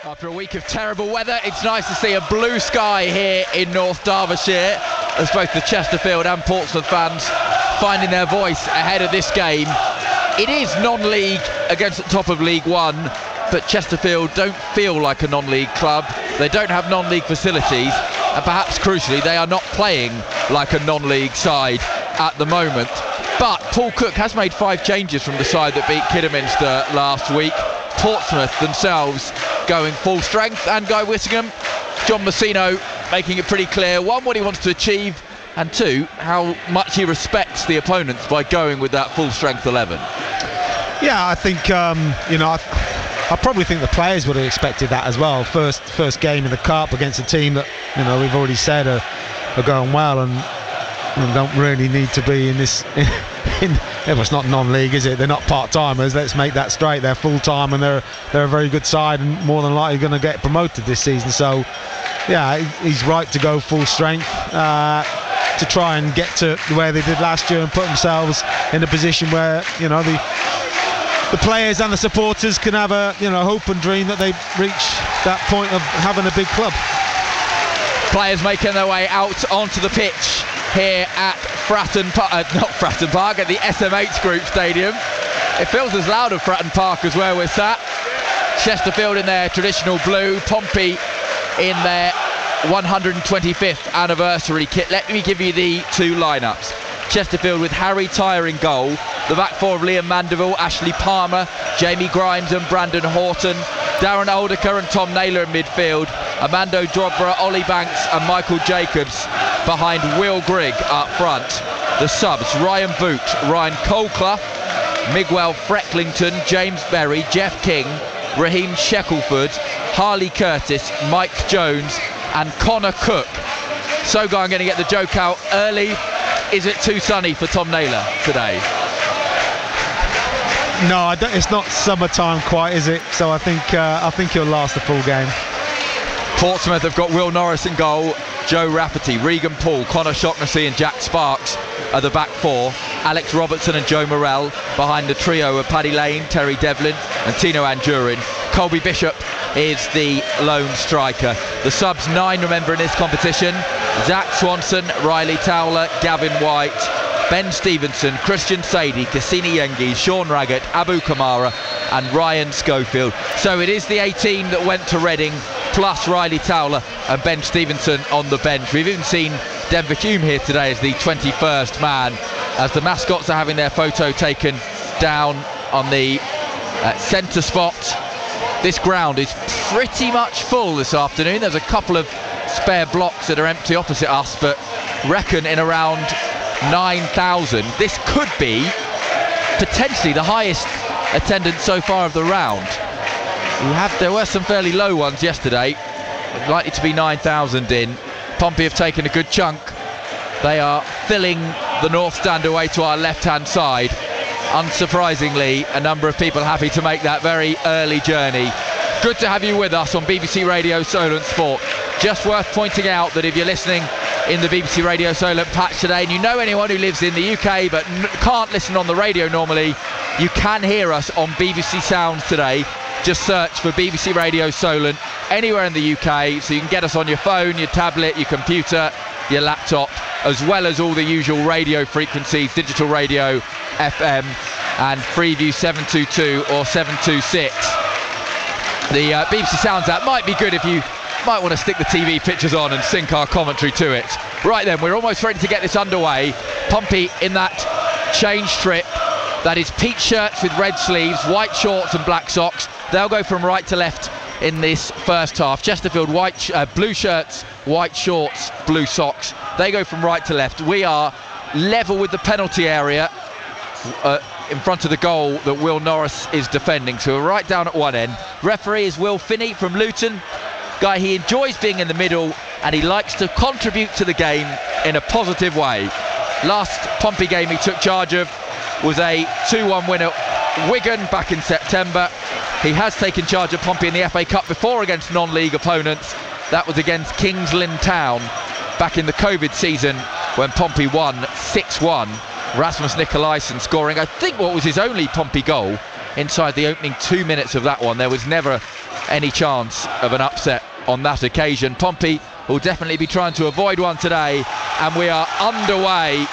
After a week of terrible weather, it's nice to see a blue sky here in North Derbyshire, as both the Chesterfield and Portsmouth fans finding their voice ahead of this game. It is non-league against the top of League One, but Chesterfield don't feel like a non-league club. They don't have non-league facilities, and perhaps crucially, they are not playing like a non-league side at the moment. But Paul Cook has made 5 changes from the side that beat Kidderminster last week. Portsmouth themselves going full strength, and Guy Whittingham, John Messino making it pretty clear, 1, what he wants to achieve, and 2, how much he respects the opponents by going with that full strength 11. Yeah, I think I probably think the players would have expected that as well. First game in the Cup against a team that we've already said are going well and don't really need to be in this. It's not non-league, is it? They're not part-timers. Let's make that straight. They're full-time and they're a very good side and more than likely going to get promoted this season. So, yeah, he's right to go full strength to try and get to where they did last year and put themselves in a position where the players and the supporters can have a hope and dream that they reach that point of having a big club. Players making their way out onto the pitch here at Fratton Park, at the SMH Group Stadium. It feels as loud at Fratton Park as where we're sat. Chesterfield in their traditional blue, Pompey in their 125th anniversary kit. Let me give you the 2 lineups. Chesterfield with Harry Tyre in goal, the back 4 of Liam Mandeville, Ashley Palmer, Jamie Grimes and Brandon Horton, Darren Aldiker and Tom Naylor in midfield, Amando Drobra, Ollie Banks and Michael Jacobs behind Will Grigg up front. The subs: Ryan Boot, Ryan Colclough, Miguel Frecklington, James Berry, Jeff King, Raheem Shackelford, Harley Curtis, Mike Jones and Connor Cook. So Guy, I'm going to get the joke out early. Is it too sunny for Tom Naylor today? No, it's not summertime quite, is it? So I think he'll last the full game. Portsmouth have got Will Norris in goal, Joe Rafferty, Regan Paul, Connor Shaughnessy and Jack Sparks are the back 4. Alex Robertson and Joe Morrell behind the trio of Paddy Lane, Terry Devlin and Tino Anjurin. Colby Bishop is the lone striker. The subs 9, remember, in this competition: Zach Swanson, Riley Towler, Gavin White, Ben Stevenson, Christian Sadie, Cassini Yengi, Sean Raggett, Abu Kamara and Ryan Schofield. So it is the 18 that went to Reading, plus Riley Towler and Ben Stevenson on the bench. We've even seen Denver Hume here today as the 21st man, as the mascots are having their photo taken down on the centre spot. This ground is pretty much full this afternoon. There's a couple of spare blocks that are empty opposite us, but reckon in around 9,000. This could be potentially the highest attendance so far of the round. There were some fairly low ones yesterday, likely to be 9,000 in. Pompey have taken a good chunk. They are filling the north stand away to our left-hand side. Unsurprisingly, a number of people happy to make that very early journey. Good to have you with us on BBC Radio Solent Sport. Just worth pointing out that if you're listening in the BBC Radio Solent patch today and you know anyone who lives in the UK but can't listen on the radio normally, you can hear us on BBC Sounds today. Just search for BBC Radio Solent anywhere in the UK, so you can get us on your phone, your tablet, your computer, your laptop, as well as all the usual radio frequencies: digital radio, FM and Freeview 722 or 726. The BBC Sounds app might be good if you might want to stick the TV pictures on and sync our commentary to it. Right then, we're almost ready to get this underway. Pompey in that change trip. That is peach shirts with red sleeves, white shorts and black socks. They'll go from right to left in this first half. Chesterfield blue shirts, white shorts, blue socks. They go from right to left. We are level with the penalty area in front of the goal that Will Norris is defending. So we're right down at one end. Referee is Will Finney from Luton. Guy, he enjoys being in the middle and he likes to contribute to the game in a positive way. Last Pompey game he took charge of was a 2-1 win at Wigan back in September. He has taken charge of Pompey in the FA Cup before against non-league opponents. That was against Kings Lynn Town back in the COVID season when Pompey won 6-1. Rasmus Nikolaisen scoring, I think, what was his only Pompey goal inside the opening 2 minutes of that one. There was never any chance of an upset on that occasion. Pompey will definitely be trying to avoid one today, and we are underway.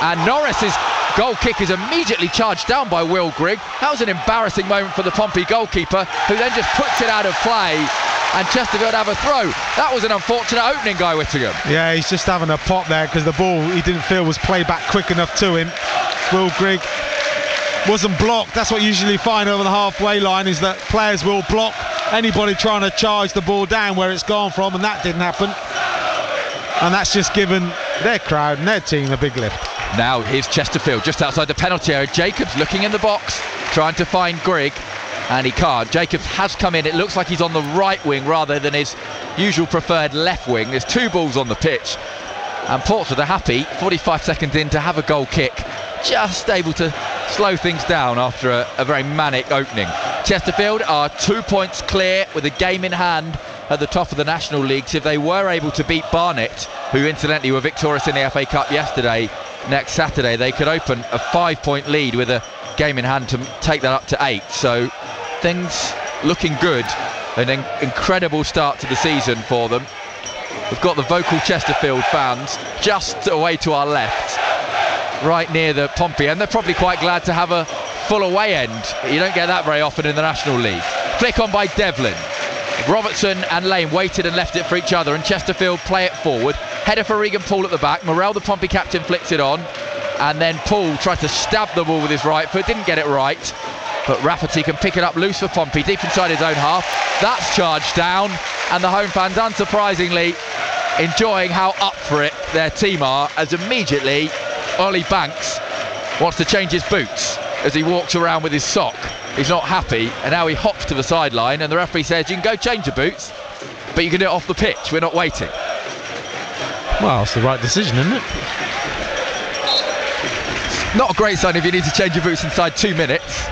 And Norris's goal kick is immediately charged down by Will Grigg. That was an embarrassing moment for the Pompey goalkeeper, who then just puts it out of play, and Chesterfield have a throw. That was an unfortunate opening, Guy Whittingham. Yeah, he's just having a pop there because the ball he didn't feel was played back quick enough to him. Will Grigg wasn't blocked. That's what you usually find over the halfway line, is that players will block anybody trying to charge the ball down where it's gone from, and that didn't happen. And that's just given their crowd and their team a big lift. Now here's Chesterfield just outside the penalty area. Jacobs looking in the box, trying to find Grigg, and he can't. Jacobs has come in. It looks like he's on the right wing rather than his usual preferred left wing. There's two balls on the pitch, and Portsmouth are happy 45 seconds in to have a goal kick, just able to slow things down after a very manic opening. Chesterfield are 2 points clear with a game in hand at the top of the National League. So if they were able to beat Barnet, who incidentally were victorious in the FA Cup yesterday, next Saturday they could open a 5-point lead with a game in hand to take that up to 8. So things looking good. An incredible start to the season for them. We've got the vocal Chesterfield fans just away to our left, right near the Pompey, and they're probably quite glad to have a full away end. You don't get that very often in the National League. Flick on by Devlin. Robertson and Lane waited and left it for each other, and Chesterfield play it forward. Header for Regan Poole at the back. Morrell, the Pompey captain, flicks it on, and then Poole tried to stab the ball with his right foot, didn't get it right, but Rafferty can pick it up loose for Pompey, deep inside his own half. That's charged down, and the home fans, unsurprisingly, enjoying how up for it their team are, as immediately Ollie Banks wants to change his boots as he walks around with his sock. He's not happy, and now he hops to the sideline, and the referee says you can go change your boots, but you can do it off the pitch, we're not waiting. Well, it's the right decision, isn't it? Not a great sign if you need to change your boots inside 2 minutes.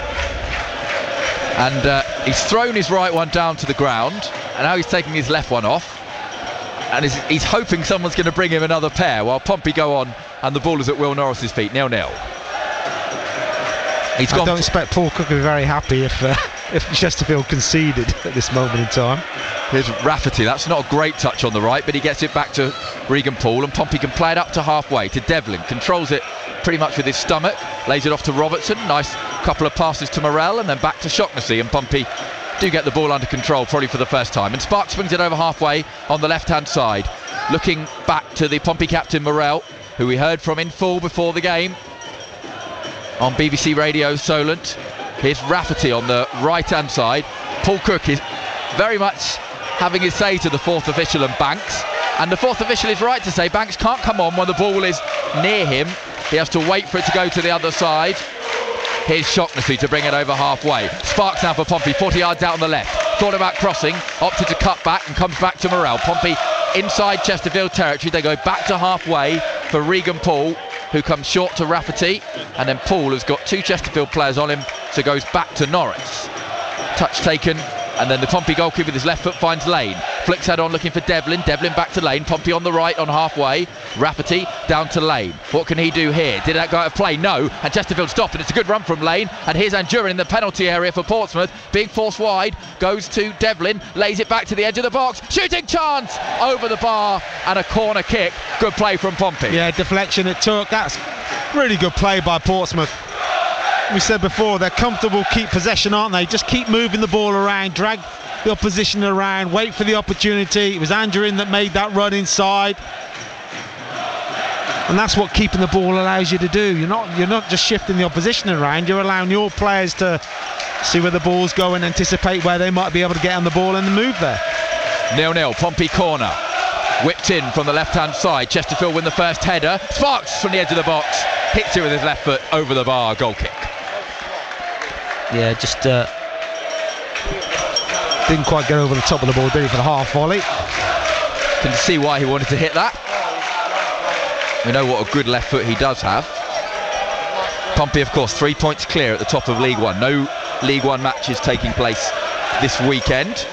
And he's thrown his right one down to the ground, and now he's taking his left one off, and he's hoping someone's going to bring him another pair while Pompey go on, and the ball is at Will Norris's feet, 0-0. I don't expect Paul Cook to be very happy if Chesterfield conceded at this moment in time. Here's Rafferty. That's not a great touch on the right, but he gets it back to Regan Poole, and Pompey can play it up to halfway to Devlin. Controls it pretty much with his stomach, lays it off to Robertson. Nice couple of passes to Morrell, and then back to Shaughnessy, and Pompey do get the ball under control probably for the first time. And Sparks swings it over halfway on the left-hand side. Looking back to the Pompey captain Morrell, who we heard from in full before the game on BBC Radio Solent. Here's Rafferty on the right-hand side. Paul Cook is very much having his say to the fourth official and Banks, and the fourth official is right to say Banks can't come on when the ball is near him. He has to wait for it to go to the other side. Here's Shaughnessy to bring it over halfway. Sparks now for Pompey, 40 yards out on the left. Thought about crossing, opted to cut back, and comes back to Morrell. Pompey inside Chesterfield territory. They go back to halfway for Regan Poole, who comes short to Rafferty, and then Poole has got two Chesterfield players on him, so goes back to Norris. Touch taken, and then the Pompey goalkeeper with his left foot finds Lane. Flicks head on looking for Devlin. Devlin back to Lane. Pompey on the right on halfway. Rafferty down to Lane. What can he do here? Did that go out of play? No. And Chesterfield stopped, and it's a good run from Lane. And here's Andurin in the penalty area for Portsmouth. Being forced wide. Goes to Devlin. Lays it back to the edge of the box. Shooting chance! Over the bar, and a corner kick. Good play from Pompey. Yeah, deflection it took. That's really good play by Portsmouth. We said before, they're comfortable, keep possession, aren't they? Just keep moving the ball around, drag the opposition around, wait for the opportunity. It was Andurin that made that run inside, and that's what keeping the ball allows you to do. You're not just shifting the opposition around, you're allowing your players to see where the ball's going, anticipate where they might be able to get on the ball and move there. 0-0, Pompey corner. Whipped in from the left-hand side. Chesterfield win the first header. Sparks from the edge of the box. Hits it with his left foot over the bar. Goal kick. Yeah, just didn't quite get over the top of the ball, did he, for the half volley? Can see why he wanted to hit that. We know what a good left foot he does have. Pompey, of course, 3 points clear at the top of League One. No League One matches taking place this weekend.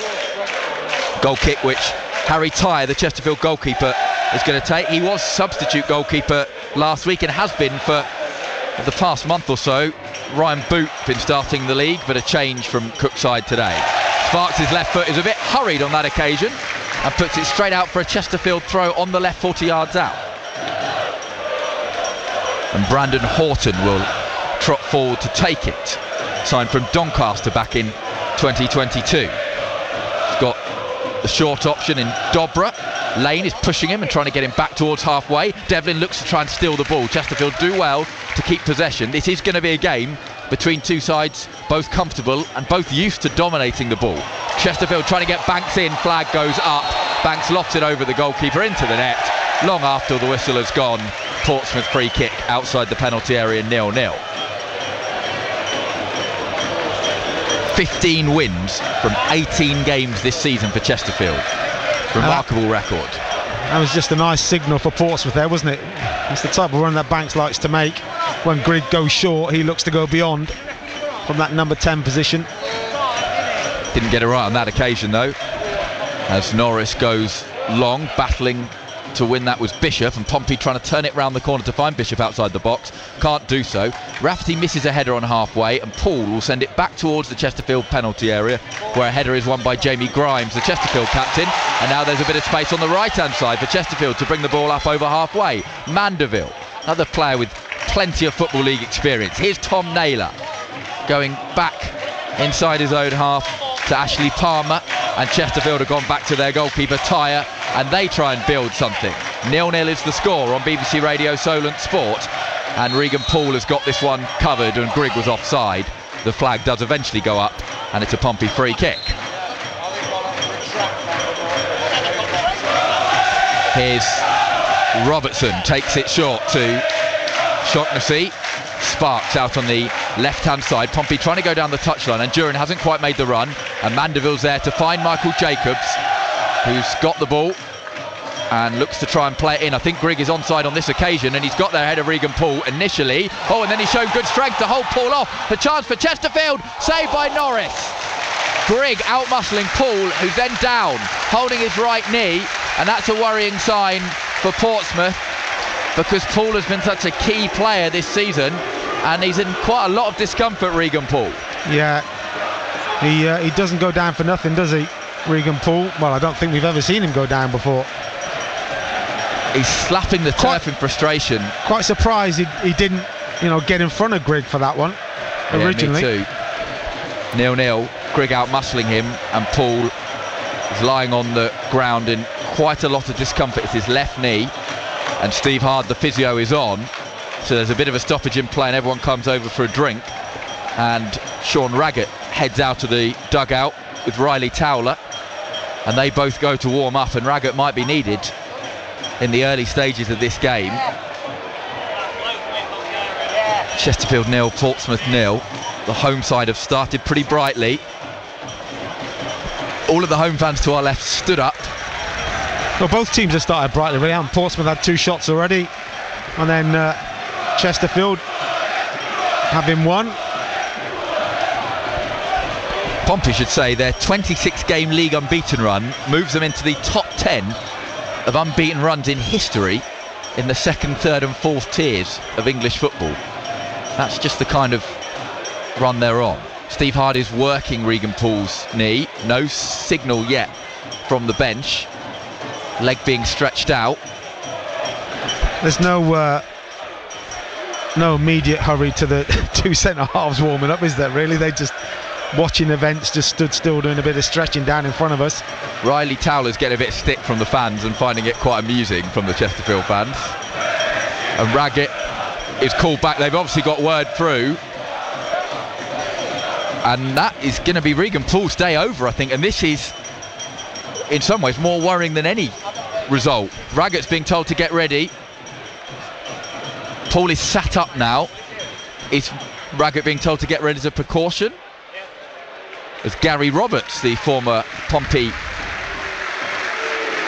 Goal kick which Harry Tyre, the Chesterfield goalkeeper, is going to take. He was substitute goalkeeper last week and has been for the past month or so. Ryan Boot been starting the league, but a change from Cook's side today. Sparks' left foot is a bit hurried on that occasion and puts it straight out for a Chesterfield throw on the left 40 yards out. And Brandon Horton will trot forward to take it. Signed from Doncaster back in 2022. He's got the short option in Dobra. Lane is pushing him and trying to get him back towards halfway. Devlin looks to try and steal the ball. Chesterfield do well to keep possession. This is going to be a game between two sides both comfortable and both used to dominating the ball. Chesterfield trying to get Banks in, flag goes up. Banks lofts it over the goalkeeper into the net. Long after the whistle has gone, Portsmouth free kick outside the penalty area, 0-0. 15 wins from 18 games this season for Chesterfield. Remarkable record. That was just a nice signal for Portsmouth there, wasn't it? It's the type of run that Banks likes to make. When Grigg goes short, he looks to go beyond from that number 10 position. Didn't get it right on that occasion though, as Norris goes long, battling to win. That was Bishop, and Pompey trying to turn it round the corner to find Bishop outside the box. Can't do so. Rafferty misses a header on halfway, and Paul will send it back towards the Chesterfield penalty area, where a header is won by Jamie Grimes, the Chesterfield captain. And now there's a bit of space on the right hand side for Chesterfield to bring the ball up over halfway. Mandeville, another player with plenty of Football League experience. Here's Tom Naylor going back inside his own half to Ashley Palmer, and Chesterfield have gone back to their goalkeeper Tyre, and they try and build something. 0-0 is the score on BBC Radio Solent Sport, and Regan Poole has got this one covered, and Grigg was offside. The flag does eventually go up, and it's a Pompey free kick. Here's Robertson, takes it short to Shaughnessy. Sparks out on the left-hand side. Pompey trying to go down the touchline, and Duran hasn't quite made the run, and Mandeville's there to find Michael Jacobs, who's got the ball and looks to try and play it in. I think Grigg is onside on this occasion, and he's got there ahead of Regan Poole initially. Oh, and then he showed good strength to hold Poole off. The chance for Chesterfield, saved by Norris. Grigg outmuscling Poole, who's then down, holding his right knee, and that's a worrying sign for Portsmouth, because Poole has been such a key player this season, and he's in quite a lot of discomfort, Regan Poole. Yeah, he doesn't go down for nothing, does he, Regan Poole? Well, I don't think we've ever seen him go down before. He's slapping the turf in frustration. Quite surprised he didn't, get in front of Grigg for that one originally. Me too. 0-0. Grigg out muscling him, and Poole is lying on the ground in quite a lot of discomfort. It's his left knee, and Steve Hard, the physio, is on, so there's a bit of a stoppage in play, and everyone comes over for a drink, and Sean Raggett heads out of the dugout with Riley Towler, and they both go to warm up, and Raggett might be needed in the early stages of this game. Chesterfield 0, Portsmouth 0. The home side have started pretty brightly. All of the home fans to our left stood up. Well, both teams have started brightly, really. Portsmouth had 2 shots already, and then Chesterfield having one. Pompey should say their 26-game league unbeaten run moves them into the top 10 of unbeaten runs in history in the 2nd, 3rd and 4th tiers of English football. That's just the kind of run they're on. Steve Hard is working Regan Poole's knee. No signal yet from the bench. Leg being stretched out. There's no immediate hurry to the 2 centre-halves warming up, is there really? They just, watching events, just stood still doing a bit of stretching down in front of us. Riley Towler's getting a bit of stick from the fans and finding it quite amusing from the Chesterfield fans. And Raggett is called back. They've obviously got word through, and that is going to be Regan Poole's day over, I think, and this is in some ways more worrying than any result. Raggett's being told to get ready. Poole is sat up now. Is Raggett being told to get ready as a precaution? As Gary Roberts, the former Pompey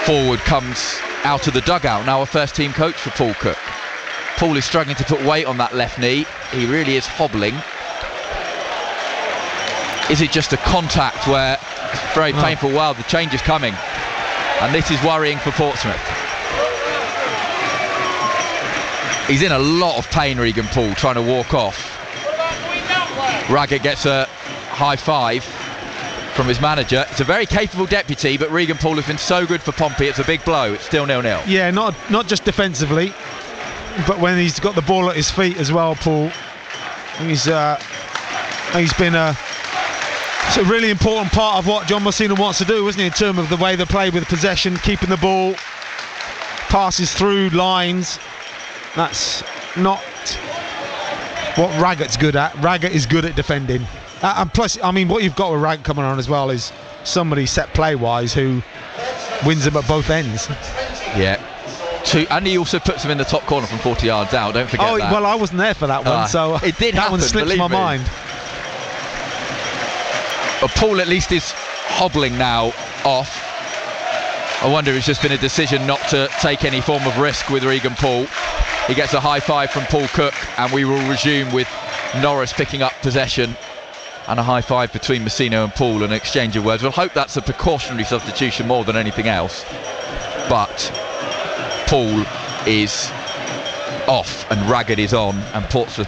forward, comes out of the dugout, now a first team coach for Paul Cook. Poole is struggling to put weight on that left knee. He really is hobbling. Is it just a contact where it's very painful? Well, the change is coming, and this is worrying for Portsmouth. He's in a lot of pain, Regan Poole, trying to walk off. Raggett gets a high five. from his manager. It's a very capable deputy, but Regan Poole has been so good for Pompey. It's a big blow. It's still 0-0. Yeah, not just defensively, but when he's got the ball at his feet as well, Poole. He's been it's a really important part of what John Messina wants to do, isn't he, in terms of the way they play with possession, keeping the ball, passes through lines. That's not what Raggett's good at. Raggett is good at defending. And plus, I mean, what you've got with Raggett coming on as well is somebody set play-wise who wins them at both ends. Yeah. And he also puts them in the top corner from 40 yards out, don't forget that. Well, I wasn't there for that one, so it did that happen, one slipped my mind. But Poole at least is hobbling now off. I wonder if it's just been a decision not to take any form of risk with Regan Poole. He gets a high five from Paul Cook, and we will resume with Norris picking up possession, and a high five between Messina and Poole, and an exchange of words. We'll hope that's a precautionary substitution more than anything else. But Poole is off and Raggett is on, and Portsmouth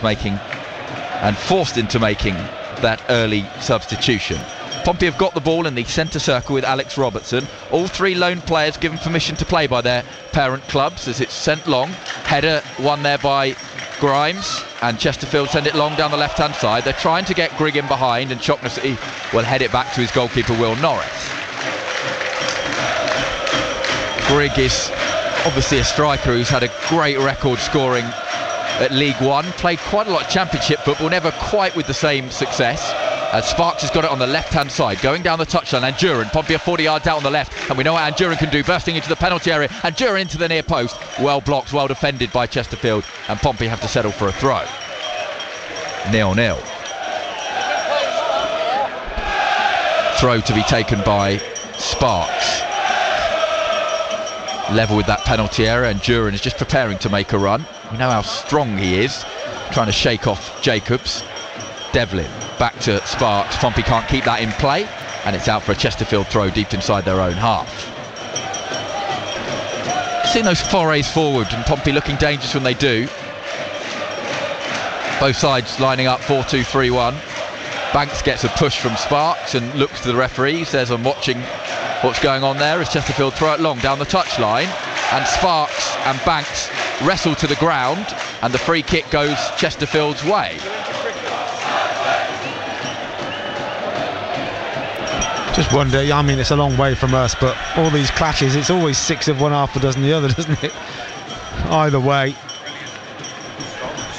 forced into making that early substitution. Pompey have got the ball in the centre circle with Alex Robertson. All three lone players given permission to play by their parent clubs as it's sent long. Header won there by Grimes, and Chesterfield send it long down the left hand side. They're trying to get Grigg in behind, and Shocknessy will head it back to his goalkeeper Will Norris. Grigg is obviously a striker who's had a great record scoring at League One, played quite a lot of Championship football, never quite with the same success. Sparks has got it on the left hand side, going down the touchline. Andurin, Pompey are 40 yards out on the left, and we know what Andurin can do, bursting into the penalty area. Andurin into the near post, well blocked, well defended by Chesterfield, and Pompey have to settle for a throw. 0-0. Throw to be taken by Sparks. Level with that penalty area, and Duran is just preparing to make a run. We know how strong he is, trying to shake off Jacobs. Devlin back to Sparks. Pompey can't keep that in play, and it's out for a Chesterfield throw deep inside their own half. Seeing those forays forward, and Pompey looking dangerous when they do. Both sides lining up 4-2-3-1. Banks gets a push from Sparks and looks to the referee. He says, I'm watching what's going on there, as Chesterfield throw it long down the touchline, and Sparks and Banks wrestle to the ground, and the free kick goes Chesterfield's way. Just wonder, I mean, it's a long way from us, but all these clashes, it's always 6 of one, half a dozen the other, doesn't it? Either way.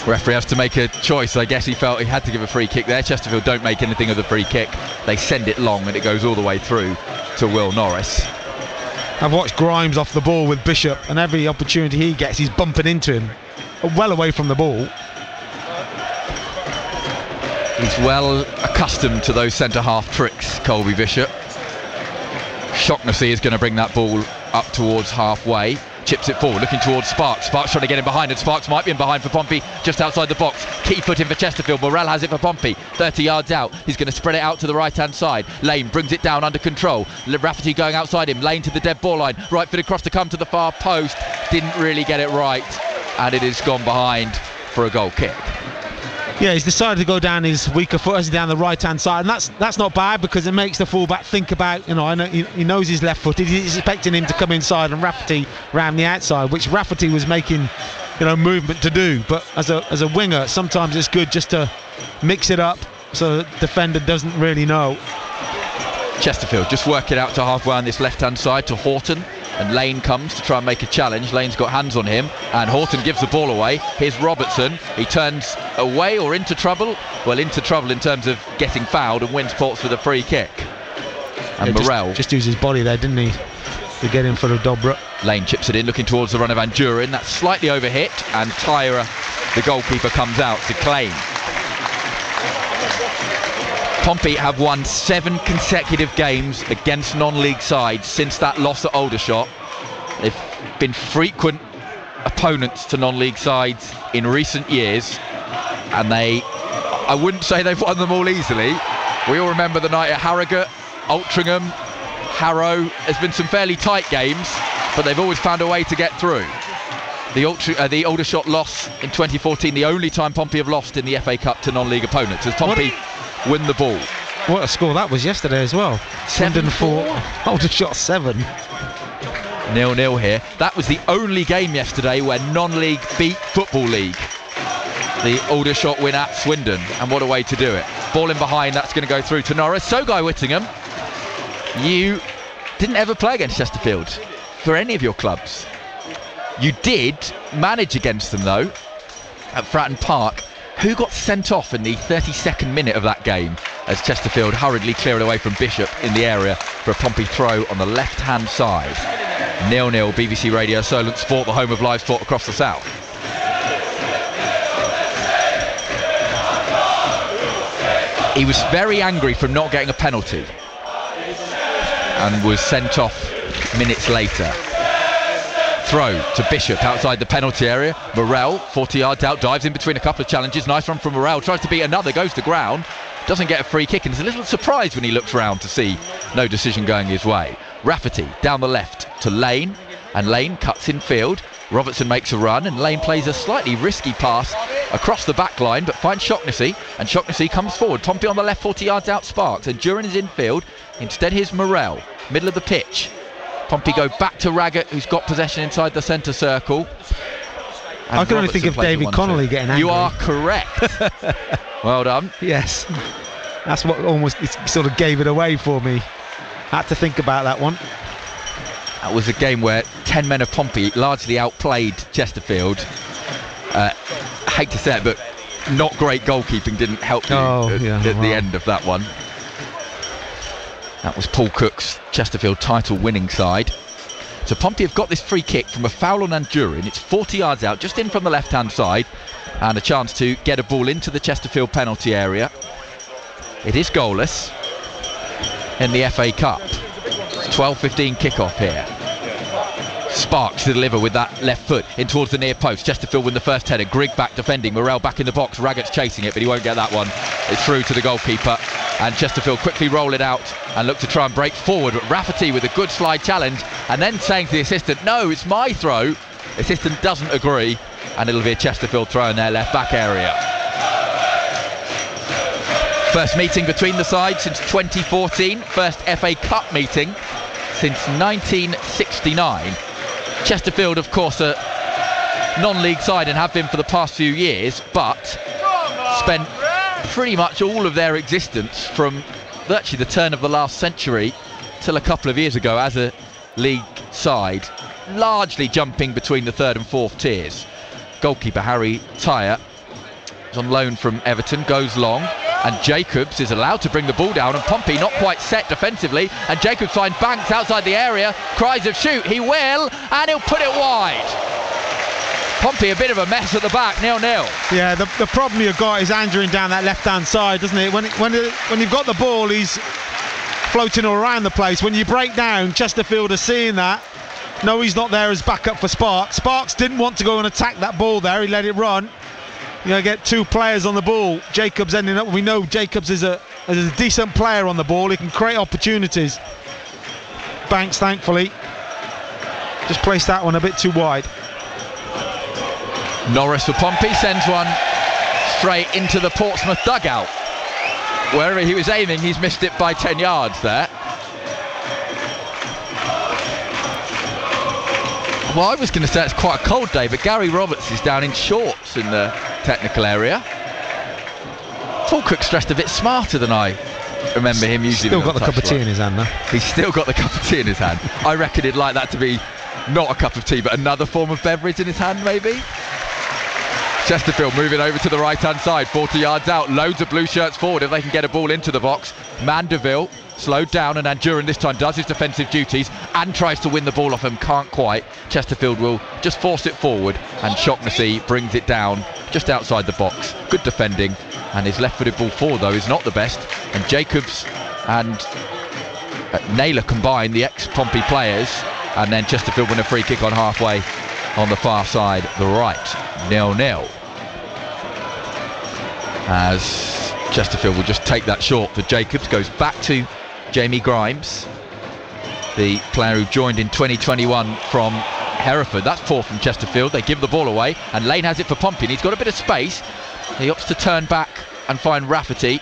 Referee has to make a choice. I guess he felt he had to give a free kick there. Chesterfield don't make anything of the free kick. They send it long, and it goes all the way through to Will Norris. I've watched Grimes off the ball with Bishop, and every opportunity he gets, he's bumping into him, well away from the ball. He's well accustomed to those centre-half tricks, Colby Bishop. Shocknessy is going to bring that ball up towards halfway. Chips it forward, looking towards Sparks. Sparks trying to get in behind, and Sparks might be in behind for Pompey, just outside the box. Key foot in for Chesterfield. Morel has it for Pompey, 30 yards out. He's going to spread it out to the right-hand side. Lane brings it down under control. Rafferty going outside him. Lane to the dead ball line. Right foot across to come to the far post. Didn't really get it right, and it has gone behind for a goal kick. Yeah, he's decided to go down his weaker foot as down the right-hand side, and that's not bad, because it makes the fullback think about, I know he knows he's left-footed. He's expecting him to come inside and Rafferty round the outside, which Rafferty was making, movement to do. But as a winger, sometimes it's good just to mix it up so the defender doesn't really know. Chesterfield just work it out to halfway on this left-hand side to Horton, and Lane comes to try and make a challenge. Lane's got hands on him, and Horton gives the ball away. Here's Robertson. He turns away or into trouble. Well, into trouble in terms of getting fouled, and wins Portsmouth with a free kick. And Morel just used his body there, didn't he, to get in for the Dobra. Lane chips it in, looking towards the run of Andurin. That's slightly overhit, and Tyra, the goalkeeper, comes out to claim. Pompey have won 7 consecutive games against non-league sides since that loss at Aldershot. They've been frequent opponents to non-league sides in recent years, and I wouldn't say they've won them all easily. We all remember the night at Harrogate, Altrincham, Harrow. There's been some fairly tight games, but they've always found a way to get through. The Aldershot loss in 2014, the only time Pompey have lost in the FA Cup to non-league opponents, as Pompey win the ball. what a score that was yesterday as well. 7-4. Aldershot 7. 0-0 here. That was the only game yesterday where non-league beat Football League. The Aldershot win at Swindon, and what a way to do it. Ball in behind, that's going to go through to Norris. So, Guy Whittingham, you didn't ever play against Chesterfield for any of your clubs. You did manage against them, though, at Fratton Park. Who got sent off in the 32nd minute of that game as Chesterfield hurriedly cleared away from Bishop in the area for a Pompey throw on the left-hand side. 0-0, BBC Radio Solent Sport, the home of live sport across the south. He was very angry from not getting a penalty and was sent off minutes later. Throw to Bishop outside the penalty area. Morel, 40 yards out, dives in between a couple of challenges. Nice run from Morel, tries to beat another, goes to ground, doesn't get a free kick, and is a little surprised when he looks round to see no decision going his way. Rafferty down the left to Lane, and Lane cuts in field. Robertson makes a run, and Lane plays a slightly risky pass across the back line, but finds Shaughnessy, and Shaughnessy comes forward. Pompey on the left, 40 yards out, Sparks, and Duran is in field. Instead, here's Morel, middle of the pitch. Pompey go back to Raggett, who's got possession inside the centre circle. And I can only think of David Connolly getting angry. You are correct. Well done. Yes. That's what almost sort of gave it away for me. Had to think about that one. That was a game where 10 men of Pompey largely outplayed Chesterfield. I hate to say it, but not great goalkeeping didn't help you at the end of that one. That was Paul Cook's Chesterfield title winning side. So Pompey have got this free kick from a foul on Andurin. It's 40 yards out, just in from the left hand side, and a chance to get a ball into the Chesterfield penalty area. It is goalless in the FA Cup. 12:15 kickoff here. Sparks to deliver with that left foot in towards the near post. Chesterfield win the first header. Grigg back defending. Morel back in the box. Raggett's chasing it, but he won't get that one. It's through to the goalkeeper, and Chesterfield quickly roll it out and look to try and break forward. But Rafferty with a good slide challenge, and then saying to the assistant, "No, it's my throw." Assistant doesn't agree, and it'll be a Chesterfield throw in their left back area. First meeting between the sides since 2014. First FA Cup meeting since 1969. Chesterfield, of course, a non-league side and have been for the past few years, but spent pretty much all of their existence from virtually the turn of the last century till a couple of years ago as a league side, largely jumping between the third and fourth tiers. Goalkeeper Harry Tyre is on loan from Everton, goes long, and Jacobs is allowed to bring the ball down, and Pompey not quite set defensively, and Jacobs finds Banks outside the area, cries of shoot, he will, and he'll put it wide. Pompey a bit of a mess at the back, 0-0. Yeah, the problem you've got is Andurin down that left-hand side, doesn't it? When you've got the ball, he's floating all around the place. When you break down, Chesterfield are seeing that. No, he's not there as backup for Sparks. Sparks didn't want to go and attack that ball there, he let it run. You're going to get two players on the ball. Jacobs ending up, we know Jacobs is a decent player on the ball. He can create opportunities. Banks, thankfully, just placed that one a bit too wide. Norris for Pompey sends one straight into the Portsmouth dugout. Wherever he was aiming, he's missed it by 10 yards there. Well, I was going to say it's quite a cold day, but Gary Roberts is down in shorts in the technical area. Paul Cook's dressed a bit smarter than I remember him usually. Still got the cup of tea in his hand, though. He's still got the cup of tea in his hand. I reckon he'd like that to be not a cup of tea, but another form of beverage in his hand, maybe. Chesterfield moving over to the right-hand side, 40 yards out, loads of blue shirts forward if they can get a ball into the box. Mandeville slowed down, and Andurin this time does his defensive duties and tries to win the ball off him, can't quite. Chesterfield will just force it forward, and Shaughnessy brings it down just outside the box. Good defending, and his left-footed ball forward though is not the best, and Jacobs and Naylor combine, the ex-Pompey players, and then Chesterfield win a free kick on halfway on the far side, the right, 0-0. As Chesterfield will just take that short for Jacobs, goes back to Jamie Grimes, the player who joined in 2021 from Hereford. That's poor from Chesterfield. They give the ball away, and Lane has it for Pompey, and he's got a bit of space. He opts to turn back and find Rafferty.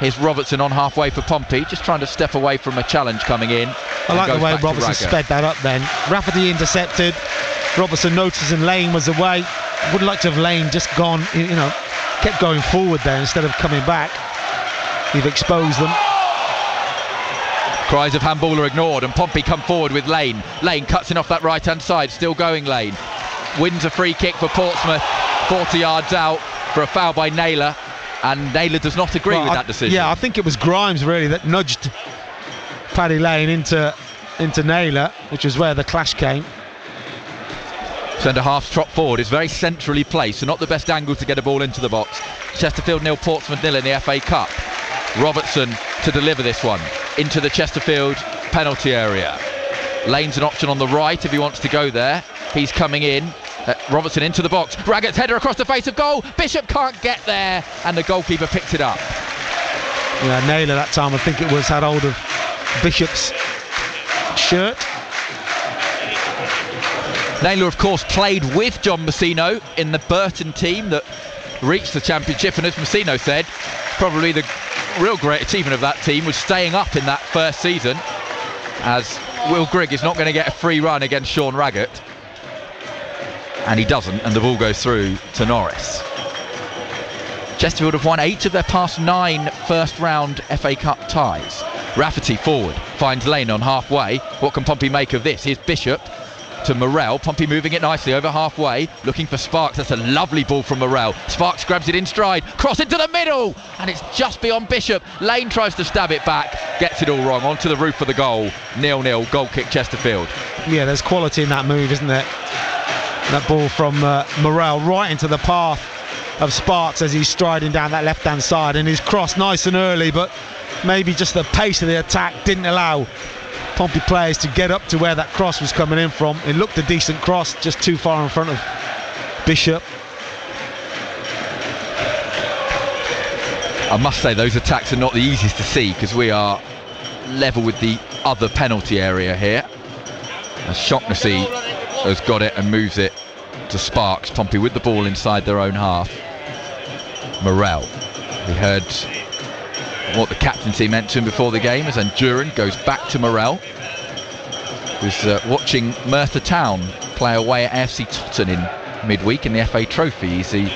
Here's Robertson on halfway for Pompey, just trying to step away from a challenge coming in. I like the way Robertson sped that up then. Rafferty intercepted. Robertson noticing Lane was away. Would like to have Lane just gone, kept going forward there instead of coming back. He'd exposed them. Cries of handball are ignored, and Pompey come forward with Lane. Lane cuts in off that right-hand side, still going Lane. Wins a free kick for Portsmouth, 40 yards out for a foul by Naylor, and Naylor does not agree with that decision. Yeah, I think it was Grimes really that nudged Paddy Lane into Naylor, which was where the clash came. Centre-half's trot forward is very centrally placed, so not the best angle to get a ball into the box. Chesterfield 0, Portsmouth 0 in the FA Cup. Robertson to deliver this one into the Chesterfield penalty area. Lane's an option on the right if he wants to go there. He's coming in. Robertson into the box. Raggett's header across the face of goal. Bishop can't get there, and the goalkeeper picks it up. Yeah, Naylor that time, I think it was, had hold of Bishop's shirt. Naylor, of course, played with John Messino in the Burton team that reached the Championship, and as Messino said, probably the real great achievement of that team was staying up in that first season, as Will Grigg is not going to get a free run against Sean Raggett, and he doesn't, and the ball goes through to Norris. Chesterfield have won 8 of their past 9 first round FA Cup ties. Rafferty forward, finds Lane on halfway. What can Pompey make of this? Here's Bishop to Morrell. Pompey moving it nicely over halfway, looking for Sparks. That's a lovely ball from Morrell. Sparks grabs it in stride, cross into the middle, and it's just beyond Bishop. Lane tries to stab it back, gets it all wrong, onto the roof of the goal. 0-0, goal kick Chesterfield. Yeah, there's quality in that move, isn't there? That ball from Morrell right into the path of Sparks as he's striding down that left-hand side, and his cross nice and early, but maybe just the pace of the attack didn't allow Pompey players to get up to where that cross was coming in from. It looked a decent cross, just too far in front of Bishop. I must say those attacks are not the easiest to see, because we are level with the other penalty area here. As Shaughnessy has got it and moves it to Sparks. Pompey with the ball inside their own half. Morrell, we heard what the captaincy meant to him before the game, as Anduran goes back to Morrell, who's watching Merthyr Town play away at AFC Totton in midweek in the FA Trophy. He's the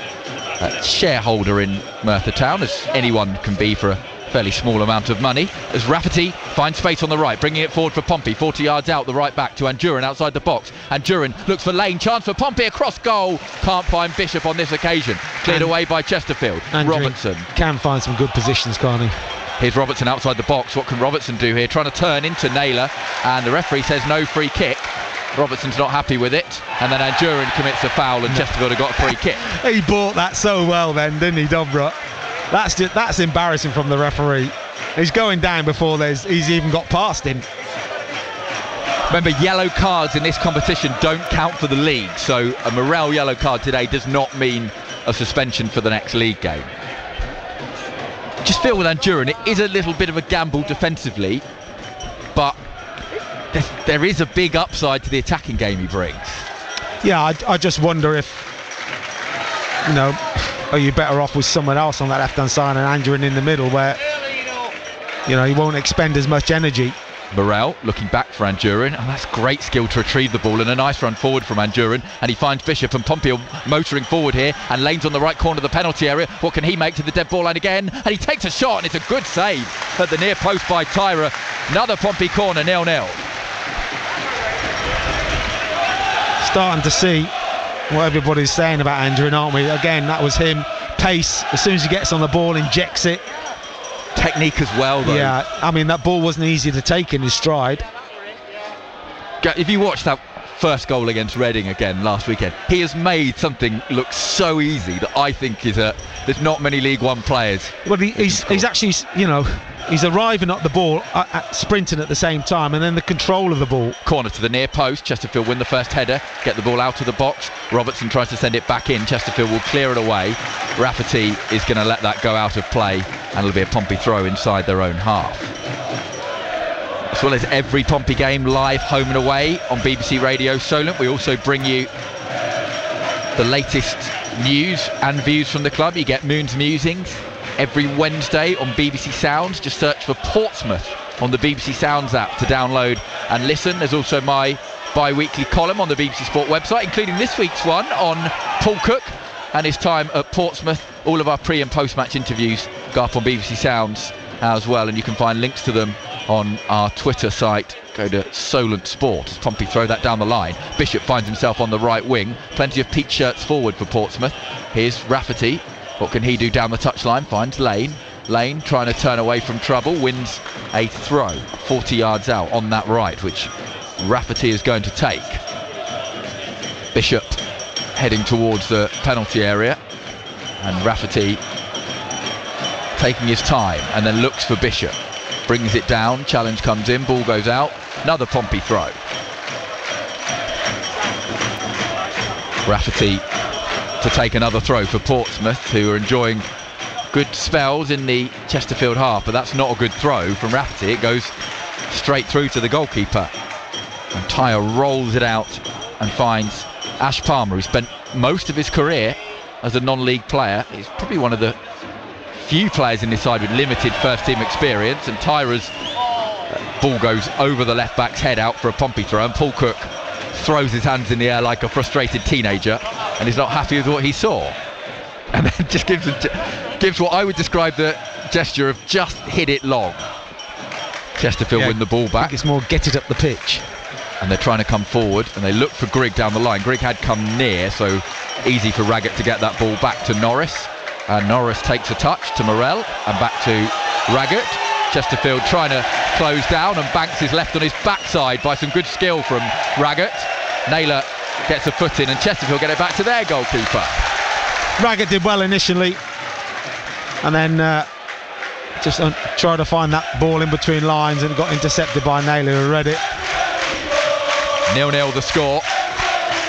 shareholder in Merthyr Town, as anyone can be for a fairly small amount of money. As Rafferty finds space on the right, bringing it forward for Pompey, 40 yards out the right back to Anduran outside the box. Anduran looks for Lane, chance for Pompey across goal, can't find Bishop on this occasion, cleared away by Chesterfield. Robertson can find some good positions, can't he? Here's Robertson outside the box. What can Robertson do here? Trying to turn into Naylor, and the referee says no free kick. Robertson's not happy with it, and then Anduran commits a foul, and Chesterfield have got a free kick. He bought that so well then, didn't he, Dobra? That's embarrassing from the referee. He's going down before he's even got past him. Remember, yellow cards in this competition don't count for the league, so a Morrell yellow card today does not mean a suspension for the next league game. Just feel with Anduran, it is a little bit of a gamble defensively, but there is a big upside to the attacking game he brings. Yeah, I just wonder if, are you better off with someone else on that left-hand side and Anduran in the middle, where, he won't expend as much energy. Morrell looking back for Anduran, and that's great skill to retrieve the ball, and a nice run forward from Anduran, and he finds Bishop, and Pompey are motoring forward here, and Lane's on the right corner of the penalty area. What can he make to the dead ball line again? And he takes a shot, and it's a good save at the near post by Tyra. Another Pompey corner, 0-0. Starting to see what everybody's saying about Anduran, aren't we? Again, that was him. Pace, as soon as he gets on the ball, injects it. Technique as well, though. Yeah, I mean, that ball wasn't easy to take in his stride. If you watch that first goal against Reading again last weekend, he has made something look so easy that I think there's not many League One players. Well, he's actually, he's arriving at the ball, sprinting at the same time, and then the control of the ball. Corner to the near post. Chesterfield win the first header, get the ball out of the box. Robertson tries to send it back in. Chesterfield will clear it away. Rafferty is going to let that go out of play, and it'll be a Pompey throw inside their own half. As well as every Pompey game live home and away on BBC Radio Solent, we also bring you the latest news and views from the club. You get Moon's Musings, every Wednesday on BBC Sounds. Just search for Portsmouth on the BBC Sounds app to download and listen. There's also my bi-weekly column on the BBC Sport website, including this week's one on Paul Cook and his time at Portsmouth. All of our pre- and post-match interviews go up on BBC Sounds as well, and you can find links to them on our Twitter site. Go to Solent Sport. As Pompey throw that down the line, Bishop finds himself on the right wing. Plenty of peach shirts forward for Portsmouth. Here's Rafferty. What can he do down the touchline? Finds Lane. Lane trying to turn away from trouble, wins a throw 40 yards out on that right, which Rafferty is going to take. Bishop heading towards the penalty area, and Rafferty taking his time and then looks for Bishop. Brings it down, challenge comes in, ball goes out. Another Pompey throw. Rafferty to take another throw for Portsmouth, who are enjoying good spells in the Chesterfield half, but that's not a good throw from Rafferty. It goes straight through to the goalkeeper, and Tyre rolls it out and finds Ash Palmer, who spent most of his career as a non-league player. He's probably one of the few players in this side with limited first team experience, and Tyra's ball goes over the left back's head out for a Pompey throw, and Paul Cook throws his hands in the air like a frustrated teenager and is not happy with what he saw, and then just gives what I would describe the gesture of just hit it long. Chesterfield win the ball back. I think it's more get it up the pitch. And they're trying to come forward, and they look for Grigg down the line. Grigg had come near, so easy for Raggett to get that ball back to Norris, and Norris takes a touch to Morel and back to Raggett. Chesterfield trying to close down, and Banks is left on his backside by some good skill from Raggett. Naylor gets a foot in, and Chesterfield get it back to their goalkeeper. Raggett did well initially, and then just tried to find that ball in between lines and got intercepted by Naylor, who read it. 0-0 the score.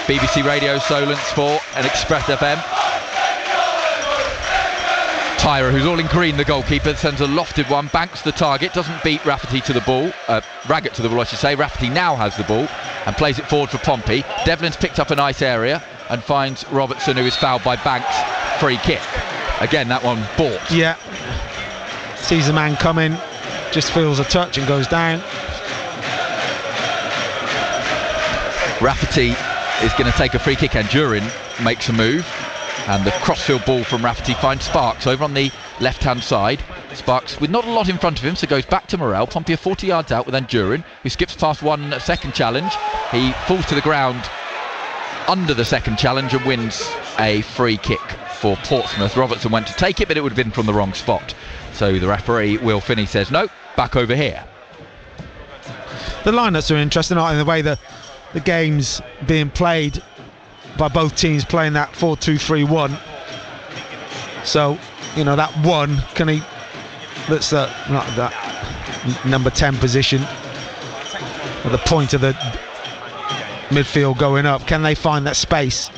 BBC Radio, Solent Sport and Express FM. Tyra, who's all in green, the goalkeeper, sends a lofted one. Banks the target, doesn't beat Rafferty to the ball. Raggett to the ball, I should say. Rafferty now has the ball and plays it forward for Pompey. Devlin's picked up a nice area and finds Robertson, who is fouled by Banks. Free kick. Again, that one bought. Yeah. Sees a man coming, just feels a touch and goes down. Rafferty is going to take a free kick, and Durin makes a move, and the crossfield ball from Rafferty finds Sparks over on the left hand side. Sparks with not a lot in front of him, so goes back to Morel. Pompey are 40 yards out with Durin, who skips past one second challenge. He falls to the ground under the second challenge and wins a free kick for Portsmouth. Robertson went to take it, but it would have been from the wrong spot, so the referee Will Finney says no, back over here. The lineups are interesting, aren't they? The way the game's being played by both teams, playing that 4-2-3-1. So, you know, that one, can he, that's that number 10 position at the point of the midfield going up, can they find that space?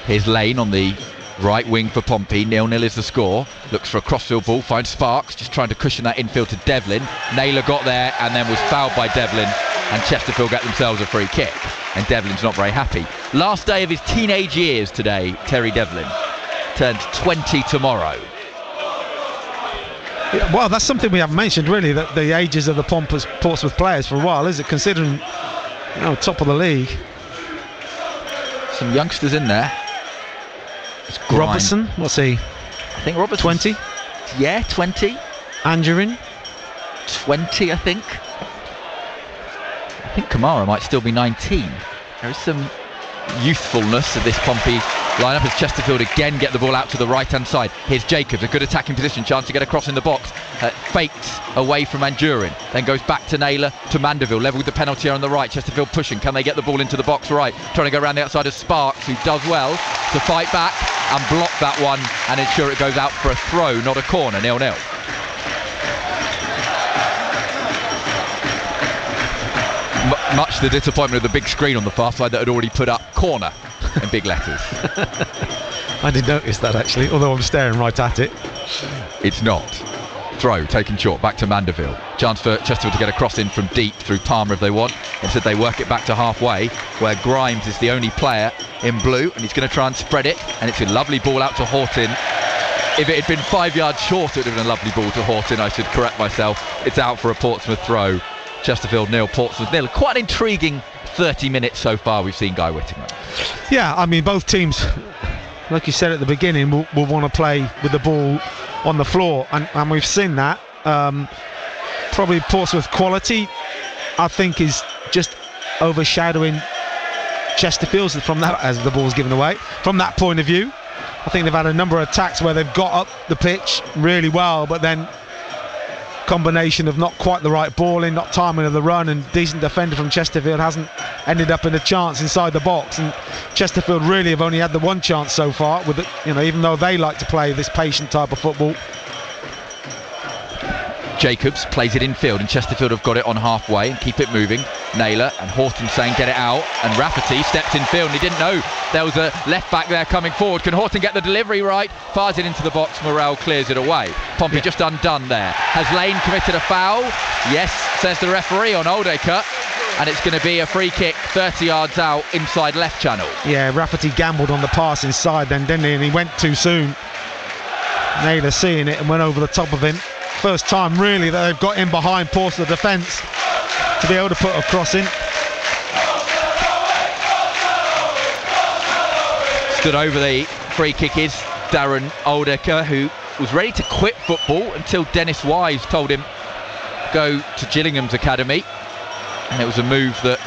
Here's Lane on the right wing for Pompey. 0-0 is the score. Looks for a crossfield ball, finds Sparks, just trying to cushion that infield to Devlin. Naylor got there and then was fouled by Devlin, and Chesterfield get themselves a free kick, and Devlin's not very happy. Last day of his teenage years today, Terry Devlin. Turns 20 tomorrow. Yeah, well, that's something we haven't mentioned really, that the ages of the Portsmouth players for a while, is it? Considering, you know, top of the league. Some youngsters in there. Robertson, what's he? I think Robertson 20. Yeah, 20. Angerin 20, I think. I think Kamara might still be 19. There is some youthfulness of this Pompey lineup as Chesterfield again get the ball out to the right hand side. Here's Jacobs, a good attacking position, chance to get across in the box. Fakes away from Anjurin, then goes back to Naylor to Mandeville, level with the penalty on the right. Chesterfield pushing, can they get the ball into the box right? Trying to go around the outside of Sparks, who does well to fight back and block that one and ensure it goes out for a throw, not a corner. 0-0. Much to the disappointment of the big screen on the far side that had already put up corner in big letters. I did notice that actually, although I'm staring right at it. It's not. Throw taken short, back to Mandeville. Chance for Chesterfield to get a cross in from deep through Palmer if they want. Instead they work it back to halfway, where Grimes is the only player in blue, and he's going to try and spread it, and it's a lovely ball out to Horton. If it had been 5 yards short, it would have been a lovely ball to Horton. I should correct myself. It's out for a Portsmouth throw. Chesterfield 0, Portsmouth 0. Quite an intriguing 30 minutes so far we've seen Guy Whittingham. Yeah, I mean, both teams, like you said at the beginning, will want to play with the ball on the floor, and we've seen that. Probably Portsmouth quality, I think, is just overshadowing Chesterfield's from that, as the ball's given away. From that point of view, I think they've had a number of attacks where they've got up the pitch really well, but then combination of not quite the right ball in, not timing of the run, and decent defender from Chesterfield hasn't ended up in a chance inside the box. And Chesterfield really have only had the one chance so far, with it, you know, even though they like to play this patient type of football. Jacobs plays it infield, and Chesterfield have got it on halfway and keep it moving. Naylor and Horton saying get it out, and Rafferty steps infield, and he didn't know there was a left back there coming forward. Can Horton get the delivery right? Fires it into the box, Morrell clears it away. Pompey just undone there. Has Lane committed a foul? Yes, says the referee on Oldacre, and it's going to be a free kick 30 yards out inside left channel. Yeah, Rafferty gambled on the pass inside then, didn't he? And he went too soon. Naylor seeing it and went over the top of him. First time really that they've got in behind Portsmouth defence to be able to put a cross in. Stood over the free kick is Darren Oldacre, who was ready to quit football until Dennis Wise told him go to Gillingham's academy, and it was a move that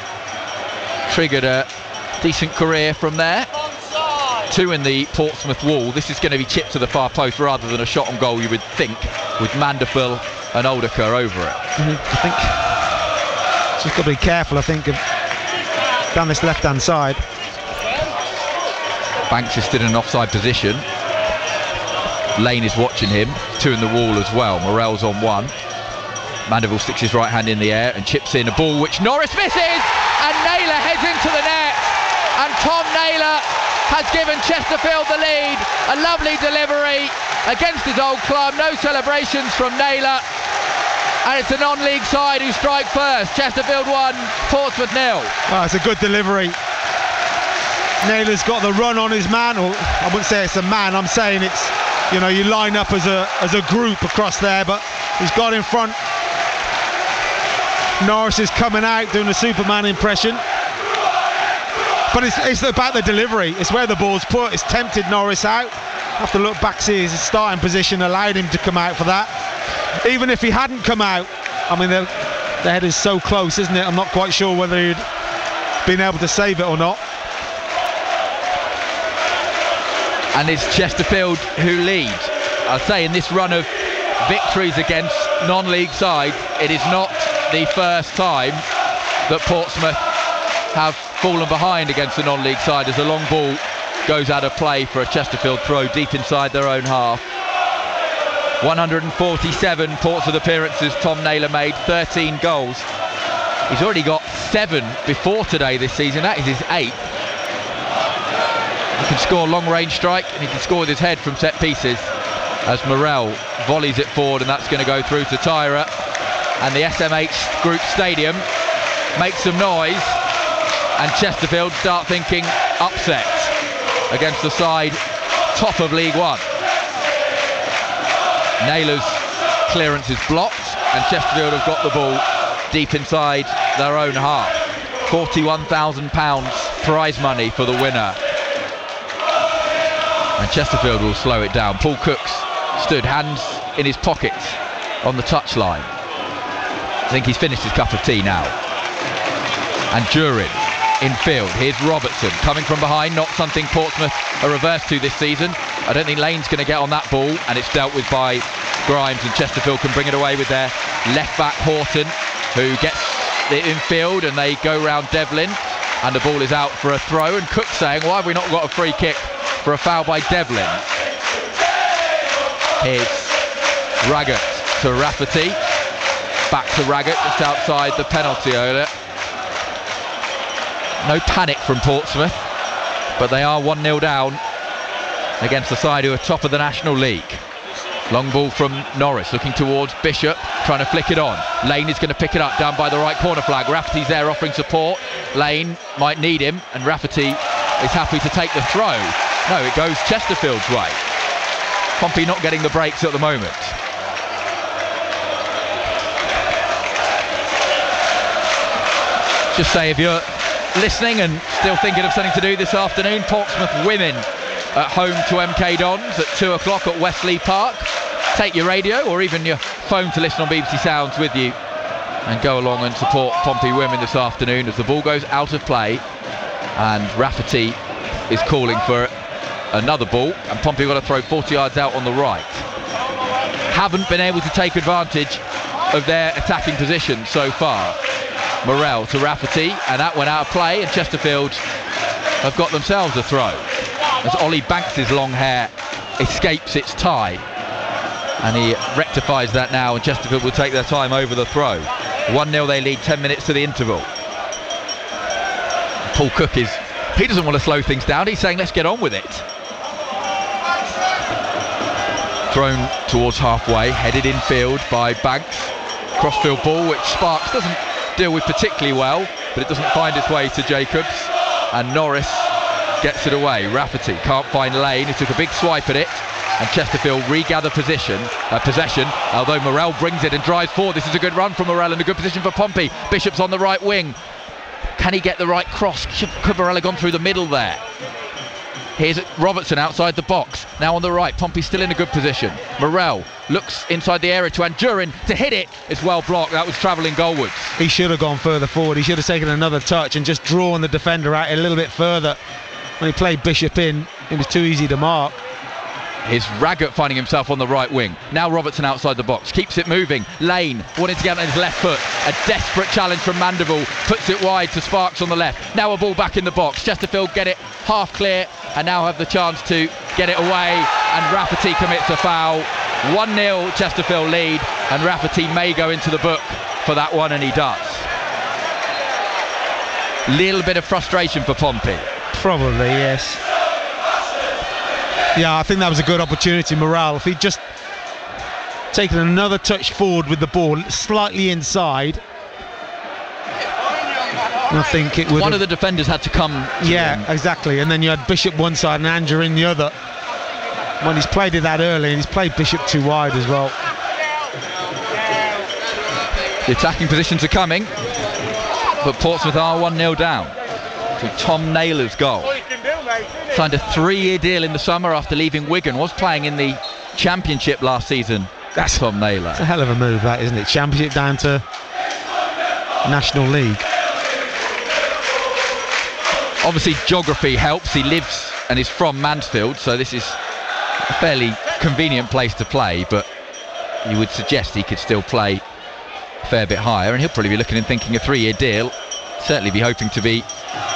triggered a decent career from there. 2 in the Portsmouth wall. This is going to be chipped to the far post rather than a shot on goal, you would think, with Mandeville and Oldacre over it. I think just got to be careful, I think, of down this left-hand side. Banks is still in an offside position. Lane is watching him. 2 in the wall as well. Morell's on 1. Mandeville sticks his right hand in the air and chips in a ball which Norris misses, and Naylor heads into the net, and Tom Naylor has given Chesterfield the lead. A lovely delivery against his old club. No celebrations from Naylor, and it's a non-league side who strike first. Chesterfield 1, Portsmouth 0. Oh, it's a good delivery. Naylor's got the run on his man, or I wouldn't say it's a man, I'm saying it's, you know, you line up as a group across there, but he's got in front. Norris is coming out doing a Superman impression. But it's about the delivery. It's where the ball's put. It's tempted Norris out. Have to look back, see his starting position allowed him to come out for that. Even if he hadn't come out, I mean, the head is so close, isn't it? I'm not quite sure whether he'd been able to save it or not. And it's Chesterfield who lead. I'll say in this run of victories against non-league sides, it is not the first time that Portsmouth have fallen behind against the non-league side as a long ball goes out of play for a Chesterfield throw deep inside their own half. 147 Portsmouth appearances Tom Naylor made, 13 goals. He's already got 7 before today this season. That is his 8th. He can score long-range strike, and he can score with his head from set pieces as Morrell volleys it forward, and that's going to go through to Tyra. And the SMH Group Stadium makes some noise, and Chesterfield start thinking upset against the side top of League One. Naylor's clearance is blocked, and Chesterfield have got the ball deep inside their own half. £41,000 prize money for the winner, and Chesterfield will slow it down. Paul Cooks stood hands in his pockets on the touchline. I think he's finished his cup of tea now. And Durin infield. Here's Robertson coming from behind, not something Portsmouth are reversed to this season. I don't think Lane's going to get on that ball, and it's dealt with by Grimes, and Chesterfield can bring it away with their left back Horton, who gets it infield, and they go round Devlin, and the ball is out for a throw, and Cook saying, why have we not got a free kick for a foul by Devlin? Here's Raggett to Rafferty, back to Raggett just outside the penalty area. No panic from Portsmouth, but they are 1-0 down against the side who are top of the National League. Long ball from Norris, looking towards Bishop, trying to flick it on. Lane is going to pick it up down by the right corner flag. Rafferty's there offering support. Lane might need him, and Rafferty is happy to take the throw. No, it goes Chesterfield's way. Pompey not getting the breaks at the moment. Just say, if you're listening and still thinking of something to do this afternoon, Portsmouth women at home to MK Dons at 2 o'clock at Westleigh Park. Take your radio or even your phone to listen on BBC Sounds with you and go along and support Pompey women this afternoon as the ball goes out of play and Rafferty is calling for another ball, and Pompey got to throw 40 yards out on the right. Haven't been able to take advantage of their attacking position so far. Morrell to Rafferty, and that went out of play, and Chesterfield have got themselves a throw as Ollie Banks' long hair escapes its tie, and he rectifies that now, and Chesterfield will take their time over the throw. 1-0 they lead, 10 minutes to the interval. Paul Cook he doesn't want to slow things down, he's saying let's get on with it. Thrown towards halfway, headed in field by Banks. Crossfield ball which Sparks doesn't deal with particularly well, but it doesn't find its way to Jacobs, and Norris gets it away. Rafferty can't find Lane, he took a big swipe at it, and Chesterfield regather possession, although Morrell brings it and drives forward. This is a good run from Morrell and a good position for Pompey. Bishop's on the right wing. Can he get the right cross? Could Morrell have gone through the middle there? Here's Robertson outside the box, now on the right. Pompey still in a good position. Morrell looks inside the area to Anjurin to hit it. It's well blocked, that was travelling goalwards. He should have gone further forward, he should have taken another touch and just drawn the defender out a little bit further. When he played Bishop in, it was too easy to mark. Here's Raggett finding himself on the right wing. Now Robertson outside the box, keeps it moving. Lane wanting to get on his left foot. A desperate challenge from Mandeville, puts it wide to Sparks on the left. Now a ball back in the box. Chesterfield get it half clear and now have the chance to get it away, and Rafferty commits a foul. 1-0 Chesterfield lead, and Rafferty may go into the book for that one, and he does. Little bit of frustration for Pompey. Probably, yes. Yeah, I think that was a good opportunity. Morrell, if he'd just taken another touch forward with the ball slightly inside, I think it would. One of the defenders had to come to him. Exactly, and then you had Bishop one side and Anjurin the other. When he's played it that early, and he's played Bishop too wide as well. The attacking positions are coming, but Portsmouth are 1-0 down to Tom Naylor's goal. Signed a 3-year deal in the summer after leaving Wigan. Was playing in the Championship last season. That's Tom Naylor. It's a hell of a move, that, isn't it? Championship down to National League. Obviously geography helps. He lives and is from Mansfield, so this is a fairly convenient place to play, but you would suggest he could still play a fair bit higher, and he'll probably be looking and thinking a 3-year deal. Certainly be hoping to be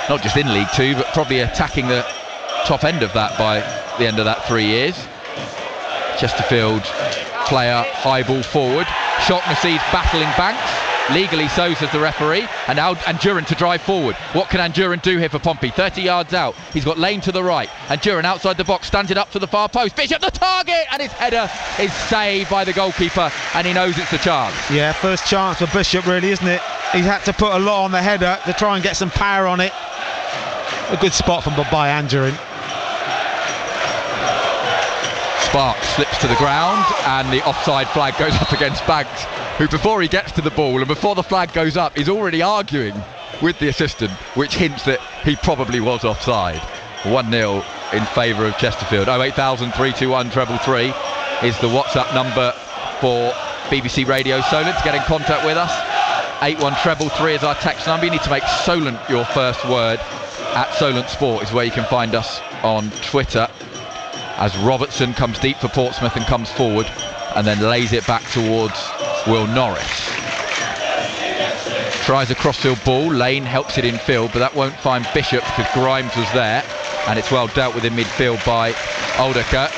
not just in League 2, but probably attacking the top end of that by the end of that 3 years. Chesterfield player, high ball forward. Shaughnessy battling Banks, legally so, says the referee, and now Anjurin to drive forward. What can Anjurin do here for Pompey? 30 yards out, he's got Lane to the right. Anjurin outside the box, stands it up to the far post. Bishop the target, and his header is saved by the goalkeeper, and he knows it's a chance. Yeah, first chance for Bishop, really, isn't it? He's had to put a lot on the header to try and get some power on it. A good spot from by Anjurin. Sparks slips to the ground, and the offside flag goes up against Banks, who before he gets to the ball and before the flag goes up is already arguing with the assistant, which hints that he probably was offside. 1-0 in favour of Chesterfield. 08000 321 333 is the WhatsApp number for BBC Radio Solent to get in contact with us. 81333 is our text number. You need to make Solent your first word. At Solent Sport is where you can find us on Twitter, as Robertson comes deep for Portsmouth and comes forward and then lays it back towards Will Norris. Tries a crossfield ball, Lane helps it in field, but that won't find Bishop because Grimes was there, and it's well dealt with in midfield by Aldecker,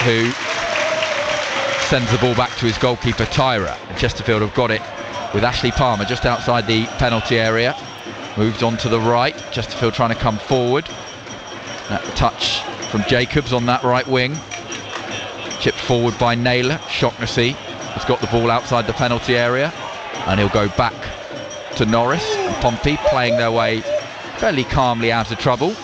who sends the ball back to his goalkeeper Tyra. And Chesterfield have got it with Ashley Palmer just outside the penalty area. Moves on to the right, Chesterfield trying to come forward. That touch from Jacobs on that right wing. Chipped forward by Naylor. Shaughnessy has got the ball outside the penalty area, and he'll go back to Norris. And Pompey playing their way fairly calmly out of trouble.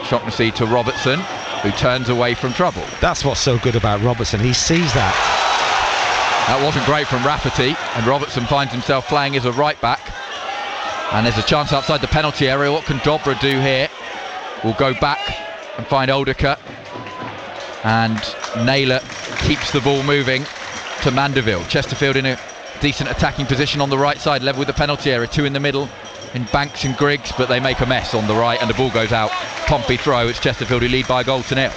Shaughnessy to Robertson, who turns away from trouble. That's what's so good about Robertson. He sees that. That wasn't great from Rafferty, and Robertson finds himself playing as a right back. And there's a chance outside the penalty area. What can Dobra do here? We'll go back and find Oldeker. And Naylor keeps the ball moving to Mandeville. Chesterfield in a decent attacking position on the right side, level with the penalty area. Two in the middle in Banks and Griggs, but they make a mess on the right and the ball goes out. Pompey throw. It's Chesterfield who lead by a goal to nil.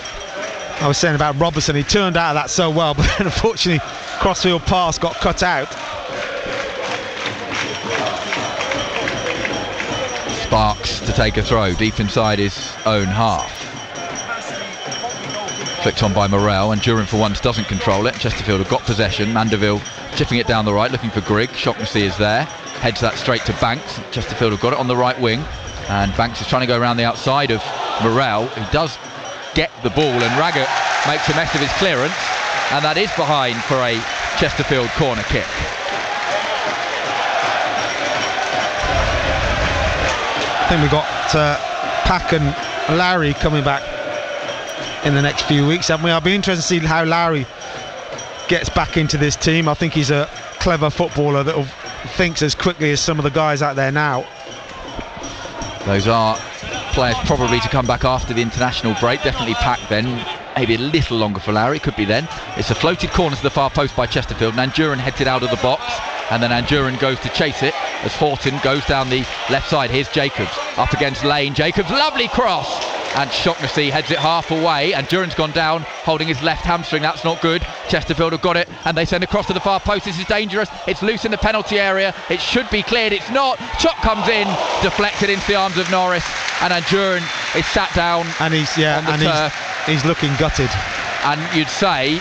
I was saying about Robertson, he turned out of that so well, but then unfortunately crossfield pass got cut out. Sparks to take a throw deep inside his own half. Flicked on by Morel, and Duran for once doesn't control it. Chesterfield have got possession. Mandeville chipping it down the right, looking for Grigg. Shocknessy is there, heads that straight to Banks. Chesterfield have got it on the right wing, and Banks is trying to go around the outside of Morel. He does get the ball, and Raggett makes a mess of his clearance, and that is behind for a Chesterfield corner kick. I think we've got Pack and Larry coming back in the next few weeks, haven't we? I'll be interested to see how Larry gets back into this team. I think he's a clever footballer that thinks as quickly as some of the guys out there now. Those are players probably to come back after the international break. Definitely Pack then, maybe a little longer for Larry, could be then. It's a floated corner to the far post by Chesterfield, and Anduran heads it out of the box, and then Anduran goes to chase it as Horton goes down the left side. Here's Jacobs up against Lane. Jacobs, lovely cross, and Shocknessy heads it half away, and Duran's gone down holding his left hamstring. That's not good. Chesterfield have got it, and they send across to the far post. This is dangerous. It's loose in the penalty area. It should be cleared. It's not. Chop comes in, deflected into the arms of Norris, and Anduran is sat down and he's on the turf. He's looking gutted. And you'd say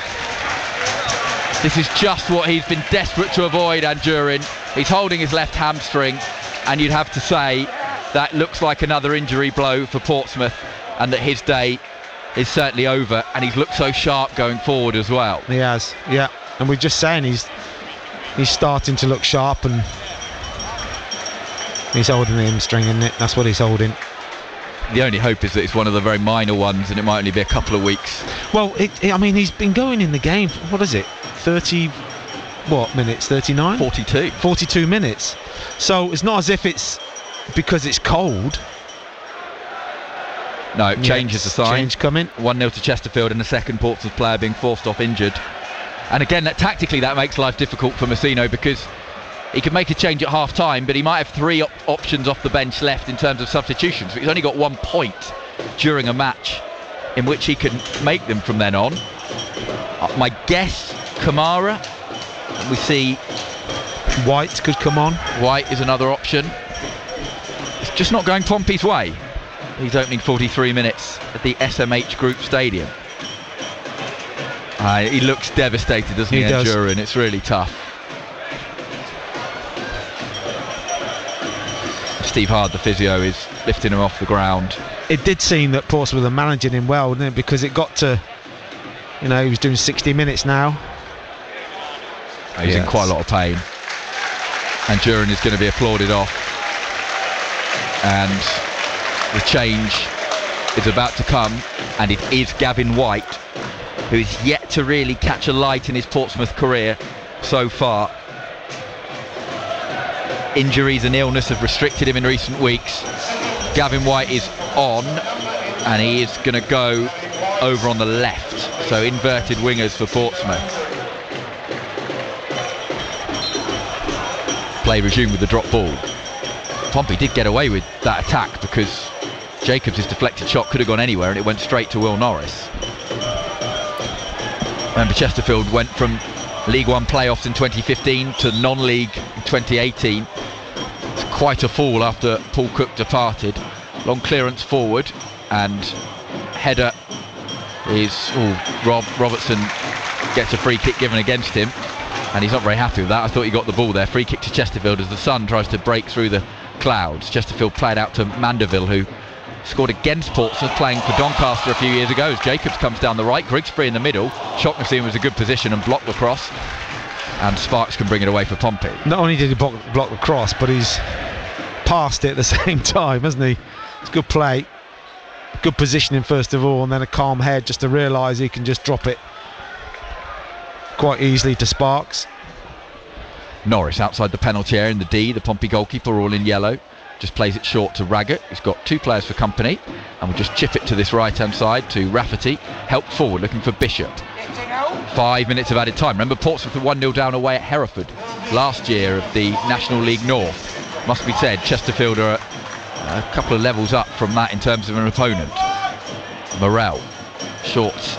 this is just what he's been desperate to avoid, Anduran. He's holding his left hamstring, and you'd have to say that looks like another injury blow for Portsmouth, and that his day is certainly over, and he's looked so sharp going forward as well. He has, yeah. And we're just saying he's starting to look sharp, and he's holding the hamstring, isn't it? That's what he's holding. The only hope is that it's one of the very minor ones, and it might only be a couple of weeks. Well, I mean, he's been going in the game, what is it, 30 minutes, 39? 42. 42 minutes. So it's not as if it's because it's cold. No, change is the sign. Change coming. 1-0 to Chesterfield, and the second Portsmouth player being forced off injured. And again, tactically that makes life difficult for Messino, because he could make a change at half time, but he might have three options off the bench left in terms of substitutions. But he's only got 1 point during a match in which he can make them from then on. My guess, Kamara. We see White could come on. White is another option. It's just not going Pompey's way. He's opening 43 minutes at the SMH Group Stadium. He looks devastated, doesn't he, Anduran? It's really tough. Steve Hard, the physio, is lifting him off the ground. It did seem that Portsmouth were managing him well, didn't it? Because it got to, he was doing 60 minutes now. He's in quite a lot of pain. Anduran is going to be applauded off. And the change is about to come, and it is Gavin White, who is yet to really catch a light in his Portsmouth career so far. Injuries and illness have restricted him in recent weeks. Gavin White is on, and he is going to go over on the left, so inverted wingers for Portsmouth. Play resumed with the drop ball. Pompey did get away with that attack, because Jacobs' deflected shot could have gone anywhere, and it went straight to Will Norris. Remember, Chesterfield went from League One playoffs in 2015 to non-league in 2018. It's quite a fall after Paul Cook departed. Long clearance forward, and header is Robertson gets a free kick given against him, and he's not very happy with that. I thought he got the ball there. Free kick to Chesterfield as the sun tries to break through the clouds. Chesterfield played out to Mandeville, who scored against Portsmouth playing for Doncaster a few years ago, as Jacobs comes down the right. Griggs free in the middle. Shocknessy was a good position and blocked the cross, and Sparks can bring it away for Pompey. Not only did he block the cross, but he's passed it at the same time, hasn't he? It's good play. good positioning first of all, and then a calm head just to realise he can just drop it quite easily to Sparks. Norris outside the penalty area in the D, the Pompey goalkeeper all in yellow, just plays it short to Raggett, who's got 2 players for company, and will just chip it to this right hand side to Rafferty, helped forward looking for Bishop. 5 minutes of added time. Remember, Portsmouth were 1-0 down away at Hereford last year of the National League North. Must be said, Chesterfield are a couple of levels up from that in terms of an opponent. Morel, short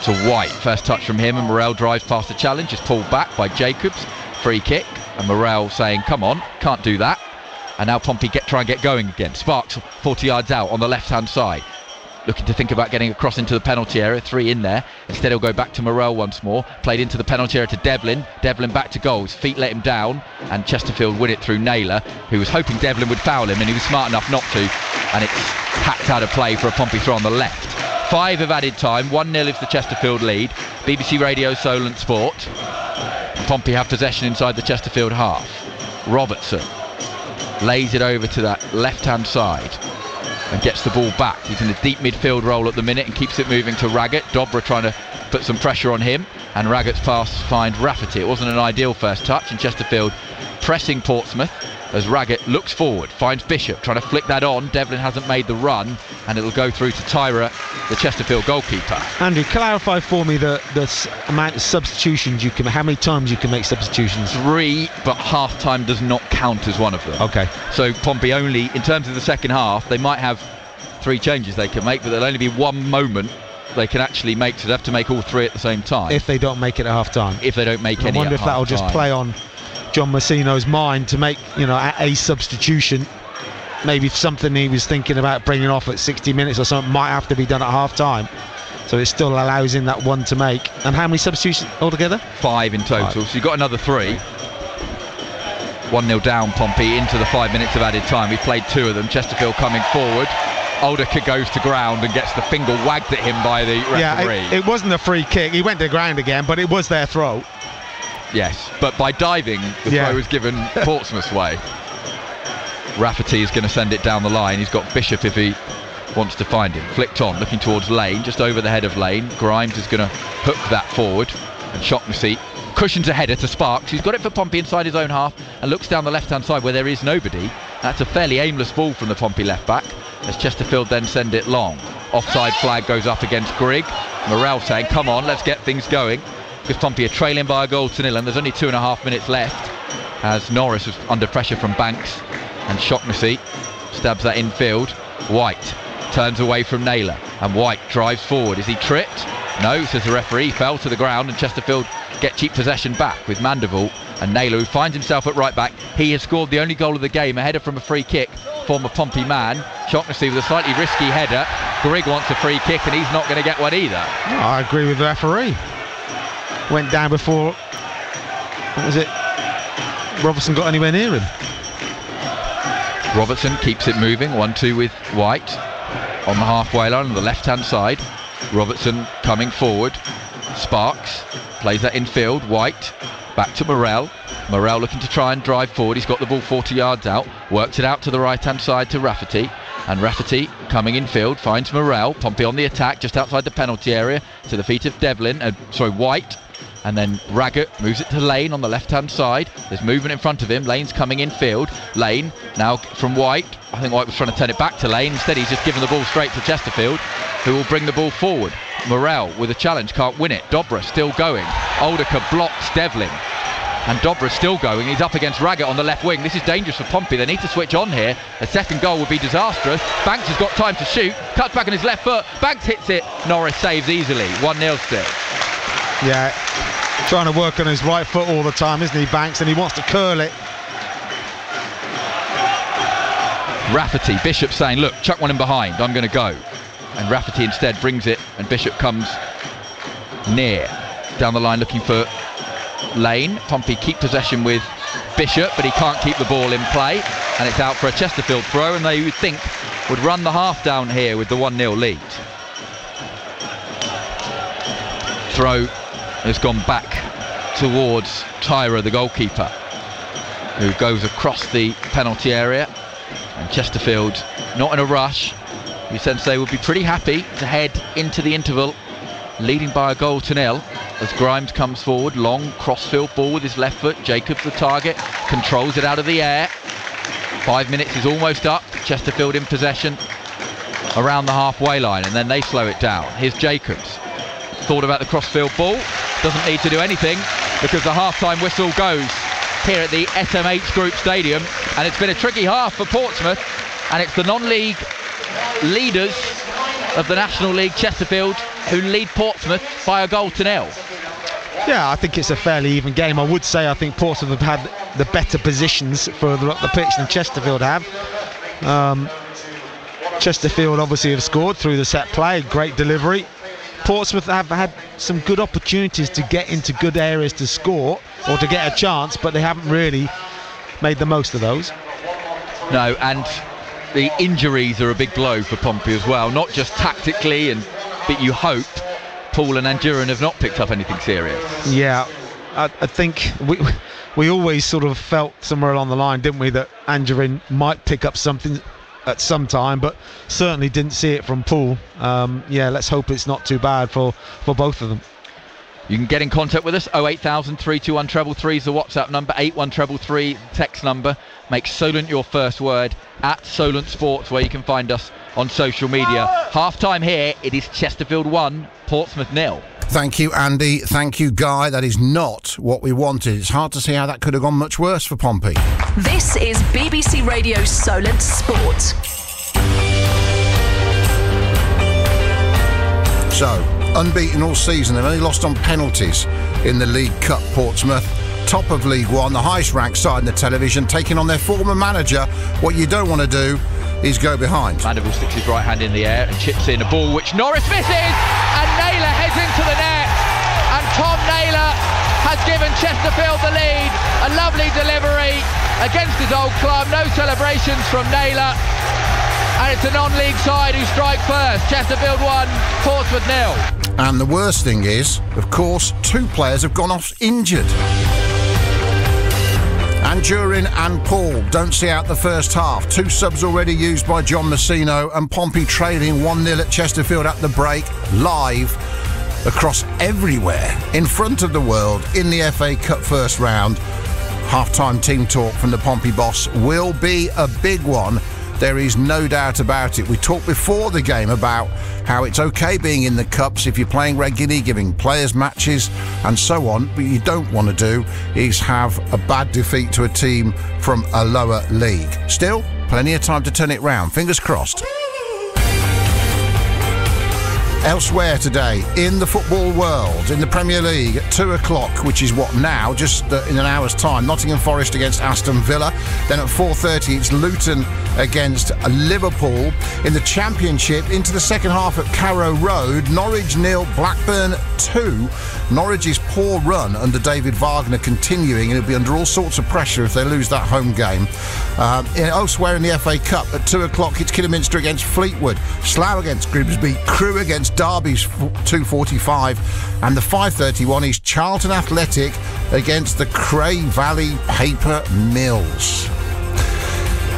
to White, first touch from him, and Morel drives past the challenge, is pulled back by Jacobs, free kick, and Morel saying, come on, can't do that. And now Pompey try and get going again. Sparks 40 yards out on the left hand side, looking to think about getting across into the penalty area, 3 in there. Instead he'll go back to Morel once more, played into the penalty area to Devlin back to goal, his feet let him down, and Chesterfield win it through Naylor, who was hoping Devlin would foul him, and he was smart enough not to, and it's hacked out of play for a Pompey throw on the left. 5 of added time, 1-0 is the Chesterfield lead. BBC Radio Solent Sport. Pompey have possession inside the Chesterfield half. Robertson lays it over to that left hand side and gets the ball back. He's in a deep midfield role at the minute and keeps it moving to Raggett. Dobra trying to put some pressure on him, and Raggett's pass finds Rafferty. It wasn't an ideal first touch, and Chesterfield pressing Portsmouth as Raggett looks forward, finds Bishop trying to flick that on. Devlin hasn't made the run, and it'll go through to Tyra, the Chesterfield goalkeeper. Andrew, clarify for me the amount of substitutions you can, how many times you can make substitutions? 3, but half time does not count as one of them. Okay. So Pompey only, in terms of the second half, they might have 3 changes they can make, but there'll only be 1 moment they can actually make, so they have to make all 3 at the same time. If they don't make it at half time. If they don't make any. I wonder if that'll just play on John Massino's mind to make, a substitution. Maybe something he was thinking about bringing off at 60 minutes or something might have to be done at half time, so it still allows him that 1 to make. And how many substitutions altogether? 5 in total. 5. So you've got another 3. 1-0 down Pompey into the 5 minutes of added time. We've played 2 of them. Chesterfield coming forward. Alderker goes to ground and gets the finger wagged at him by the referee. Yeah, it wasn't a free kick. He went to ground again, but it was their throw. Yes, but by diving, the throw was given Portsmouth's way. Rafferty is going to send it down the line. He's got Bishop if he wants to find him. Flicked on, looking towards Lane, just over the head of Lane. Grimes is going to hook that forward, and Shocknessy cushions a header to Sparks. He's got it for Pompey inside his own half and looks down the left-hand side where there is nobody. That's a fairly aimless ball from the Pompey left-back, as Chesterfield then send it long. Offside flag goes up against Grigg. Morel saying, come on, let's get things going, because Pompey are trailing by a goal to 0, and there's only 2.5 minutes left, as Norris was under pressure from Banks, and Shocknessy stabs that infield. White turns away from Naylor, and White drives forward. Is he tripped? No, says the referee. Fell to the ground, and Chesterfield get cheap possession back with Mandeville, and Naylor, who finds himself at right back. He has scored the only goal of the game, a header from a free kick, former Pompey man. Shocknessy with a slightly risky header. Grigg wants a free kick, and he's not going to get one either. No, I agree with the referee. Went down before, what was it, Robertson got anywhere near him. Robertson keeps it moving, 1-2 with White on the halfway line on the left hand side. Robertson coming forward. Sparks plays that infield. White back to Morel. Morel looking to try and drive forward. He's got the ball 40 yards out, works it out to the right hand side to Rafferty, and Rafferty coming infield finds Morel. Pompey on the attack just outside the penalty area to the feet of White. And then Raggett moves it to Lane on the left-hand side. There's movement in front of him. Lane's coming infield. Lane now from White. I think White was trying to turn it back to Lane. Instead, he's just given the ball straight to Chesterfield, who will bring the ball forward. Morel with a challenge, can't win it. Dobra still going. Alderker blocks Devlin. And Dobra still going. He's up against Raggett on the left wing. This is dangerous for Pompey. They need to switch on here. A second goal would be disastrous. Banks has got time to shoot. Cuts back on his left foot. Banks hits it. Norris saves easily. 1-0 still. Yeah, trying to work on his right foot all the time, isn't he, Banks? And he wants to curl it. Rafferty, Bishop saying, look, chuck one in behind, I'm going to go. And Rafferty instead brings it, and Bishop comes near. Down the line looking for Lane. Pompey keep possession with Bishop, but he can't keep the ball in play. And it's out for a Chesterfield throw, and they would think would run the half down here with the 1-0 lead. Throw has gone back towards Tyra, the goalkeeper, who goes across the penalty area, and Chesterfield not in a rush, You sense they would be pretty happy to head into the interval leading by a 1-0 as Grimes comes forward. Long crossfield ball with his left foot. Jacobs the target, controls it out of the air. 5 minutes is almost up. Chesterfield in possession around the halfway line, and then they slow it down. Here's Jacobs. Thought about the crossfield ball. Doesn't need to do anything because the half-time whistle goes here at the SMH Group Stadium, and it's been a tricky half for Portsmouth, and it's the non-league leaders of the National League, Chesterfield, who lead Portsmouth by a 0-0. Yeah, I think it's a fairly even game. I would say I think Portsmouth have had the better positions further up the pitch than Chesterfield have. Chesterfield obviously have scored through the set play, great delivery. Portsmouth have had some good opportunities to get into good areas to score or to get a chance, but they haven't really made the most of those. No, and the injuries are a big blow for Pompey as well, not just tactically, but you hope Paul and Andurin have not picked up anything serious. Yeah, I think we always sort of felt somewhere along the line, didn't we, that Andurin might pick up something at some time, but certainly didn't see it from Paul. Yeah, let's hope it's not too bad for both of them. You can get in contact with us. 08000 321 333 is the WhatsApp number. 81333 text number. Make Solent your first word at Solent Sports, where you can find us on social media. Half time here, it is Chesterfield 1, Portsmouth 0. Thank you, Andy. Thank you, Guy. That is not what we wanted. It's hard to see how that could have gone much worse for Pompey. This is BBC Radio Solent Sport. So, unbeaten all season. They've only lost on penalties in the League Cup, Portsmouth. Top of League One, the highest ranked side in the television, taking on their former manager. What you don't want to do is go behind. Mandeville sticks his right hand in the air and chips in a ball which Norris misses, and Naylor heads into the net, and Tom Naylor has given Chesterfield the lead. A lovely delivery against his old club. No celebrations from Naylor, and it's a non-league side who strike first. Chesterfield 1, Portsmouth 0. And the worst thing is, of course, 2 players have gone off injured. Andurin and Paul don't see out the first half. 2 subs already used by John Messino, and Pompey trailing 1-0 at Chesterfield at the break, live across everywhere, in front of the world, in the FA Cup first round. Half-time team talk from the Pompey boss will be a big one. There is no doubt about it. We talked before the game about how it's okay being in the Cups if you're playing regularly, giving players matches and so on. But you don't want to do is have a bad defeat to a team from a lower league. Still, plenty of time to turn it round. Fingers crossed. Elsewhere today, in the football world, in the Premier League, at 2 o'clock, which is what now, just in an hour's time, Nottingham Forest against Aston Villa. Then at 4:30, it's Luton against Liverpool. In the Championship, into the second half at Carrow Road, Norwich 0, Blackburn 2. Norwich's poor run under David Wagner continuing, and it'll be under all sorts of pressure if they lose that home game. Elsewhere in the FA Cup, at 2 o'clock, it's Kidderminster against Fleetwood, Slough against Grimsby, Crewe against Derby's 2:45, and the 5:31 is Charlton Athletic against the Cray Valley Paper Mills.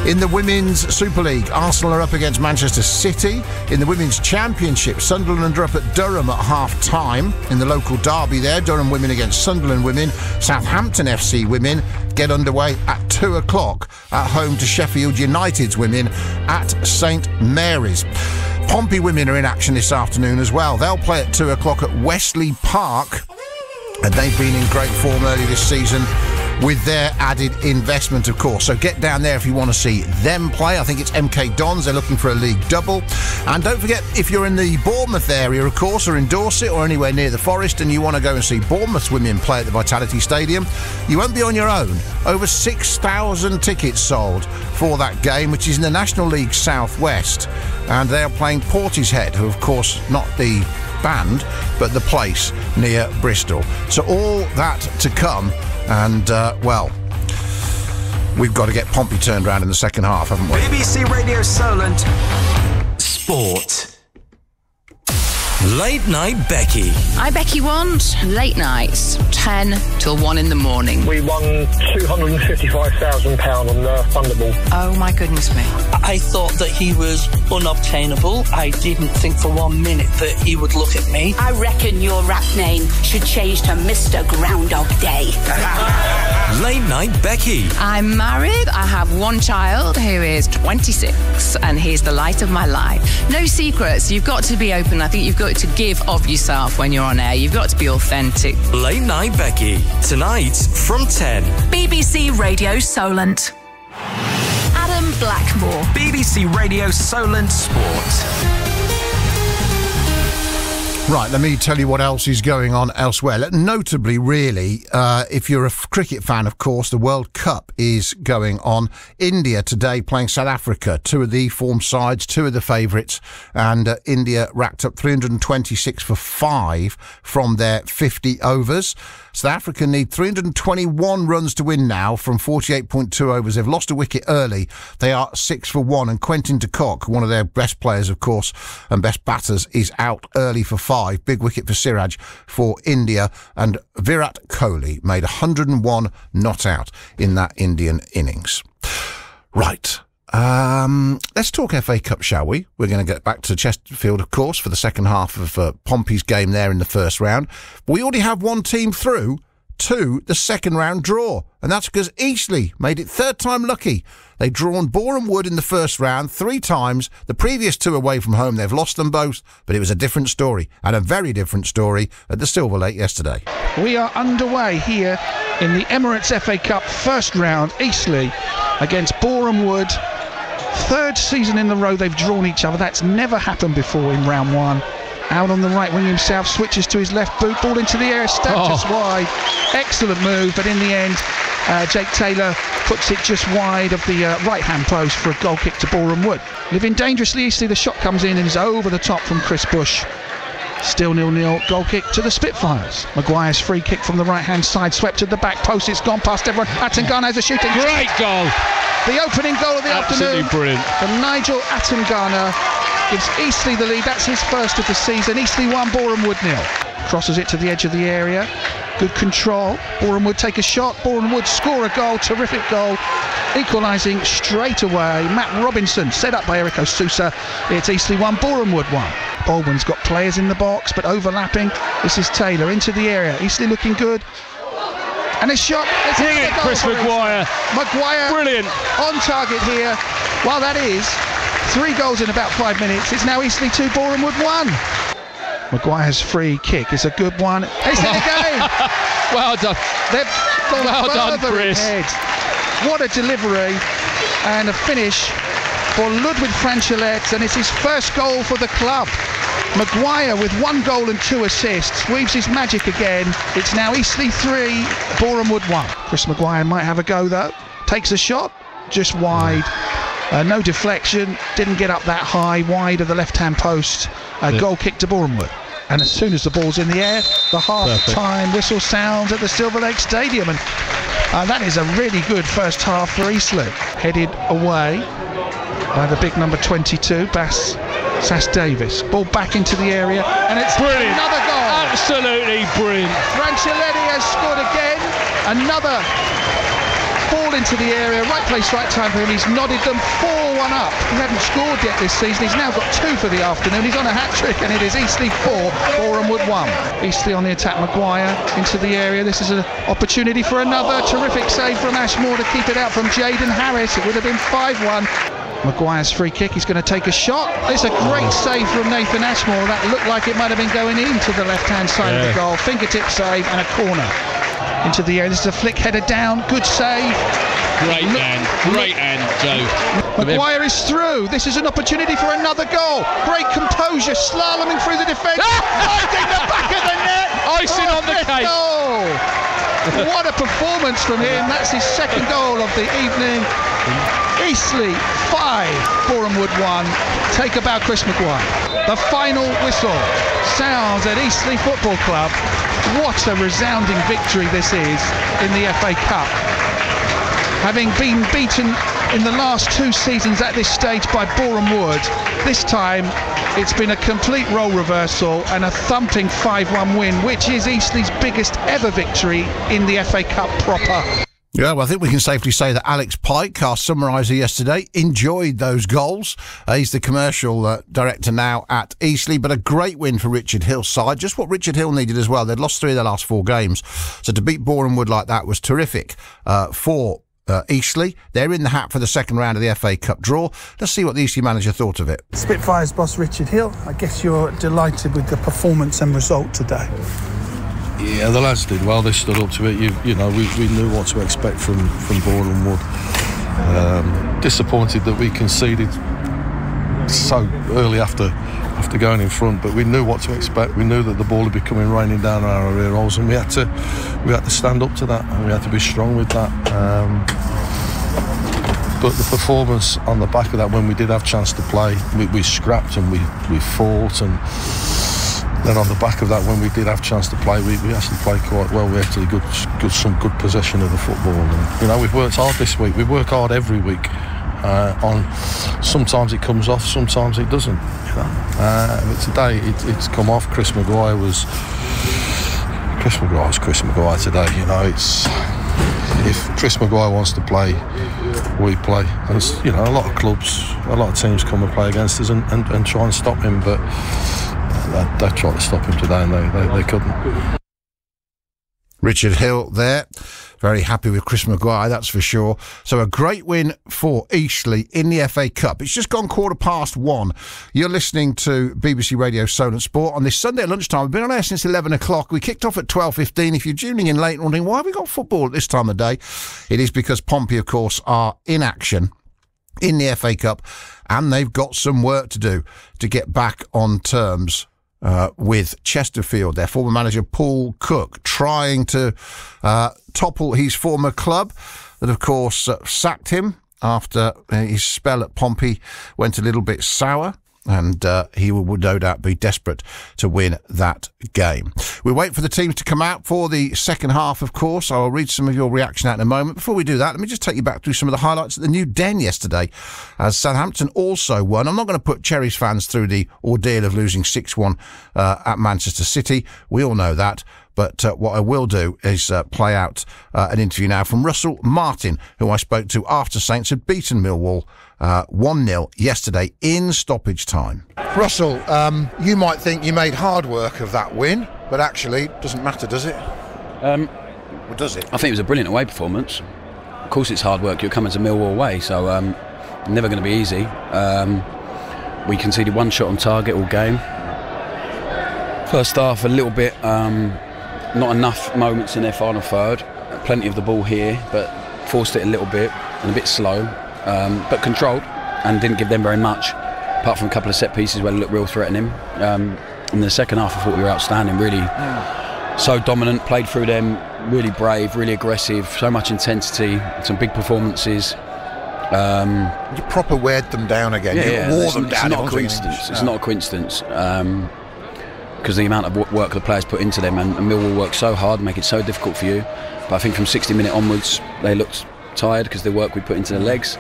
In the Women's Super League, Arsenal are up against Manchester City. In the Women's Championship, Sunderland are up at Durham at half-time. In the local derby there, Durham women against Sunderland women. Southampton FC women get underway at 2 o'clock at home to Sheffield United's women at St Mary's. Pompey women are in action this afternoon as well. They'll play at 2 o'clock at Wesley Park, and they've been in great form early this season with their added investment, of course. So get down there if you want to see them play. I think it's MK Dons. They're looking for a league double. And don't forget, if you're in the Bournemouth area, of course, or in Dorset or anywhere near the Forest, and you want to go and see Bournemouth's women play at the Vitality Stadium, you won't be on your own. Over 6,000 tickets sold for that game, which is in the National League South West. And they're playing Portishead, who, of course, not the band, but the place near Bristol. So all that to come. And, well, we've got to get Pompey turned around in the second half, haven't we? BBC Radio Solent Sport. Late Night Becky. I Becky want late nights, 10 till 1 in the morning. We won £255,000 on the Thunderball. Oh my goodness me. I thought that he was unobtainable. I didn't think for 1 minute that he would look at me. I reckon your rap name should change to Mr. Groundhog Day. Late Night Becky. I'm married. I have one child who is 26 and he's the light of my life. No secrets. You've got to be open. I think you've got to give of yourself when you're on air. You've got to be authentic. Late Night Becky. Tonight from 10. BBC Radio Solent. Adam Blackmore. BBC Radio Solent Sport. Right, let me tell you what else is going on elsewhere. Notably, really, if you're a cricket fan, of course, the World Cup is going on. India today playing South Africa, two of the form sides, two of the favourites, and India racked up 326 for 5 from their 50 overs. South Africa need 321 runs to win now from 48.2 overs. They've lost a wicket early. They are 6 for 1, and Quentin de Kock, one of their best players, of course, and best batters, is out early for 5. Big wicket for Siraj for India, and Virat Kohli made 101 not out in that Indian innings. Right. Let's talk FA Cup, shall we? We're going to get back to Chesterfield, of course, for the second half of Pompey's game there in the first round. But we already have one team through to the second round draw, and that's because Eastleigh made it third time lucky. They'd drawn Boreham Wood in the first round 3 times. The previous 2 away from home, they've lost them both, but it was a different story, and a very different story at the Silver Lake yesterday. We are underway here in the Emirates FA Cup first round. Eastleigh against Boreham Wood. 3rd season in a row they've drawn each other. That's never happened before in round 1. Out on the right wing himself, switches to his left boot, ball into the air, stabbed just wide. Excellent move, but in the end, Jake Taylor puts it just wide of the right-hand post for a goal kick to Boreham Wood. Living dangerously, Eastleigh, the shot comes in and is over the top from Chris Bush. Still 0-0, goal kick to the Spitfires. Maguire's free kick from the right-hand side, swept to the back post, it's gone past everyone. Atangana has a shooting. Great goal! The opening goal of the Absolutely afternoon. Brilliant. From Nigel Atangana gives Eastleigh the lead. That's his first of the season. Eastleigh 1, Boreham Wood 0. Crosses it to the edge of the area. Good control. Boreham Wood take a shot. Boreham Wood score a goal. Terrific goal. Equalising straight away. Matt Robinson, set up by Eric O'Sousa. It's Eastleigh 1, Boreham Wood 1. Baldwin's got players in the box, but overlapping. This is Taylor into the area. Eastleigh looking good. And a shot. Brilliant, Chris Maguire. Maguire. Brilliant. On target here. Well, that is 3 goals in about 5 minutes. It's now Eastleigh 2, Boreham Wood 1. Maguire's free kick is a good one. It's in again. Well done. Well done, Chris. What a delivery and a finish for Ludwig Franchelet, and it's his first goal for the club. Maguire with 1 goal and 2 assists weaves his magic again. It's now Eastleigh 3, Boreham Wood 1. Chris Maguire might have a go though. Takes a shot just wide. No deflection, didn't get up that high, wide of the left-hand post. Goal kick to Boreham Wood. And as soon as the ball's in the air, the half-time whistle sounds at the Silver Lake Stadium. And that is a really good first half for Eastleigh. Headed away by the big number 22, Sass Davis. Ball back into the area, and it's brilliant. Another goal. Absolutely brilliant. Franchiletti has scored again. Another ball into the area, right place, right time for him. He's nodded them 4-1 up. He hadn't scored yet this season. He's now got 2 for the afternoon. He's on a hat-trick, and it is Eastleigh 4, Boreham Wood 1. Eastleigh on the attack. Maguire into the area. This is an opportunity for another terrific save from Ashmore to keep it out from Jaden Harris. It would have been 5-1. Maguire's free kick, he's going to take a shot. It's a great save from Nathan Ashmore. That looked like it might have been going into the left-hand side of the goal. Fingertip save and a corner. Into the air, this is a flick header down, good save. Great hand, Joe. Maguire is through. This is an opportunity for another goal. Great composure, slaloming through the defence, finding the back of the net. Icing on the cake. What a performance from him. That's his second goal of the evening. Eastleigh 5, Boreham Wood 1. Take a bow, Chris Maguire. The final whistle sounds at Eastleigh Football Club. What a resounding victory this is in the FA Cup. Having been beaten in the last 2 seasons at this stage by Boreham Wood. This time it's been a complete role reversal and a thumping 5-1 win, which is Eastleigh's biggest ever victory in the FA Cup proper. Yeah, well, I think we can safely say that Alex Pike, our summariser yesterday, enjoyed those goals. He's the commercial director now at Eastleigh, but a great win for Richard Hill's side. Just what Richard Hill needed as well. They'd lost 3 of their last 4 games. So to beat Boreham Wood like that was terrific for Eastleigh. They're in the hat for the second round of the FA Cup draw. Let's see what the Eastleigh manager thought of it. Spitfires boss Richard Hill, I guess you're delighted with the performance and result today. Yeah, the lads did well. They stood up to it. You know, we knew what to expect from Boreham Wood. Disappointed that we conceded so early after going in front, but we knew what to expect. We knew that the ball would be coming raining down our rear holes, and we had to stand up to that, and we had to be strong with that. But the performance on the back of that, when we did have chance to play, we scrapped and we fought, and then on the back of that, when we did have chance to play, we actually played quite well. We actually got some good possession of the football. And, you know, we've worked hard this week. We work hard every week. Sometimes it comes off, sometimes it doesn't. You know? But today it's come off. Chris Maguire was Chris Maguire today. You know, if Chris Maguire wants to play, we play. And you know, a lot of clubs, a lot of teams come and play against us and try and stop him, but they tried to stop him today and they couldn't. Richard Hill there, very happy with Chris Maguire, that's for sure. So a great win for Eastleigh in the FA Cup. It's just gone 1:15. You're listening to BBC Radio Solent Sport on this Sunday at lunchtime. We've been on air since 11 o'clock. We kicked off at 12:15. If you're tuning in late and wondering why have we got football at this time of day, it is because Pompey, of course, are in action in the FA Cup, and they've got some work to do to get back on terms with Chesterfield. Their former manager Paul Cook trying to topple his former club that, of course, sacked him after his spell at Pompey went a little bit sour, and he would no doubt be desperate to win that game. We wait for the teams to come out for the second half, of course. I'll read some of your reaction out in a moment. Before we do that, let me just take you back through some of the highlights at the New Den yesterday, as Southampton also won. I'm not going to put Cherries fans through the ordeal of losing 6-1 at Manchester City. We all know that. But what I will do is play out an interview now from Russell Martin, who I spoke to after Saints had beaten Millwall 1-0 yesterday in stoppage time. Russell, you might think you made hard work of that win, but actually it doesn't matter, does it? Or does it? I think it was a brilliant away performance. Of course it's hard work. You're coming to Millwall away, so never going to be easy. We conceded 1 shot on target all game. First half, a little bit... not enough moments in their final third. Plenty of the ball here, but forced it a little bit and a bit slow, but controlled and didn't give them very much, apart from a couple of set pieces where they looked real threatening. In the second half I thought we were outstanding, really so dominant, played through them, really brave, really aggressive, so much intensity, some big performances. You proper weared them down again. You wore them down. It's not a coincidence. It's not a coincidence. Because the amount of work the players put into them, and Millwall worked so hard, make it so difficult for you. But I think from 60 minutes onwards, they looked tired because the work we put into the legs.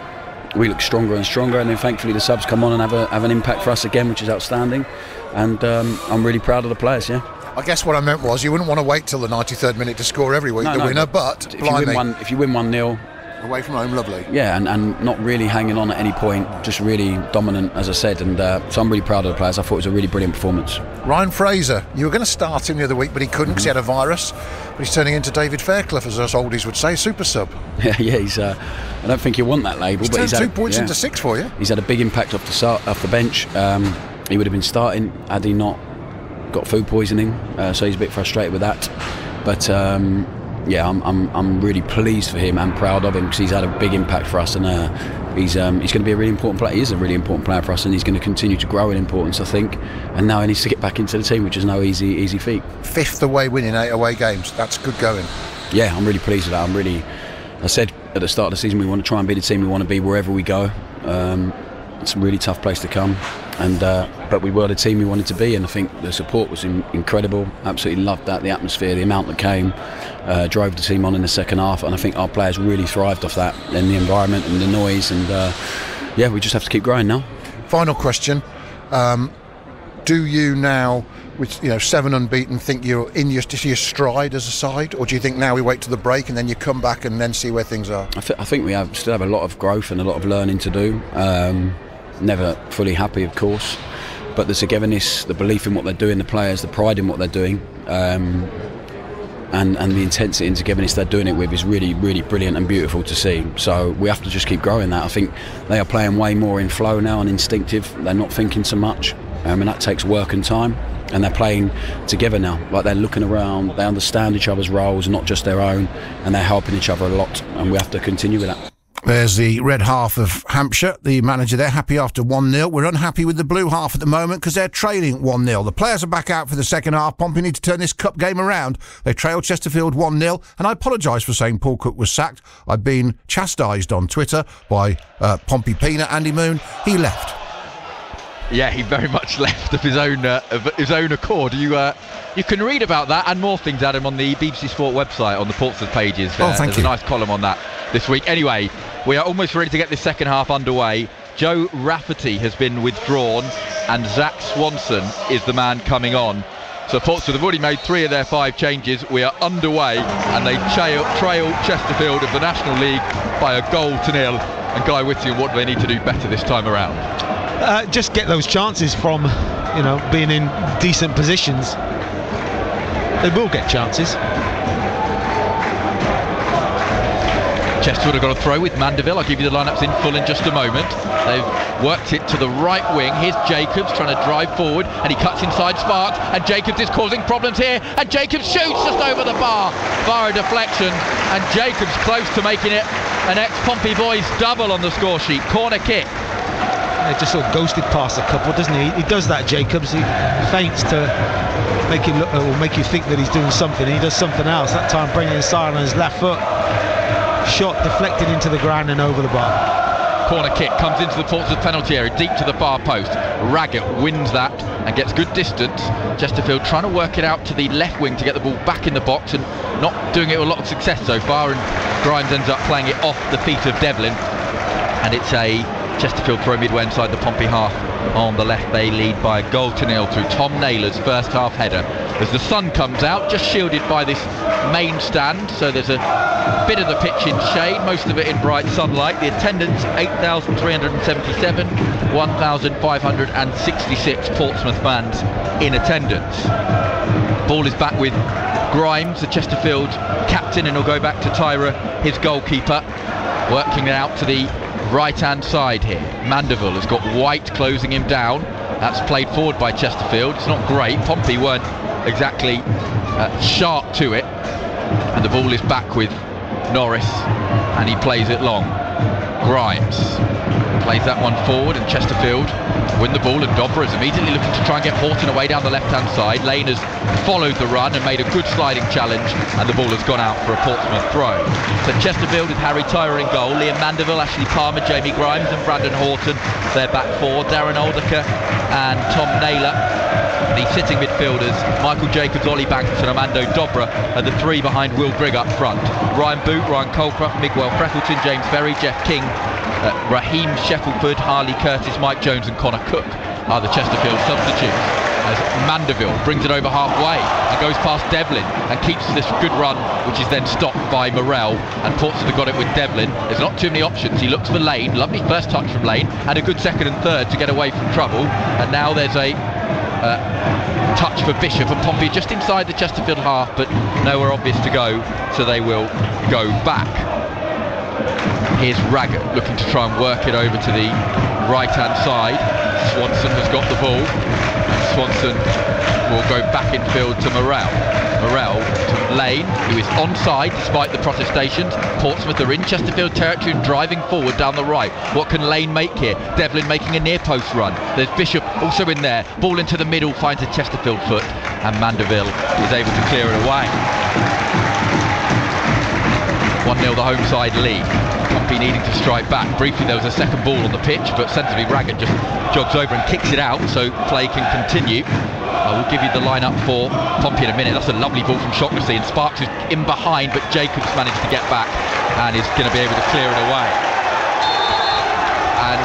We looked stronger and stronger, and then thankfully the subs come on and have an impact for us again, which is outstanding. And I'm really proud of the players. Yeah. I guess what I meant was you wouldn't want to wait till the 93rd minute to score every week the winner, but if you win 1-0. Away from home, lovely. Yeah, and not really hanging on at any point, just really dominant, as I said, and so I'm really proud of the players. I thought it was a really brilliant performance. Ryan Fraser, you were going to start him the other week, but he couldn't because he had a virus. But he's turning into David Fairclough, as us oldies would say, super sub. Yeah, he's. I don't think he'll want that label. He's turned 2 points into 6 for you. He's had a big impact off the bench. He would have been starting had he not got food poisoning, so he's a bit frustrated with that. But. Yeah, I'm really pleased for him and proud of him because he's had a big impact for us, and he's going to be a really important player. He is a really important player for us, and he's going to continue to grow in importance, I think. And now he needs to get back into the team, which is no easy feat. 5th away win in 8 away games. That's good going. Yeah, I'm really pleased with that. I said at the start of the season we want to try and be the team we want to be wherever we go. It's a really tough place to come, and but we were the team we wanted to be, and I think the support was incredible. Absolutely loved that, the atmosphere, the amount that came, drove the team on in the second half, and I think our players really thrived off that, and the environment and the noise, and yeah, we just have to keep growing now. Final question. Do you now, with 7 unbeaten, think you're in your stride as a side, or do you think now we wait to the break and then you come back and then see where things are? I think we still have a lot of growth and a lot of learning to do. Never fully happy, of course, but the togetherness, the belief in what they're doing, the players, the pride in what they're doing, and the intensity and togetherness they're doing it with is really, really brilliant and beautiful to see. So we have to just keep growing that. I think they are playing way more in flow now and instinctive. They're not thinking so much, and that takes work and time. And they're playing together now, like they're looking around, they understand each other's roles, not just their own, and they're helping each other a lot, and we have to continue with that. There's the red half of Hampshire, the manager there, happy after 1-0. We're unhappy with the blue half at the moment because they're trailing 1-0. The players are back out for the second half. Pompey need to turn this cup game around. They trailed Chesterfield 1-0, and I apologise for saying Paul Cook was sacked. I've been chastised on Twitter by Pompey Peanut, Andy Moon. He left. Yeah, he very much left of his own accord. You can read about that and more things, Adam, on the BBC Sport website on the Portsmouth pages. Thank you. There's a nice column on that this week. Anyway, we are almost ready to get this second half underway. Joe Rafferty has been withdrawn and Zach Swanson is the man coming on. So Portsmouth have already made 3 of their 5 changes. We are underway and they trail Chesterfield of the National League by 1-0. And Guy Whitty, what do they need to do better this time around? Just get those chances from, being in decent positions. They will get chances. Chesterfield have got a throw with Mandeville. I'll give you the lineups in full in just a moment. They've worked it to the right wing. Here's Jacobs trying to drive forward, and he cuts inside Sparks, and Jacobs is causing problems here, and Jacobs shoots just over the bar. Bar deflection, and Jacobs close to making it an ex-Pompey boys double on the score sheet. Corner kick. Just sort of ghosted past a couple, doesn't he? He does that, Jacobs. He feints to make you look, or make you think that he's doing something. He does something else. That time bringing inside on his left foot. Shot deflected into the ground and over the bar. Corner kick comes into the Portsmouth penalty area, deep to the far post. Raggett wins that and gets good distance. Chesterfield trying to work it out to the left wing to get the ball back in the box and not doing it with a lot of success so far. And Grimes ends up playing it off the feet of Devlin. And it's a Chesterfield throw midway inside the Pompey half. On the left they lead by 1-0 through Tom Naylor's first half header. As the sun comes out, just shielded by this main stand, so there's a bit of the pitch in shade, most of it in bright sunlight. The attendance 8,377, 1,566 Portsmouth fans in attendance. Ball is back with Grimes, the Chesterfield captain, and he'll go back to Tyra, his goalkeeper, working it out to the right-hand side here. Mandeville has got White closing him down. That's played forward by Chesterfield. It's not great. Pompey weren't exactly sharp to it. And the ball is back with Norris, and he plays it long. Grimes plays that one forward, and Chesterfield win the ball, and Dobra is immediately looking to try and get Horton away down the left-hand side. Lane has followed the run and made a good sliding challenge, and the ball has gone out for a Portsmouth throw. So Chesterfield with Harry Tyra in goal, Liam Mandeville, Ashley Palmer, Jamie Grimes and Brandon Horton. Their back 4, Darren Aldiker and Tom Naylor. The sitting midfielders, Michael Jacobs, Ollie Banks and Armando Dobra, are the 3 behind Will Grigg up front. Ryan Boot, Ryan Colcroft, Miguel Freckleton, James Berry, Jeff King, Raheem Sheffield, Harley Curtis, Mike Jones and Connor Cook are the Chesterfield substitutes. As Mandeville brings it over halfway and goes past Devlin and keeps this good run, which is then stopped by Morrell, and Portsmouth have got it with Devlin. There's not too many options. He looks for Lane, lovely first touch from Lane, and a good second and third to get away from trouble, and now there's a touch for Bishop, and Pompey just inside the Chesterfield half, but nowhere obvious to go, so they will go back. Here's Raggett looking to try and work it over to the right-hand side. Swanson has got the ball, and Swanson will go back in field to Morrell. Morrell to Lane, who is onside despite the protestations. Portsmouth are in Chesterfield territory and driving forward down the right. What can Lane make here? Devlin making a near post run. There's Bishop also in there. Ball into the middle, finds a Chesterfield foot, and Mandeville is able to clear it away. 1-0 the home side lead. Pompey needing to strike back. Briefly there was a second ball on the pitch, but sensibly Raggett just jogs over and kicks it out, so play can continue. We'll give you the lineup for Pompey in a minute. That's a lovely ball from Shaughnessy, and Sparks is in behind, but Jacobs managed to get back and is going to be able to clear it away. And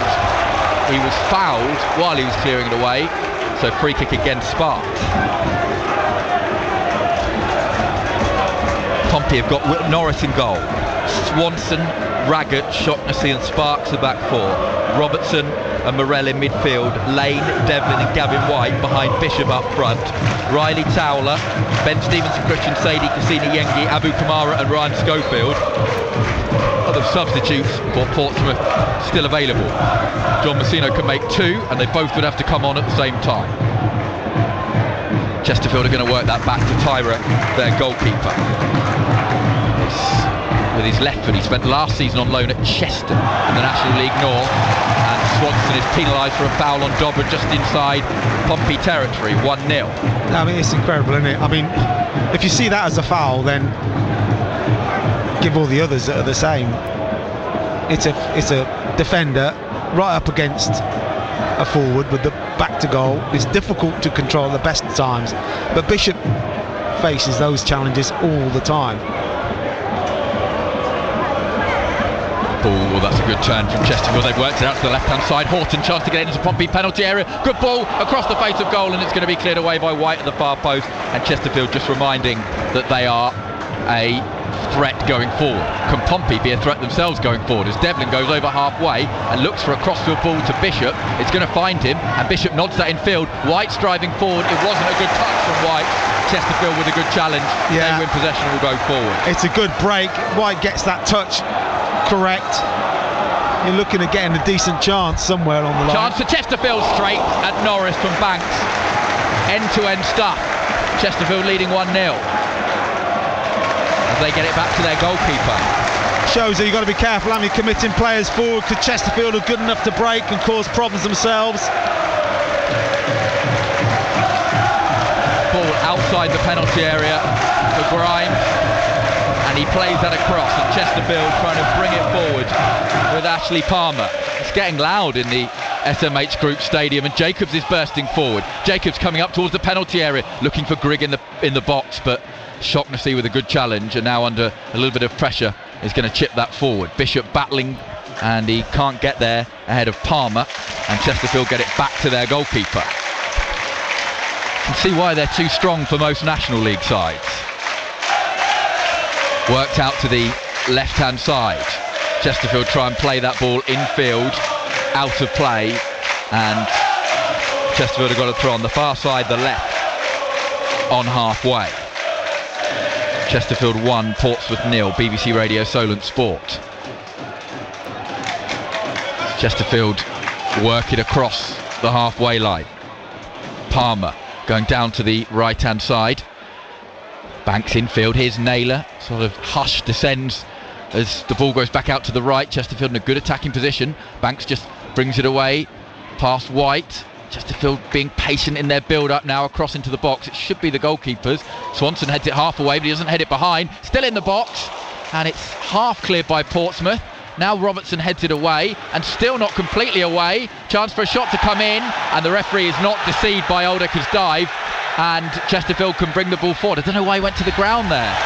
he was fouled while he was clearing it away, so free kick against Sparks. Pompey have got Norris in goal. Swanson, Raggett, Shaughnessy and Sparks are back four. Robertson and Morell in midfield. Lane, Devlin and Gavin White behind Bishop up front. Riley Towler, Ben Stevenson, Christian Sadie, Cassini Yengi, Abu Kamara and Ryan Schofield. Other substitutes for Portsmouth still available. John Messino can make two, and they both would have to come on at the same time. Chesterfield are going to work that back to Tyra, their goalkeeper. With his left foot, he spent last season on loan at Chester in the National League North, and Swanson is penalised for a foul on Dobra just inside Pompey territory, 1-0. I mean, it's incredible, isn't it? I mean, if you see that as a foul, then give all the others that are the same. It's a defender right up against a forward with the back to goal. It's difficult to control at the best of times, but Bishop faces those challenges all the time. Well, that's a good turn from Chesterfield. They've worked it out to the left-hand side. Horton chance to get into Pompey penalty area. Good ball across the face of goal, and it's going to be cleared away by White at the far post. And Chesterfield just reminding that they are a threat going forward. Can Pompey be a threat themselves going forward? As Devlin goes over halfway and looks for a crossfield ball to Bishop, it's going to find him, and Bishop nods that in field. White's driving forward. It wasn't a good touch from White. Chesterfield with a good challenge. Yeah. They win possession and will go forward. It's a good break. White gets that touch correct. You're looking at getting a decent chance somewhere on the line. Chance for Chesterfield straight at Norris from Banks. End-to-end stuff. Chesterfield leading 1-0 as they get it back to their goalkeeper. Shows that you've got to be careful how you're committing players forward, because Chesterfield are good enough to break and cause problems themselves. Ball outside the penalty area for Grimes, and he plays that across, and Chesterfield trying to bring it forward with Ashley Palmer. It's getting loud in the SMH Group Stadium, and Jacobs is bursting forward. Jacobs coming up towards the penalty area, looking for Grigg in the box, but Shaughnessy with a good challenge, and now under a little bit of pressure is going to chip that forward. Bishop battling, and he can't get there ahead of Palmer, and Chesterfield get it back to their goalkeeper. You can see why they're too strong for most National League sides. Worked out to the left-hand side. Chesterfield try and play that ball infield, out of play, and Chesterfield have got to throw on the far side, the left, on halfway. Chesterfield 1, Portsmouth 0. BBC Radio Solent Sport. Chesterfield work it across the halfway line. Palmer going down to the right-hand side. Banks infield. Here's Naylor. Sort of hush descends as the ball goes back out to the right. Chesterfield in a good attacking position. Banks just brings it away past White. Chesterfield being patient in their build-up now across into the box. It should be the goalkeepers. Swanson heads it half away, but he doesn't head it behind. Still in the box, and it's half cleared by Portsmouth. Now Robertson heads it away, and still not completely away. Chance for a shot to come in, and the referee is not deceived by Oldacre's dive, and Chesterfield can bring the ball forward. I don't know why he went to the ground there.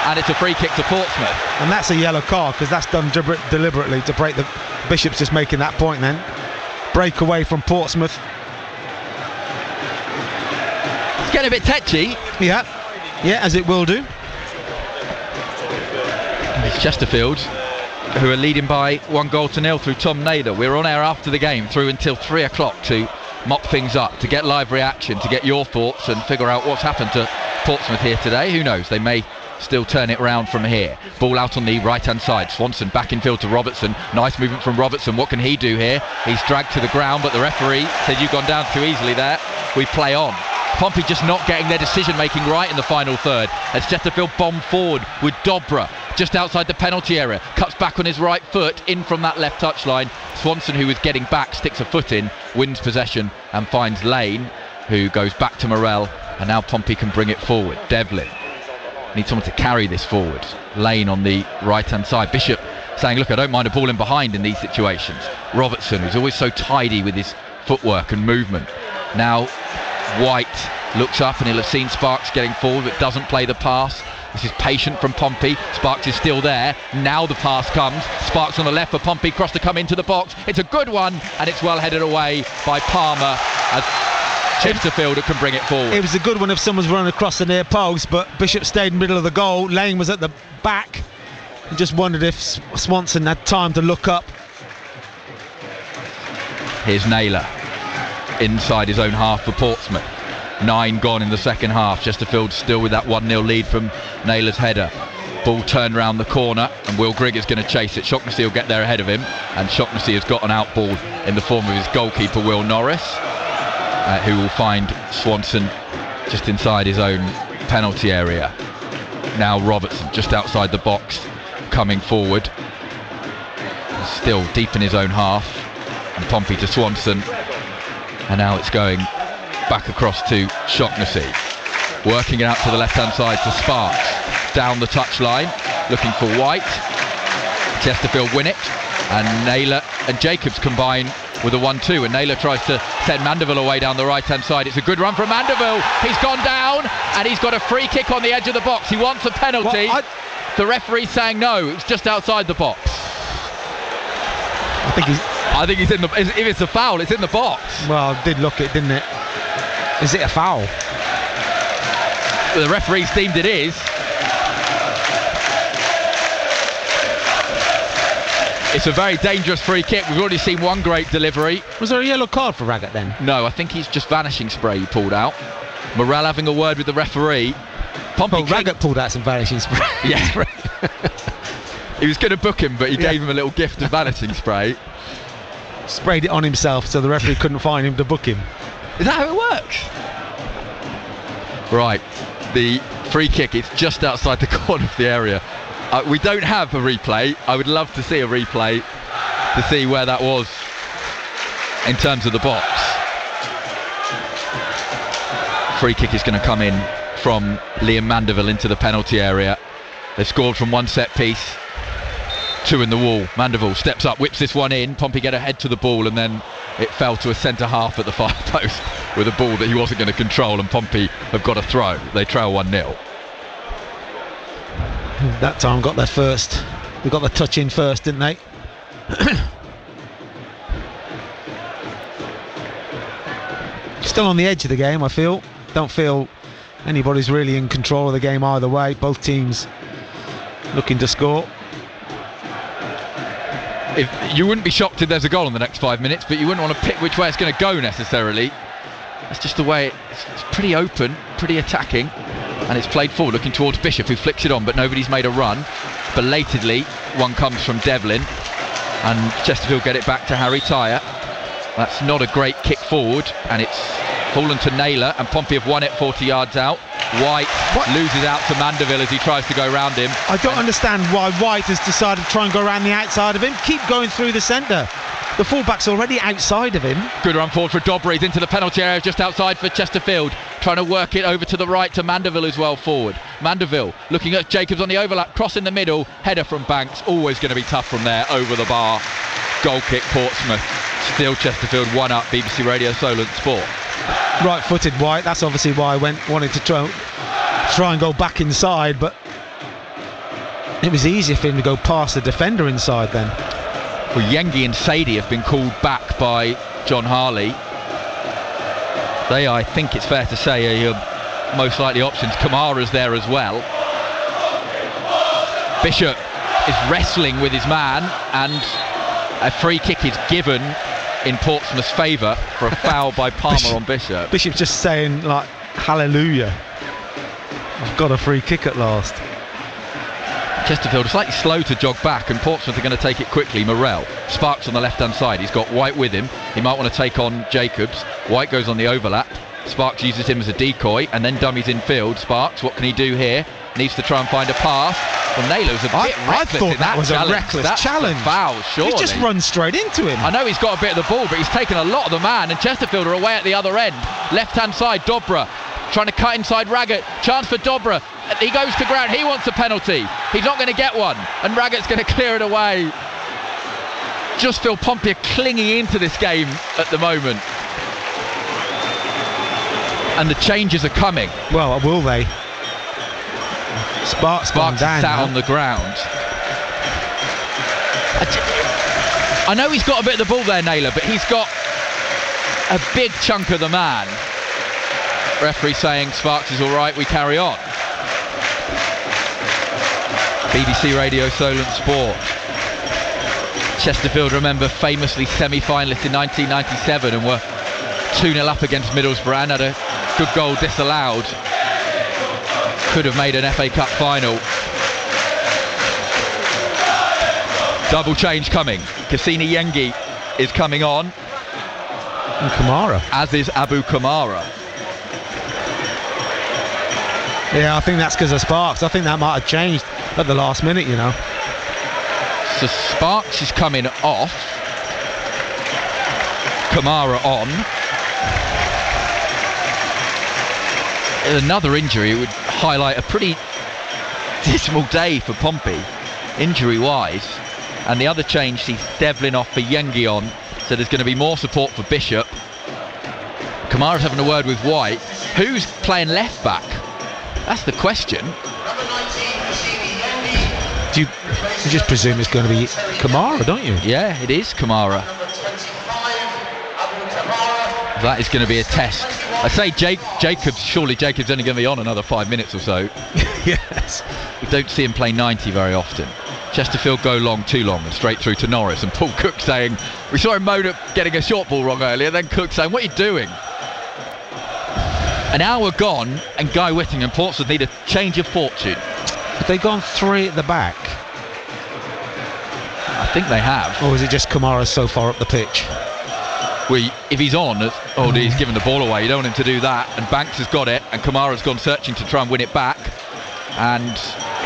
And it's a free kick to Portsmouth. And that's a yellow card, because that's done deliberately to break the... Bishop's just making that point then. Break away from Portsmouth. It's getting a bit tetchy. Yeah, as it will do. And it's Chesterfield who are leading by 1-0 through Tom Naylor. We're on air after the game through until 3 o'clock to mop things up, to get live reaction, to get your thoughts and figure out what's happened to Portsmouth here today. Who knows, they may still turn it round from here. Ball out on the right hand side. Swanson back in field to Robertson. Nice movement from Robertson. What can he do here? He's dragged to the ground, but the referee said you've gone down too easily there. We play on. Pompey just not getting their decision making right in the final third as Chesterfield bomb forward with Dobra just outside the penalty area, cuts back on his right foot in from that left touchline. Swanson, who is getting back, sticks a foot in, wins possession and finds Lane, who goes back to Morell, and now Pompey can bring it forward. Devlin needs someone to carry this forward. Lane on the right hand side. Bishop saying, look, I don't mind a ball in behind in these situations. Robertson, who's always so tidy with his footwork and movement. Now White looks up and he'll have seen Sparks getting forward, but doesn't play the pass. This is patient from Pompey. Sparks is still there. Now the pass comes. Sparks on the left for Pompey. Cross to come into the box. It's a good one, and it's well headed away by Palmer as Chesterfield can bring it forward. It was a good one if someone's running across the near post, but Bishop stayed in the middle of the goal. Lane was at the back. I just wondered if Swanson had time to look up. Here's Naylor inside his own half for Portsmouth. 9 gone in the second half. Chesterfield still with that 1-0 lead from Naylor's header. Ball turned round the corner and Will Grigg is going to chase it. Shaughnessy will get there ahead of him, and Shaughnessy has got an outball in the form of his goalkeeper Will Norris, who will find Swanson just inside his own penalty area. Now Robertson just outside the box coming forward, still deep in his own half, and Pompey to Swanson, and now it's going back across to Shaughnessy, working it out to the left hand side to Sparks, down the touchline looking for White. Chesterfield win it, and Naylor and Jacobs combine with a 1-2, and Naylor tries to send Mandeville away down the right hand side. It's a good run from Mandeville. He's gone down and he's got a free kick on the edge of the box. He wants a penalty. The referee's saying no, it's just outside the box. I think he's in the, if it's a foul, it's in the box. Well, it did look it, didn't it? Is it a foul? The referee's deemed it is. It's a very dangerous free kick. We've already seen one great delivery. Was there a yellow card for Raggett then? No, I think he's just vanishing spray he pulled out. Morrell having a word with the referee. Raggett pulled out some vanishing spray. Yeah. He was going to book him, but he gave him a little gift of vanishing spray. Sprayed it on himself so the referee couldn't find him to book him. Is that how it works? Right, the free kick, it's just outside the corner of the area. We don't have a replay. I would love to see a replay to see where that was in terms of the box. Free kick is going to come in from Liam Mandeville into the penalty area. They've scored from one set piece, 2 in the wall. Mandeville steps up, whips this one in. Pompey get a head to the ball, and then it fell to a centre half at the far post with a ball that he wasn't going to control, and Pompey have got a throw. They trail 1-0. That time got there first. They got the touch in first, didn't they? Still on the edge of the game, I feel. Don't feel anybody's really in control of the game either way. Both teams looking to score. If you wouldn't be shocked if there's a goal in the next 5 minutes, but you wouldn't want to pick which way it's going to go necessarily. That's just the way it's pretty open, pretty attacking, and it's played forward looking towards Bishop, who flicks it on, but nobody's made a run. Belatedly, one comes from Devlin, and Chesterfield get it back to Harry Tyre. That's not a great kick forward, and it's fallen to Naylor, and Pompey have won it 40 yards out. White loses out to Mandeville as he tries to go round him. I don't understand why White has decided to try and go around the outside of him. Keep going through the centre. The fullback's already outside of him. Good run forward for Dobry. He's into the penalty area just outside for Chesterfield, trying to work it over to the right to Mandeville as well forward. Mandeville looking at Jacobs on the overlap, cross in the middle, header from Banks, always going to be tough from there, over the bar. Goal kick Portsmouth. Still Chesterfield 1-up. BBC Radio Solent Sport. Right-footed White, that's obviously why I wanted to try and go back inside, but it was easier for him to go past the defender inside then. Well, Yengi and Sadie have been called back by John Harley. They, I think it's fair to say, are your most likely options. Kamara's there as well. Bishop is wrestling with his man, and a free kick is given in Portsmouth's favour for a foul by Palmer on Bishop. Bishop's just saying, like, hallelujah, I've got a free kick at last. Chesterfield slightly slow to jog back, and Portsmouth are going to take it quickly. Morrell, Sparks on the left hand side, he's got White with him, he might want to take on Jacobs. White goes on the overlap, Sparks uses him as a decoy and then dummies in field. Sparks, what can he do here? Needs to try and find a pass. Well, Naylor's a bit reckless. I thought that was challenge. A reckless That's challenge. A foul, surely. He's just run straight into him. I know he's got a bit of the ball, but he's taken a lot of the man, and Chesterfield are away at the other end. Left hand side, Dobra trying to cut inside Raggett. Chance for Dobra. he goes to ground, he wants a penalty. He's not going to get one, and Raggett's going to clear it away. Just feel Pompey are clinging into this game at the moment. And the changes are coming. Well, will they? Sparks is sat on the ground. I know he's got a bit of the ball there, Naylor, but he's got a big chunk of the man. Referee saying Sparks is all right, we carry on. BBC Radio Solent Sport. Chesterfield, remember, famously semi-finalists in 1997 and were 2-0 up against Middlesbrough and had a good goal disallowed. Could have made an FA Cup final. Double change coming. Cassini Yengi is coming on. And Kamara. As is Abu Kamara. Yeah, I think that's because of Sparks. I think that might have changed at the last minute, you know. So Sparks is coming off. Kamara on. Another injury would highlight a pretty dismal day for Pompey, injury-wise. And the other change sees Devlin off for Yengi on, so there's going to be more support for Bishop. Kamara's having a word with White. Who's playing left back? That's the question. You just presume it's going to be Kamara, don't you? Yeah, it is Kamara. That is going to be a test. I say Jacobs, surely Jacobs only going to be on another 5 minutes or so. Yes. We don't see him play 90 very often. Chesterfield go long, too long, and straight through to Norris. And Paul Cook saying, we saw him moan at getting a short ball wrong earlier, then Cook saying, what are you doing? An hour gone, and Guy Whitting and Portsmouth need a change of fortune. Have they gone 3 at the back? I think they have. Or is it just Kamara so far up the pitch? Well, if he's on, he's given the ball away. You don't want him to do that. And Banks has got it, and Kamara's gone searching to try and win it back. And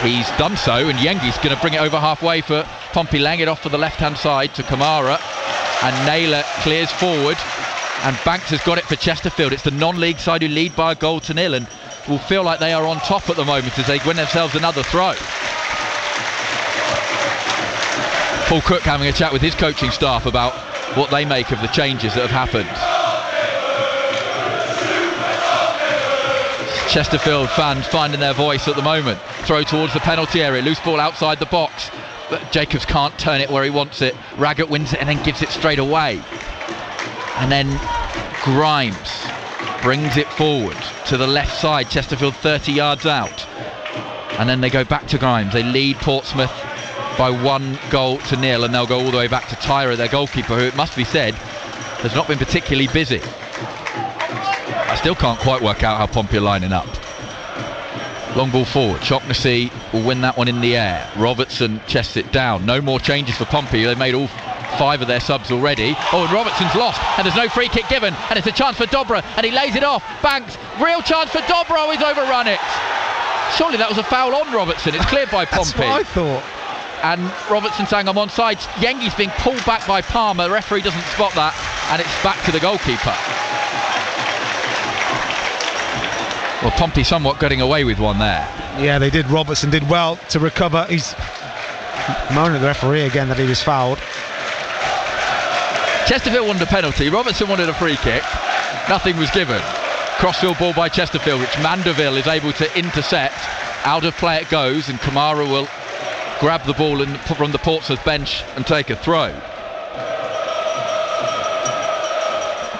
he's done so, and Yengi's going to bring it over halfway for Pompey, laying it off for the left-hand side to Kamara. And Naylor clears forward, and Banks has got it for Chesterfield. It's the non-league side who lead by a goal to nil, and will feel like they are on top at the moment as they win themselves another throw. Paul Cook having a chat with his coaching staff about what they make of the changes that have happened. Chesterfield fans finding their voice at the moment. Throw towards the penalty area, loose ball outside the box, but Jacobs can't turn it where he wants it. Raggett wins it and then gives it straight away. And then Grimes brings it forward to the left side, Chesterfield 30 yards out. And then they go back to Grimes. They lead Portsmouth by 1-0, and they'll go all the way back to Tyra, their goalkeeper, who, it must be said, has not been particularly busy. I still can't quite work out how Pompey are lining up. Long ball forward. Shaughnessy will win that one in the air. Robertson chests it down. No more changes for Pompey. They've made all 5 of their subs already. Oh, and Robertson's lost, and there's no free kick given, and it's a chance for Dobra, and he lays it off. Banks, real chance for Dobra. Oh, he's overrun it. Surely that was a foul on Robertson. It's cleared by Pompey. That's what I thought. And Robertson saying I'm onside. Yengi's being pulled back by Palmer. The referee doesn't spot that, and it's back to the goalkeeper. Well, Pompey somewhat getting away with one there. Yeah, they did. Robertson did well to recover. He's moaning at the referee again that he was fouled. Chesterfield wanted a penalty. Robertson wanted a free kick. Nothing was given. Crossfield ball by Chesterfield, which Mandeville is able to intercept. Out of play it goes, and Kamara will grab the ball from the Portsmouth bench and take a throw.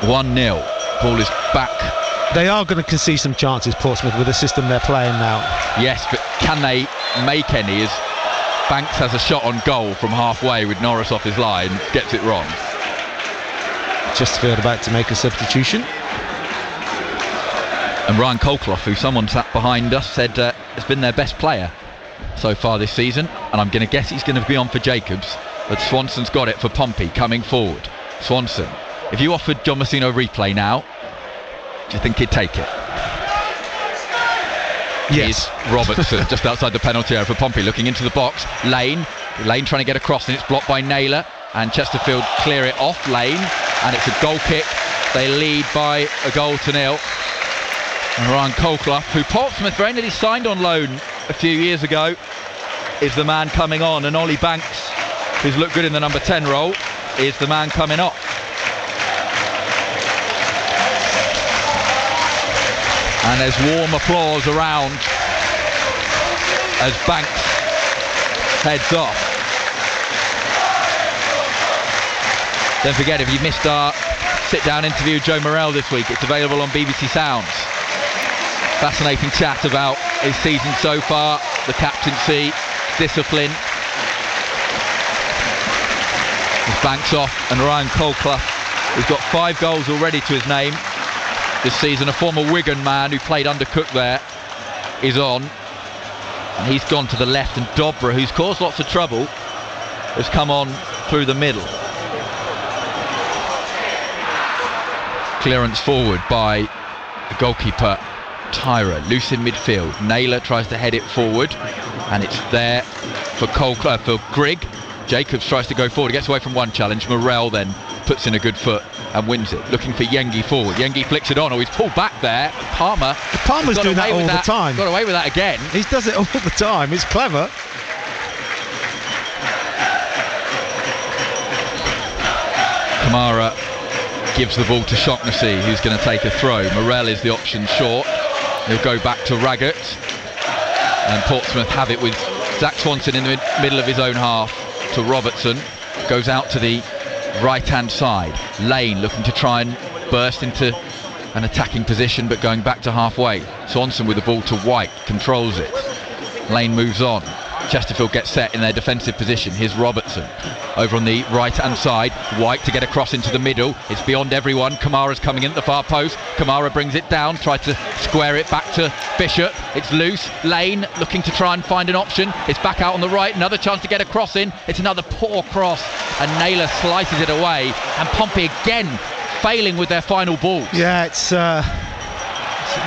1-0. Ball is back. They are going to concede some chances, Portsmouth, with the system they're playing now. Yes, but can they make any, as Banks has a shot on goal from halfway with Norris off his line, gets it wrong. Chesterfield about to make a substitution. And Ryan Colclough, who someone sat behind us, said has been their best player so far this season, and I'm going to guess he's going to be on for Jacobs, but Swanson's got it for Pompey coming forward. Swanson, if you offered John Messina a replay now, do you think he'd take it? Yes. Here's Robertson just outside the penalty area for Pompey, looking into the box. Lane trying to get across, and it's blocked by Naylor, and Chesterfield clear it off Lane, and it's a goal kick. They lead by 1-0. And Ryan Colclough, who Portsmouth very nearly signed on loan a few years ago, is the man coming on, and Ollie Banks, who's looked good in the number 10 role, is the man coming off. And there's warm applause around as Banks heads off. Don't forget, if you missed our sit-down interview with Joe Morrell this week, it's available on BBC Sounds. Fascinating chat about his season so far, the captaincy, discipline. With Banks off, and Ryan Colclough, who's got 5 goals already to his name this season, a former Wigan man who played under Cook there, is on. And he's gone to the left, and Dobra, who's caused lots of trouble, has come on through the middle. Clearance forward by the goalkeeper Tyra, loose in midfield. Naylor tries to head it forward, and it's there for Grigg. Jacobs tries to go forward, gets away from one challenge. Morrell then puts in a good foot and wins it. Looking for Yengi forward. Yengi flicks it on. Oh, he's pulled back there. Palmer's doing that all the time. Got away with that again. He does it all the time. It's clever. Kamara gives the ball to Shaughnessy, who's going to take a throw. Morrell is the option short. He'll go back to Raggett, and Portsmouth have it with Zach Swanson in the middle of his own half to Robertson. Goes out to the right-hand side. Lane looking to try and burst into an attacking position, but going back to halfway. Swanson with the ball to White, controls it. Lane moves on. Chesterfield gets set in their defensive position. Here's Robertson over on the right-hand side. White to get across into the middle. It's beyond everyone. Kamara's coming in at the far post. Kamara brings it down, tries to square it back to Bishop. It's loose. Lane looking to try and find an option. It's back out on the right. Another chance to get a cross in. It's another poor cross, and Naylor slices it away. And Pompey again failing with their final balls. Yeah, it's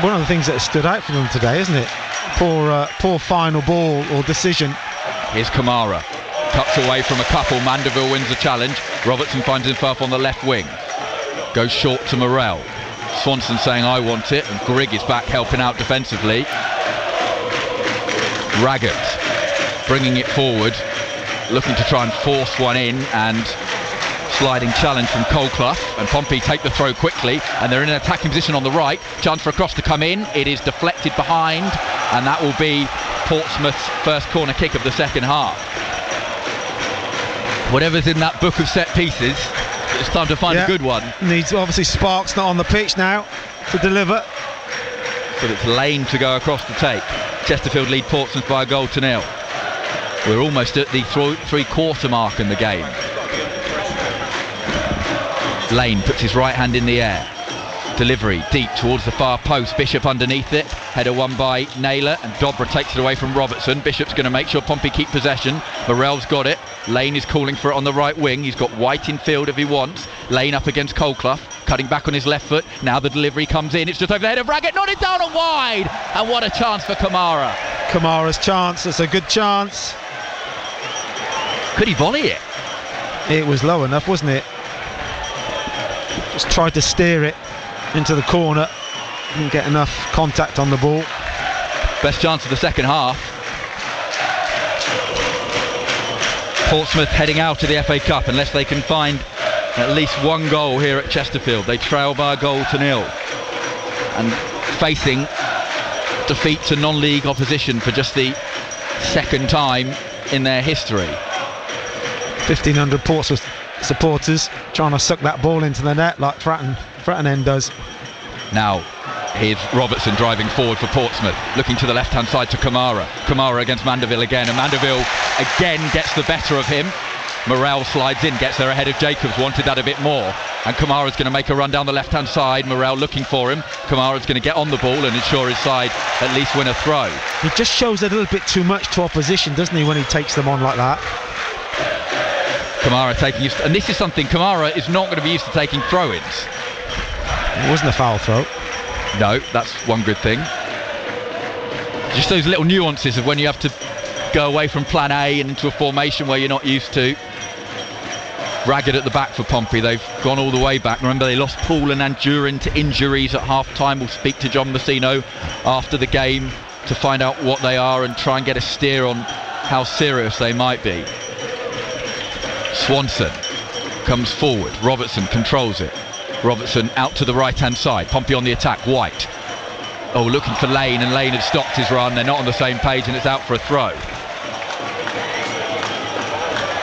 one of the things that stood out for them today, isn't it? Poor final ball or decision. Here's Kamara, cuts away from a couple. Mandeville wins the challenge. Robertson finds himself on the left wing, goes short to Morrell. Swanson saying I want it, and Grigg is back helping out defensively. Raggett bringing it forward, looking to try and force one in, and sliding challenge from Colclough, and Pompey take the throw quickly, and they're in an attacking position on the right. Chance for a cross to come in. It is deflected behind, and that will be Portsmouth's first corner kick of the second half. Whatever's in that book of set pieces, it's time to find a good one. Needs, obviously Sparks not on the pitch now to deliver. So it's Lane to go across to take. Chesterfield lead Portsmouth by a goal to nil. We're almost at the three-quarter mark in the game. Lane puts his right hand in the air. Delivery deep towards the far post. Bishop underneath it. Header won by Naylor, and Dobra takes it away from Robertson. Bishop's going to make sure Pompey keep possession. Morrell's got it. Lane is calling for it on the right wing. He's got White in field if he wants. Lane up against Colclough, cutting back on his left foot. Now the delivery comes in. It's just over the head of Raggett. Nodded down and wide. And what a chance for Kamara. Kamara's chance. It's a good chance. Could he volley it? It was low enough, wasn't it? Just tried to steer it into the corner. Didn't get enough contact on the ball. Best chance of the second half. Portsmouth heading out to the FA Cup unless they can find at least one goal here at Chesterfield. They trail by a goal to nil, and facing defeat to non-league opposition for just the second time in their history. 1,500 Portsmouth supporters trying to suck that ball into the net like Fratton End does. Now here's Robertson driving forward for Portsmouth, looking to the left hand side to Kamara. Kamara against Mandeville again, and Mandeville again gets the better of him. Morrell slides in, gets there ahead of Jacobs, wanted that a bit more, and Kamara's going to make a run down the left hand side. Morrell looking for him. Kamara's going to get on the ball and ensure his side at least win a throw. He just shows a little bit too much to opposition, doesn't he, when he takes them on like that? Kamara taking, and this is something Kamara is not going to be used to taking throw-ins. It wasn't a foul throw. No, that's one good thing. Just those little nuances of when you have to go away from plan A and into a formation where you're not used to. Ragged at the back for Pompey. They've gone all the way back. Remember, they lost Poole and Andurin to injuries at half-time. We'll speak to John Messino after the game to find out what they are and try and get a steer on how serious they might be. Swanson comes forward. Robertson controls it. Robertson out to the right-hand side. Pompey on the attack. White. Oh, looking for Lane, and Lane had stopped his run. They're not on the same page, and it's out for a throw.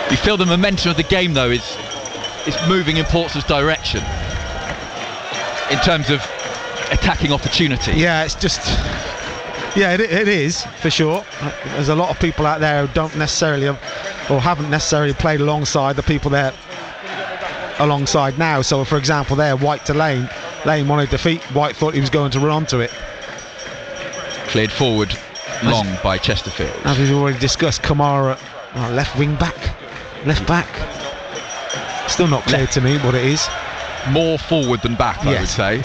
You feel the momentum of the game, though, is moving in Portsmouth's direction in terms of attacking opportunity. Yeah, it's just... Yeah, it is, for sure. There's a lot of people out there who don't necessarily or haven't necessarily played alongside the people they're alongside now. So, for example, there, White to Lane. Lane wanted defeat. White thought he was going to run onto it. Cleared forward long by Chesterfield. As we've already discussed, Kamara, left wing back. Left back. Still not clear to me what it is. More forward than back, I would say.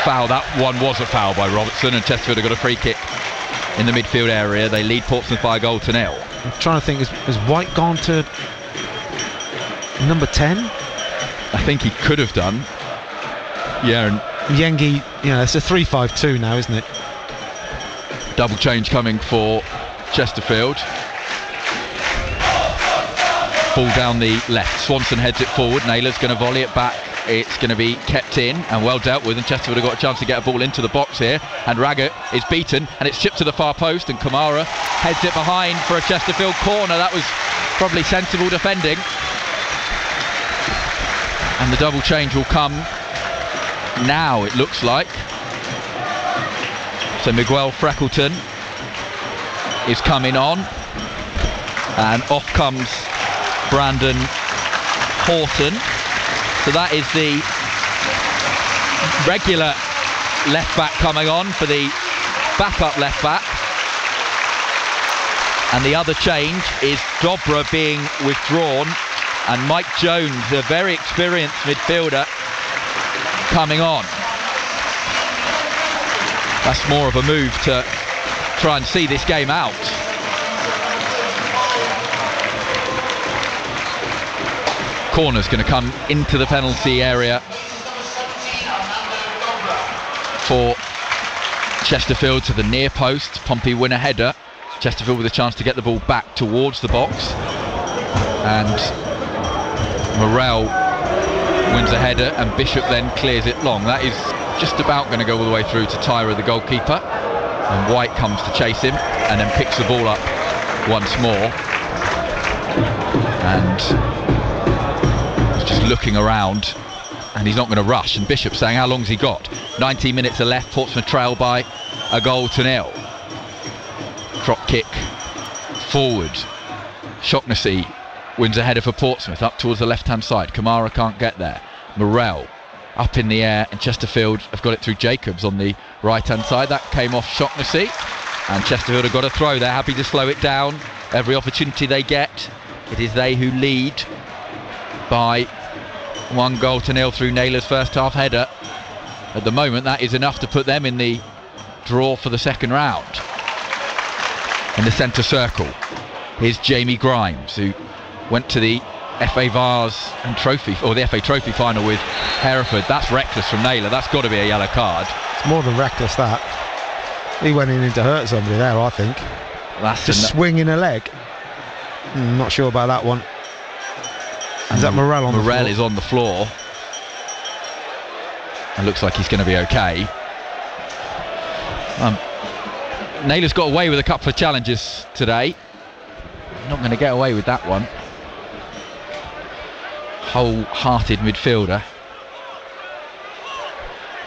Foul. That one was a foul by Robertson, and Chesterfield have got a free kick in the midfield area. They lead Portsmouth by a goal to 0. I'm trying to think, has White gone to number 10? I think he could have done. Yeah, and Yengi, it's a 3-5-2 now, isn't it? Double change coming for Chesterfield. Ball down the left. Swanson heads it forward. Naylor's going to volley it back. It's going to be kept in and well dealt with, and Chesterfield have got a chance to get a ball into the box here, and Raggett is beaten and it's chipped to the far post, and Kamara heads it behind for a Chesterfield corner. That was probably sensible defending, and the double change will come now, it looks like. So Miguel Freckleton is coming on, and off comes Brandon Horton. So that is the regular left back coming on for the backup left back, and the other change is Dobra being withdrawn and Mike Jones, a very experienced midfielder, coming on. That's more of a move to try and see this game out. Corner's going to come into the penalty area for Chesterfield to the near post. Pompey win a header. Chesterfield with a chance to get the ball back towards the box, and Morrell wins a header, and Bishop then clears it long. That is just about going to go all the way through to Tyra, the goalkeeper, and White comes to chase him and then picks the ball up once more, and just looking around, and he's not going to rush, and Bishop saying how long's he got. 19 minutes are left. Portsmouth trail by a goal to 0. Drop kick forward. Shaughnessy wins a header for Portsmouth up towards the left hand side. Kamara can't get there. Morrell up in the air, and Chesterfield have got it through Jacobs on the right hand side. That came off Shaughnessy, and Chesterfield have got a throw. They're happy to slow it down every opportunity they get. It is they who lead by 1 goal to 0 through Naylor's first half header. At the moment, that is enough to put them in the draw for the second round. In the centre circle, here's Jamie Grimes, who went to the FA Vase and Trophy, or the FA Trophy final with Hereford. That's reckless from Naylor. That's got to be a yellow card. It's more than reckless, that. He went in to hurt somebody there, I think. That's just swinging a leg. Not sure about that one. Is that Morrell on the floor? Morrell is on the floor. It looks like he's going to be okay. Naylor's got away with a couple of challenges today. Not going to get away with that one. Whole-hearted midfielder.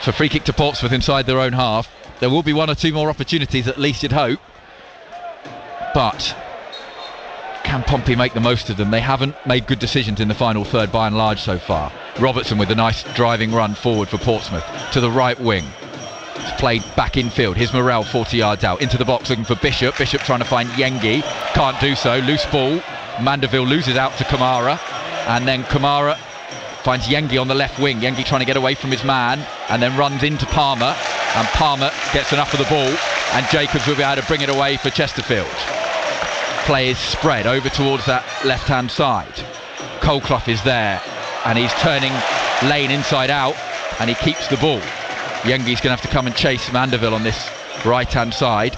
For free kick to Portsmouth inside their own half. There will be 1 or 2 more opportunities, at least you'd hope. But can Pompey make the most of them? They haven't made good decisions in the final third by and large so far. Robertson with a nice driving run forward for Portsmouth to the right wing. It's played back infield. Here's Morrell 40 yards out into the box looking for Bishop. Bishop trying to find Yengi, can't do so. Loose ball. Mandeville loses out to Kamara, and then Kamara finds Yengi on the left wing. Yengi trying to get away from his man and then runs into Palmer, and Palmer gets enough of the ball, and Jacobs will be able to bring it away for Chesterfield. Play is spread over towards that left hand side. Clough is there, and he's turning Lane inside out, and he keeps the ball. Yengi's going to have to come and chase Mandeville on this right-hand side.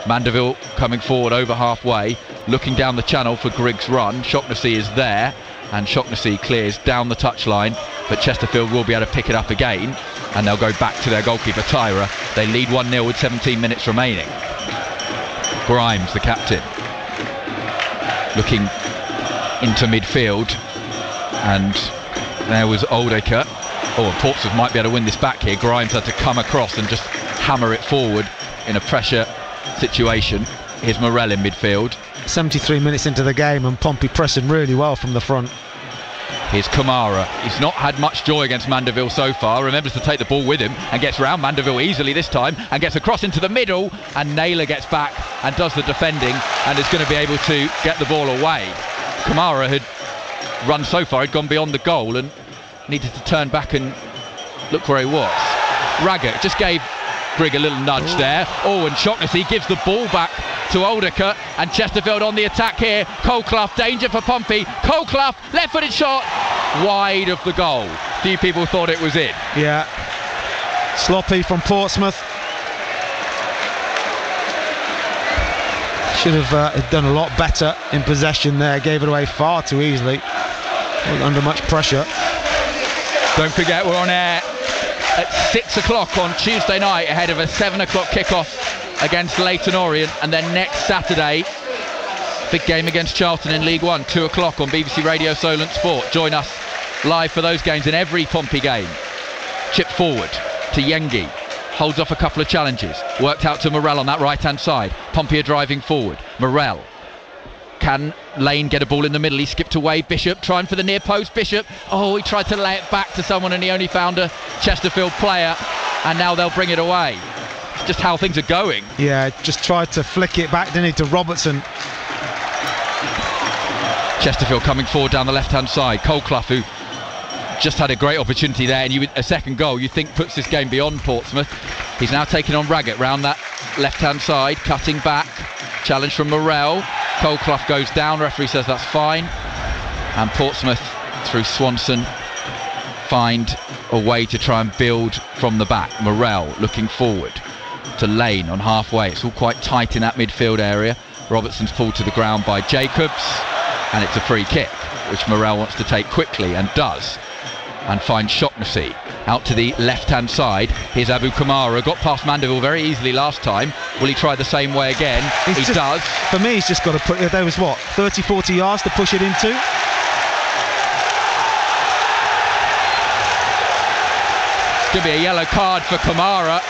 Mandeville coming forward over halfway, looking down the channel for Griggs' run. Shaughnessy is there, and Shaughnessy clears down the touchline, but Chesterfield will be able to pick it up again, and they'll go back to their goalkeeper Tyra. They lead 1-0 with 17 minutes remaining. Grimes, the captain, looking into midfield, and there was Oldacre. Oh, and Portsmouth might be able to win this back here. Grimes had to come across and just hammer it forward in a pressure situation. Here's Morell in midfield. 73 minutes into the game, and Pompey pressing really well from the front. Here's Kamara. He's not had much joy against Mandeville so far. Remembers to take the ball with him and gets round Mandeville easily this time and gets across into the middle, and Naylor gets back and does the defending and is going to be able to get the ball away. Kamara had run so far, he'd gone beyond the goal and needed to turn back and look where he was. Raggett just gave Grigg a little nudge there. Oh, and Shaughnessy gives the ball back to Oldacre, and Chesterfield on the attack here. Clough, danger for Pompey. Clough, left-footed shot, wide of the goal. Few people thought it was in. Yeah, sloppy from Portsmouth. Should have done a lot better in possession there. Gave it away far too easily. Wasn't under much pressure. Don't forget, we're on air at 6 o'clock on Tuesday night ahead of a 7 o'clock kickoff against Leyton Orient, and then next Saturday, big game against Charlton in League One, 2 o'clock on BBC Radio Solent Sport. Join us live for those games and every Pompey game. Chip forward to Yengi, holds off a couple of challenges, worked out to Morell on that right-hand side. Pompey are driving forward. Morell. Can Lane get a ball in the middle? He skipped away. Bishop trying for the near post. Bishop, oh, he tried to lay it back to someone and he only found a Chesterfield player, and now they'll bring it away. It's just how things are going. Yeah, just tried to flick it back, didn't he, to Robertson. Chesterfield coming forward down the left-hand side. Clough, who just had a great opportunity there, and a second goal you think puts this game beyond Portsmouth. He's now taking on Raggett round that left-hand side, cutting back. Challenge from Morell. Clough goes down, referee says that's fine, and Portsmouth through Swanson find a way to try and build from the back. Morell looking forward to Lane on halfway. It's all quite tight in that midfield area. Robertson's pulled to the ground by Jacobs, and it's a free kick which Morell wants to take quickly and does, and finds Shaughnessy out to the left-hand side. Here's Abu Kamara, got past Mandeville very easily last time. Will he try the same way again? He does. For me, he's just got to put, there was what, 30-40 yards to push it into? It's going to be a yellow card for Kamara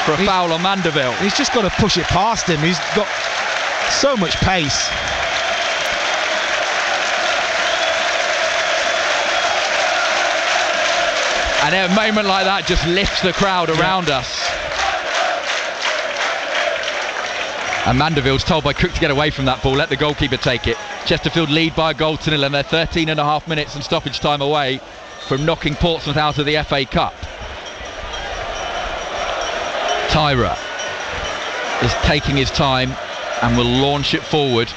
for a foul on Mandeville. He's just got to push it past him. He's got so much pace. And a moment like that just lifts the crowd around us. And Mandeville's told by Cook to get away from that ball, let the goalkeeper take it. Chesterfield lead by a goal to 0, and they're 13.5 minutes and stoppage time away from knocking Portsmouth out of the FA Cup. Tyra is taking his time and will launch it forward.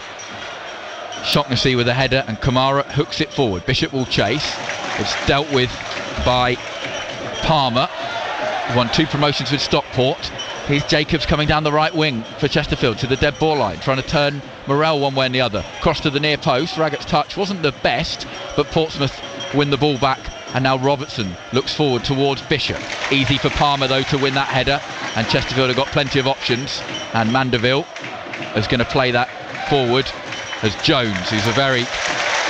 Shaughnessy with a header, and Kamara hooks it forward. Bishop will chase. It's dealt with by Palmer. Won 2 promotions with Stockport. Here's Jacobs coming down the right wing for Chesterfield to the dead ball line, trying to turn Morell one way and the other. Cross to the near post. Raggett's touch wasn't the best, but Portsmouth win the ball back, and now Robertson looks forward towards Bishop. Easy for Palmer though to win that header, and Chesterfield have got plenty of options, and Mandeville is going to play that forward as Jones, who's a very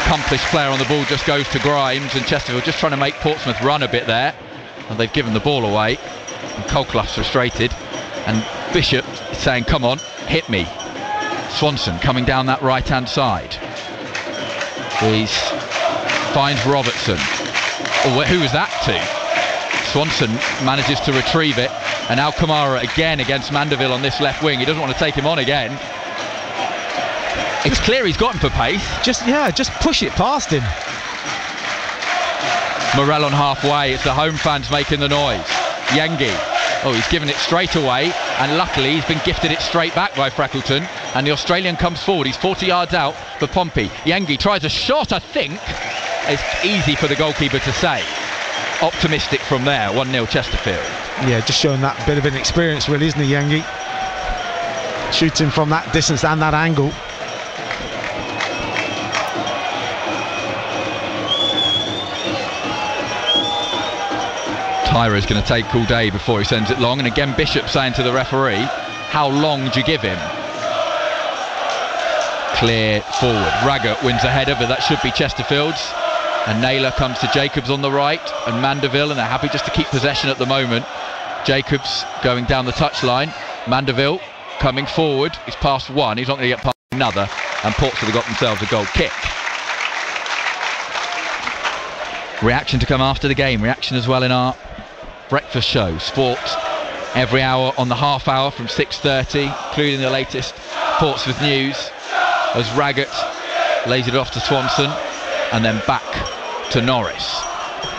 accomplished player on the ball, just goes to Grimes, and Chesterfield just trying to make Portsmouth run a bit there, and they've given the ball away, and Clough's frustrated, and Bishop is saying come on, hit me. Swanson coming down that right hand side. He finds Robertson. Oh, who was that to? Swanson manages to retrieve it, and now Kamara again against Mandeville on this left wing. He doesn't want to take him on again. It's clear he's got him for pace. Just push it past him. Morell on halfway. It's the home fans making the noise. Yengi. Oh, he's given it straight away, and luckily he's been gifted it straight back by Freckleton, and the Australian comes forward. He's 40 yards out for Pompey. Yengi tries a shot, I think, it's easy for the goalkeeper to say. Optimistic from there, 1-0 Chesterfield. Yeah, just showing that bit of inexperience, really, isn't he, Yengi? Shooting from that distance and that angle. Tyra is going to take all day before he sends it long, and again Bishop saying to the referee, how long do you give him? Clear forward. Raggett wins a header, but that should be Chesterfield's. And Naylor comes to Jacobs on the right, and Mandeville, and they're happy just to keep possession at the moment. Jacobs going down the touchline. Mandeville coming forward. He's past one. He's not going to get past another. And Portsmouth have got themselves a goal kick. Reaction to come after the game. Reaction as well in our breakfast show. Sport every hour on the half hour from 6:30, including the latest Portsmouth news, as Raggett lays it off to Swanson and then back to Norris.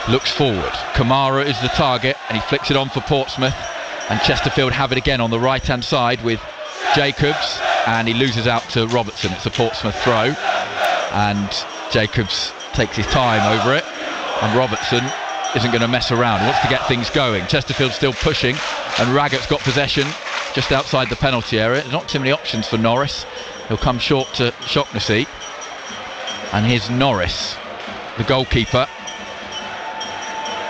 Looks forward. Kamara is the target and he flicks it on for Portsmouth, and Chesterfield have it again on the right hand side with Jacobs, and he loses out to Robertson. It's a Portsmouth throw and Jacobs takes his time over it, and Robertson isn't going to mess around. He wants to get things going. Chesterfield still pushing, and Raggett's got possession just outside the penalty area. There's not too many options for Norris. He'll come short to Shaughnessy, and here's Norris, the goalkeeper,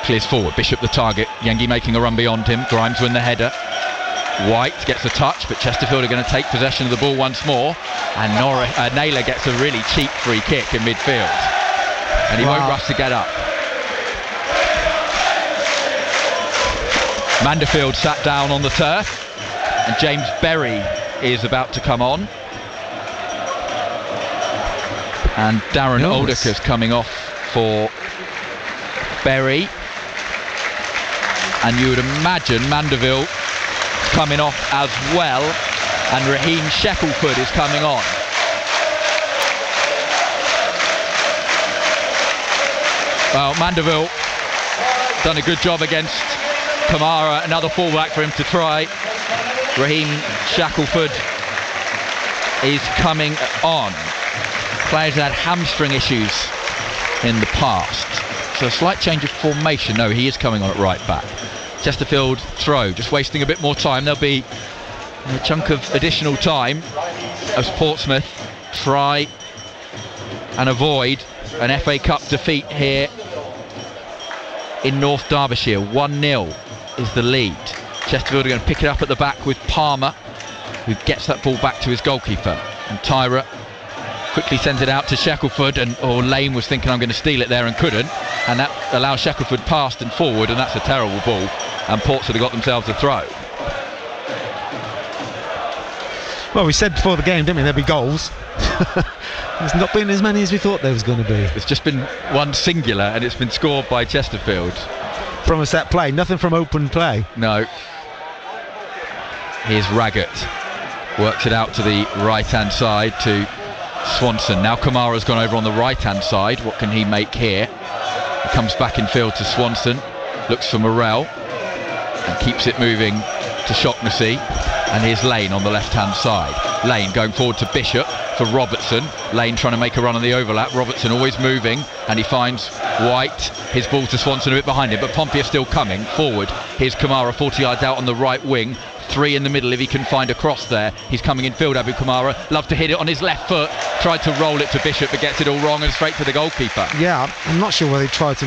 clears forward. Bishop the target. Yengi making a run beyond him. Grimes win the header. White gets a touch, but Chesterfield are going to take possession of the ball once more, and Naylor gets a really cheap free kick in midfield, and he won't rush to get up. Manderfield sat down on the turf, and James Berry is about to come on, and Darren Aldiker's coming off for Berry, and you would imagine Mandeville coming off as well, and Raheem Shackelford is coming on. Well, Mandeville done a good job against Kamara, another fullback for him to try. Raheem Shackelford is coming on. Players had hamstring issues in the past, so a slight change of formation. No, he is coming on at right back. Chesterfield throw, just wasting a bit more time. There'll be a chunk of additional time as Portsmouth try and avoid an FA Cup defeat here in North Derbyshire. 1-0 is the lead. Chesterfield are going to pick it up at the back with Palmer, who gets that ball back to his goalkeeper, and Tyra quickly sends it out to Shackelford, and Lane was thinking I'm going to steal it there and couldn't, and that allows Shackelford past and forward, and that's a terrible ball, and Portsmouth have got themselves a throw. Well, we said before the game, didn't we, there'd be goals. There's not been as many as we thought there was going to be. It's just been one singular, and it's been scored by Chesterfield. From a set play, nothing from open play. No. Here's Raggett. Works it out to the right-hand side to Swanson. Now Kamara's gone over on the right-hand side. What can he make here? He comes back in field to Swanson. Looks for Morrell. And keeps it moving to Shaughnessy. And here's Lane on the left-hand side. Lane going forward to Bishop for Robertson. Lane trying to make a run on the overlap. Robertson always moving, and he finds White. His ball to Swanson a bit behind him, but Pompey are still coming forward. Here's Kamara 40 yards out on the right wing. 3 in the middle if he can find a cross there. He's coming in field, Abu Kamara. Loves to hit it on his left foot. Tried to roll it to Bishop, but gets it all wrong and straight to the goalkeeper. Yeah, I'm not sure whether he tried to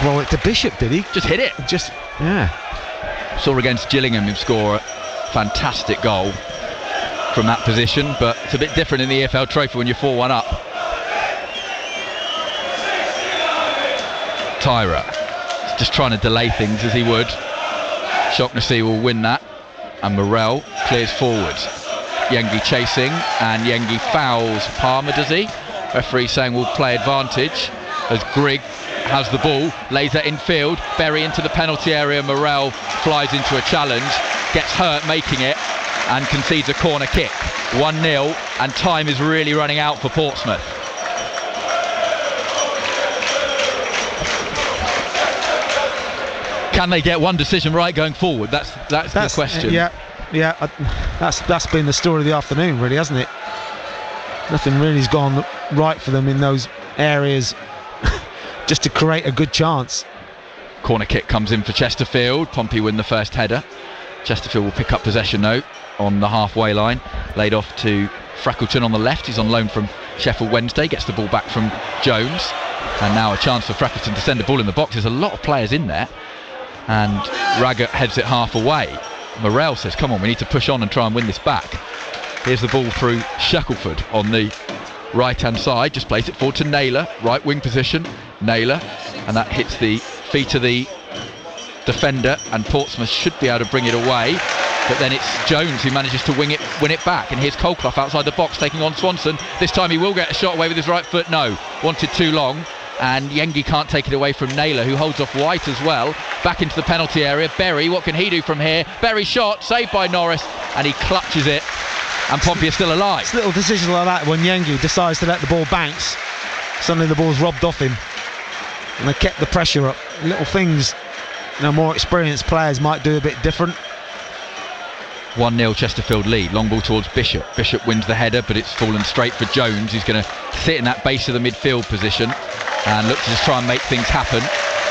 roll it to Bishop, did he? Just hit it. Yeah. Saw against Gillingham him score a fantastic goal from that position, but it's a bit different in the EFL Trophy when you're 4-1 up. Tyra just trying to delay things as he would. Shaughnessy will win that, and Morrell clears forward. Yengi chasing, and Yengi fouls Palmer, does he? Referee saying we'll play advantage as Grigg has the ball, lays that in field. Berry into the penalty area. Morrell flies into a challenge, gets hurt making it, and concedes a corner kick. 1-0, and time is really running out for Portsmouth. Can they get one decision right going forward? That's the question. That's been the story of the afternoon, really, hasn't it? Nothing really's gone right for them in those areas just to create a good chance. Corner kick comes in for Chesterfield. Pompey win the first header. Chesterfield will pick up possession though on the halfway line. Laid off to Freckleton on the left. He's on loan from Sheffield Wednesday. Gets the ball back from Jones. And now a chance for Freckleton to send the ball in the box. There's a lot of players in there. And Raggett heads it half away. Morrell says, come on, we need to push on and try and win this back. Here's the ball through Shackelford on the right-hand side. Just plays it forward to Naylor. Right wing position. Naylor. And that hits the feet of the defender. And Portsmouth should be able to bring it away. But then it's Jones who manages to win it back. And here's Colclough outside the box taking on Swanson. This time he will get a shot away with his right foot. No, wanted too long. And Yengi can't take it away from Naylor, who holds off White as well. Back into the penalty area. Berry, what can he do from here? Berry shot, saved by Norris, and he clutches it. And Pompey are still alive. It's little decisions like that when Yengi decides to let the ball bounce. Suddenly the ball's robbed off him. And they kept the pressure up. Little things, more experienced players might do a bit different. 1-0 Chesterfield lead. Long ball towards Bishop. Bishop wins the header, but it's fallen straight for Jones, who's going to sit in that base of the midfield position and look to just try and make things happen.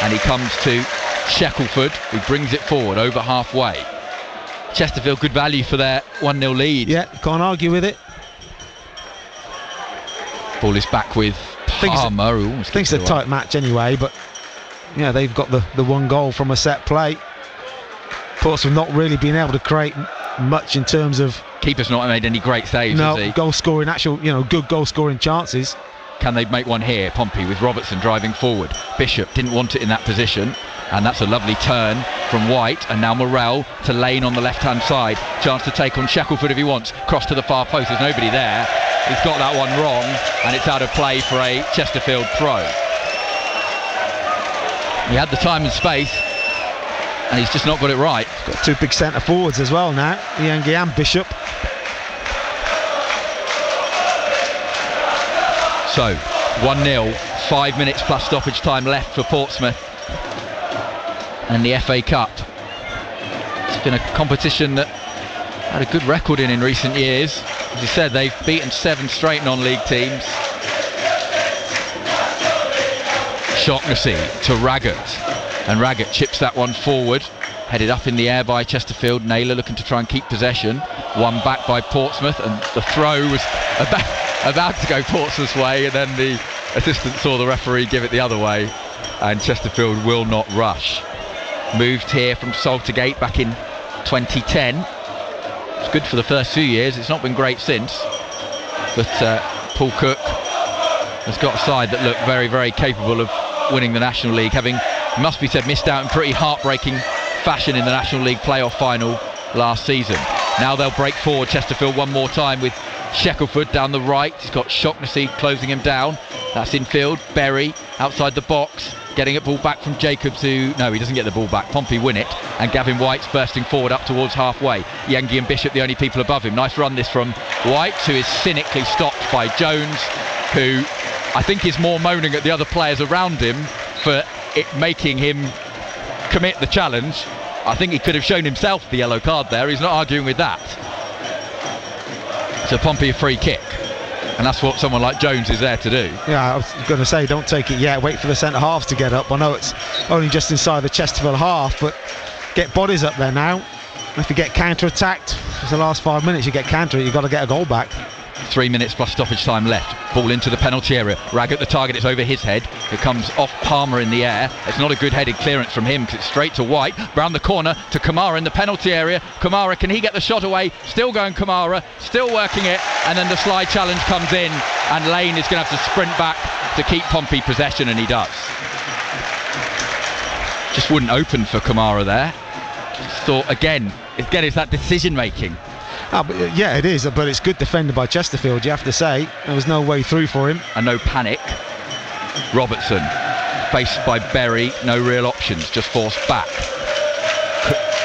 And he comes to Shackelford, who brings it forward over halfway. Chesterfield, good value for their 1-0 lead. Yeah, can't argue with it. Ball is back with Palmer, who almost thinks it's a tight match anyway, but yeah, they've got the one goal from a set play. Portsmouth not really being able to create much in terms of... Keeper's not made any great saves, has he? Goal scoring, good goal scoring chances. Can they make one here? Pompey with Robertson driving forward. Bishop didn't want it in that position, and that's a lovely turn from White. And now Morrell to Lane on the left hand side. Chance to take on Shackelford if he wants. Cross to the far post, there's nobody there. He's got that one wrong, and it's out of play for a Chesterfield throw. He had the time and space, and he's just not got it right. He's got two big centre forwards as well now, Yengi and Bishop. So 1-0, 5 minutes plus stoppage time left for Portsmouth and the FA Cup. It's been a competition that had a good record in recent years. As you said, they've beaten 7 straight non-league teams. Shaughnessy to Raggett, and Raggett chips that one forward, headed up in the air by Chesterfield. Naylor looking to try and keep possession. One back by Portsmouth, and the throw was about to go Portsmouth's way, and then the assistant saw the referee give it the other way, and Chesterfield will not rush. Moved here from Saltergate back in 2010. It's good for the first few years, it's not been great since, but Paul Cook has got a side that look very, very capable of winning the National League, having, must be said, missed out in pretty heartbreaking fashion in the National League playoff final last season. Now they'll break forward, Chesterfield, one more time with Shackelford down the right. He's got Shaughnessy closing him down. That's infield. Berry outside the box, getting it ball back from Jacobs, who... No, he doesn't get the ball back. Pompey win it, and Gavin White's bursting forward up towards halfway. Yengi and Bishop the only people above him. Nice run this from White, who is cynically stopped by Jones, who I think is more moaning at the other players around him for it making him commit the challenge. I think he could have shown himself the yellow card there. He's not arguing with that. So Pompey a free kick, and that's what someone like Jones is there to do. Yeah, I was going to say, don't take it yet, wait for the centre halves to get up. I know it's only just inside the Chesterfield half, but get bodies up there now. If you get counter-attacked, for the last 5 minutes you get counter, you've got to get a goal back. 3 minutes plus stoppage time left. Ball into the penalty area. Raggett the target, it's over his head. It comes off Palmer in the air. It's not a good headed clearance from him because it's straight to White. Round the corner to Kamara in the penalty area. Kamara, can he get the shot away? Still going Kamara, still working it, and then the slide challenge comes in, and Lane is going to have to sprint back to keep Pompey possession, and he does. Just wouldn't open for Kamara there. Just thought again it's that decision making. Yeah, it is, but it's good defended by Chesterfield, you have to say. There was no way through for him. And no panic. Robertson, faced by Berry, no real options, just forced back.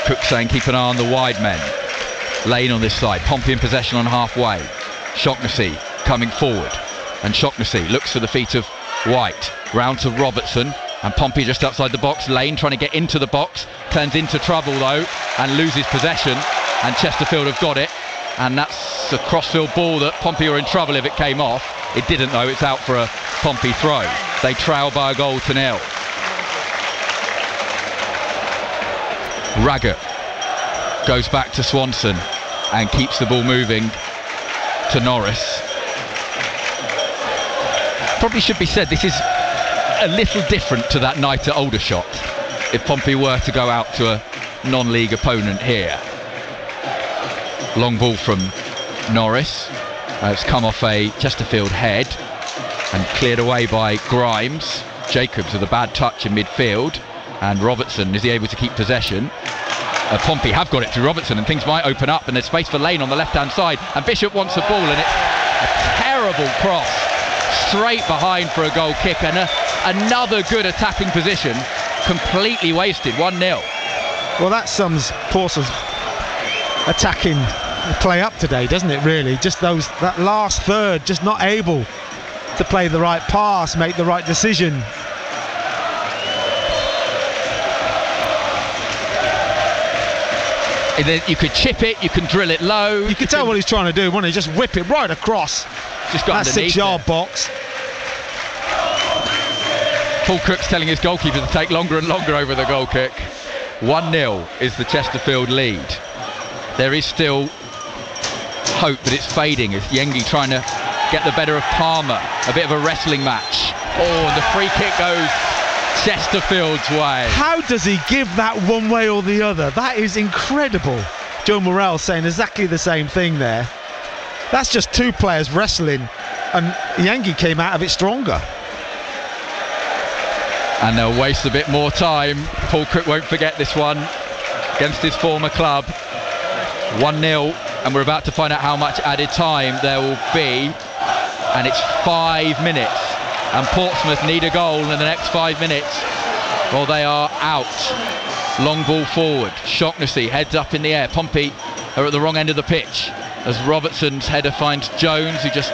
Cook saying keep an eye on the wide men. Lane on this side, Pompey in possession on halfway. Shaughnessy coming forward, and Shaughnessy looks to the feet of White. Round to Robertson, and Pompey just outside the box. Lane trying to get into the box, turns into trouble though, and loses possession. And Chesterfield have got it, and that's a crossfield ball that Pompey were in trouble if it came off. It didn't though, it's out for a Pompey throw. they trail by a goal to nil. Raggett goes back to Swanson and keeps the ball moving to Norris. Probably should be said, this is a little different to that night at Aldershot, if Pompey were to go out to a non-league opponent here. Long ball from Norris. It's come off a Chesterfield head and cleared away by Grimes. Jacobs with a bad touch in midfield, and Robertson, is he able to keep possession? Pompey have got it through Robertson, and things might open up, and there's space for Lane on the left-hand side, and Bishop wants the ball, and it's a terrible cross straight behind for a goal kick, and another good attacking position completely wasted. 1-0. Well, that sums Portsmouth's attacking play up today, doesn't it, really? Just that last third, just not able to play the right pass, make the right decision. You could chip it, you can drill it low. You could tell what he's trying to do, wouldn't he? Just whip it right across. Just got that 6-yard box. Paul Cook's telling his goalkeeper to take longer and longer over the goal kick. 1-0 is the Chesterfield lead. There is still hope, but it's fading as Yengi trying to get the better of Palmer. A bit of a wrestling match. Oh, and the free kick goes Chesterfield's way. How does he give that one way or the other? That is incredible. Joe Morrell saying exactly the same thing there. That's just two players wrestling, and Yengi came out of it stronger. And they'll waste a bit more time. Paul Cook won't forget this one against his former club. 1-0, and we're about to find out how much added time there will be, and it's 5 minutes, and Portsmouth need a goal in the next 5 minutes or they are out. Long ball forward, Shaughnessy heads up in the air. Pompey are at the wrong end of the pitch as Robertson's header finds Jones, who just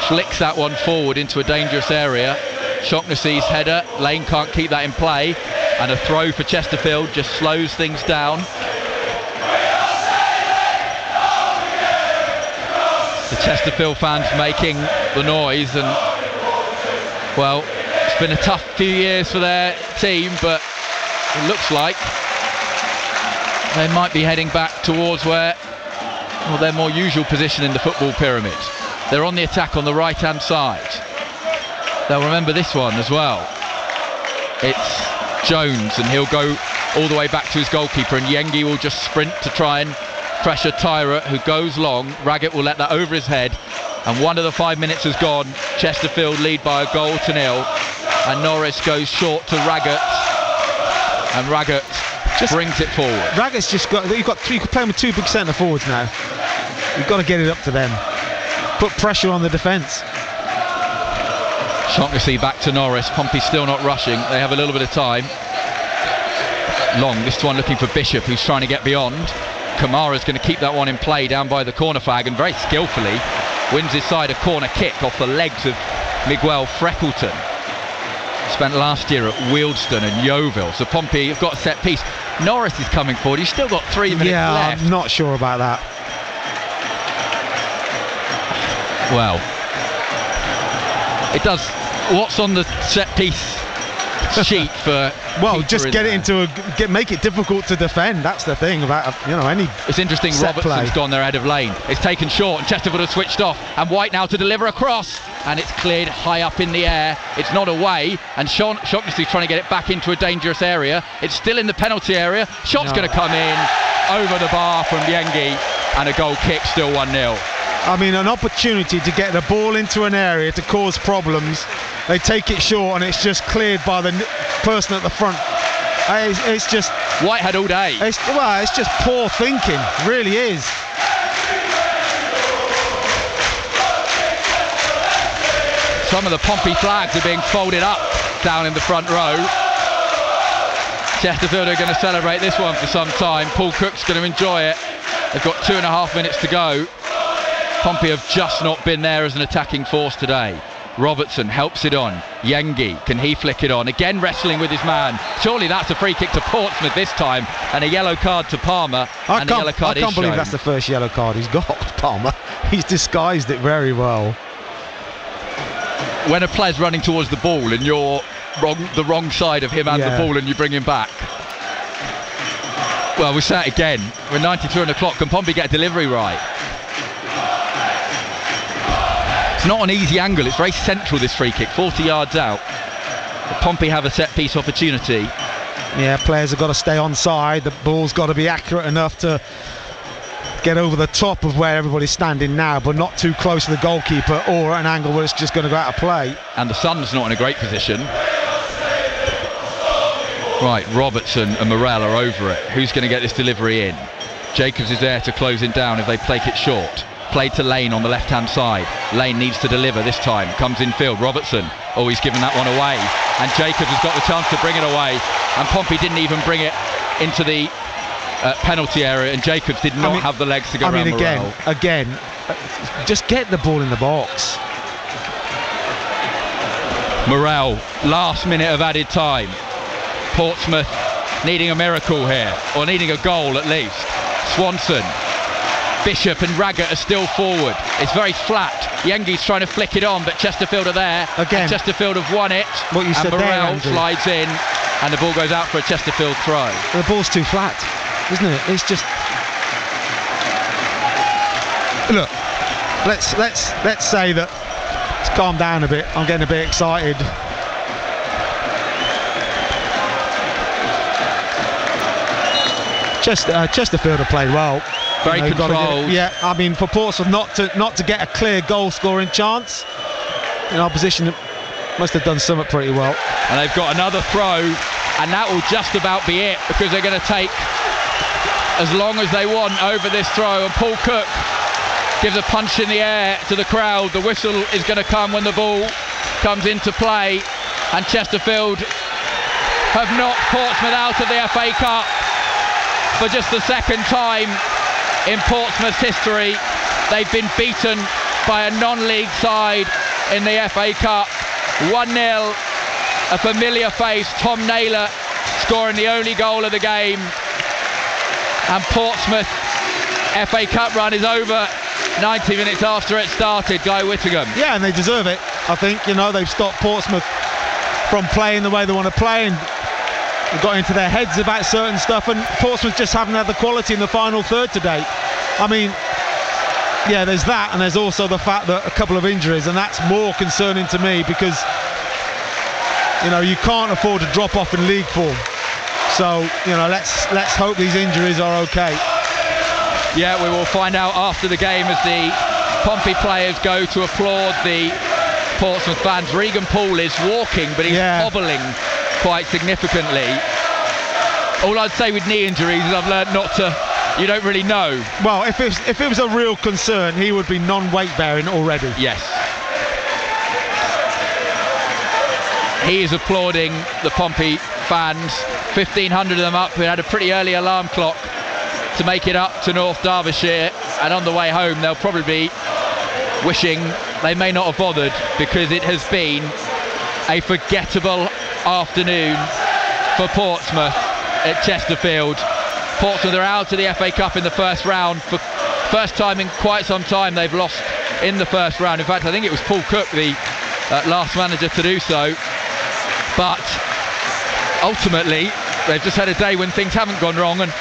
flicks that one forward into a dangerous area. Shaughnessy's header, Lane can't keep that in play, and a throw for Chesterfield just slows things down. The Chesterfield fans making the noise, and well, it's been a tough few years for their team, but it looks like they might be heading back towards their more usual position in the football pyramid. They're on the attack on the right hand side. They'll remember this one as well. It's Jones, and he'll go all the way back to his goalkeeper, and Yengi will just sprint to try and pressure Tyra, who goes long. Raggett will let that over his head, and 1 of the 5 minutes has gone. Chesterfield lead by a goal to nil, and Norris goes short to Raggett, and Raggett just brings it forward. Raggett's just got, you can play with two big centre forwards now. You've got to get it up to them, put pressure on the defence. Shaughnessy back to Norris. Pompey still not rushing, they have a little bit of time. Long, this one looking for Bishop, who's trying to get beyond. Kamara's going to keep that one in play down by the corner flag, and very skillfully wins his side a corner kick off the legs of Miguel Freckleton. Spent last year at Wealdstone and Yeovil, so Pompey have got a set piece. Norris is coming forward, he's still got 3 minutes left. I'm not sure about that. Well, it does. What's on the set piece sheet for well, just get it into make it difficult to defend. That's the thing about any. It's interesting. Robertson's gone there ahead of Lane. It's taken short, and Chesterfield has switched off. And White now to deliver a cross, and it's cleared high up in the air. It's not away, and Shaughnessy's trying to get it back into a dangerous area. It's still in the penalty area. Shot's going to come in over the bar from Yengi, and a goal kick. Still 1-0. I mean, an opportunity to get the ball into an area to cause problems. They take it short, and it's just cleared by the person at the front. It's just White had all day. It's just poor thinking, it really is. Some of the Pompey flags are being folded up down in the front row. Chesterfield are going to celebrate this one for some time. Paul Cook's going to enjoy it. They've got 2.5 minutes to go. Pompey have just not been there as an attacking force today. Robertson helps it on. Yengi, can he flick it on? Again wrestling with his man. Surely that's a free kick to Portsmouth this time, and a yellow card to Palmer. I can't believe that's the first yellow card he's got, Palmer. He's disguised it very well. when a player's running towards the ball and you're the wrong side of him and the ball and you bring him back. Well, we say it again. We're 93 on the clock. Can Pompey get a delivery right? It's not an easy angle. It's very central, this free kick. 40 yards out. But Pompey have a set-piece opportunity. Yeah, players have got to stay onside. The ball's got to be accurate enough to get over the top of where everybody's standing now, but not too close to the goalkeeper or at an angle where it's just going to go out of play. And the sun's not in a great position. Right, Robertson and Morel are over it. Who's going to get this delivery in? Jacobs is there to close it down if they play it short. Played to Lane on the left-hand side. Lane needs to deliver this time. Comes in field. Robertson. Oh, he's given that one away. And Jacobs has got the chance to bring it away. And Pompey didn't even bring it into the penalty area. And Jacobs did not have the legs to go around Morel. Again, just get the ball in the box. Morel, last minute of added time. Portsmouth needing a miracle here, or needing a goal at least. Swanson, Bishop and Raggett are still forward. It's very flat. Yengi's trying to flick it on, but Chesterfield are there. Again, Chesterfield have won it. What you said Morel there, slides in, and the ball goes out for a Chesterfield throw. The ball's too flat, isn't it? It's just. Look, let's say that. Let's calm down a bit. I'm getting a bit excited. Chesterfield have played well. Very controlled. Yeah, I mean, for Portsmouth not to get a clear goal scoring chance in opposition, must have done something pretty well. And they've got another throw, and that will just about be it, because they're going to take as long as they want over this throw. And Paul Cook gives a punch in the air to the crowd. The whistle is going to come when the ball comes into play, and Chesterfield have knocked Portsmouth out of the FA Cup for just the second time in Portsmouth's history. They've been beaten by a non-league side in the FA Cup. 1-0, a familiar face, Tom Naylor scoring the only goal of the game. And Portsmouth FA Cup run is over 90 minutes after it started. Guy Whittingham. Yeah, and they deserve it. I think, you know, they've stopped Portsmouth from playing the way they want to play, and got into their heads about certain stuff, and Portsmouth just haven't had the quality in the final third today. I mean, yeah, there's that, and there's also the fact that a couple of injuries, and that's more concerning to me, because, you know, you can't afford to drop off in league form. So, you know, let's hope these injuries are okay. Yeah, we will find out after the game as the Pompey players go to applaud the Portsmouth fans. Regan Poole is walking, but he's hobbling quite significantly. All I'd say with knee injuries is I've learned not to. You don't really know. Well, if it was a real concern, he would be non-weight bearing already. Yes. He is applauding the Pompey fans. 1,500 of them up. We had a pretty early alarm clock to make it up to North Derbyshire, and on the way home they'll probably be wishing they may not have bothered, because it has been a forgettable afternoon for Portsmouth at Chesterfield. Portsmouth are out of the FA Cup in the first round. For first time in quite some time they've lost in the first round. In fact, I think it was Paul Cook, the last manager to do so. But ultimately they've just had a day when things haven't gone wrong, and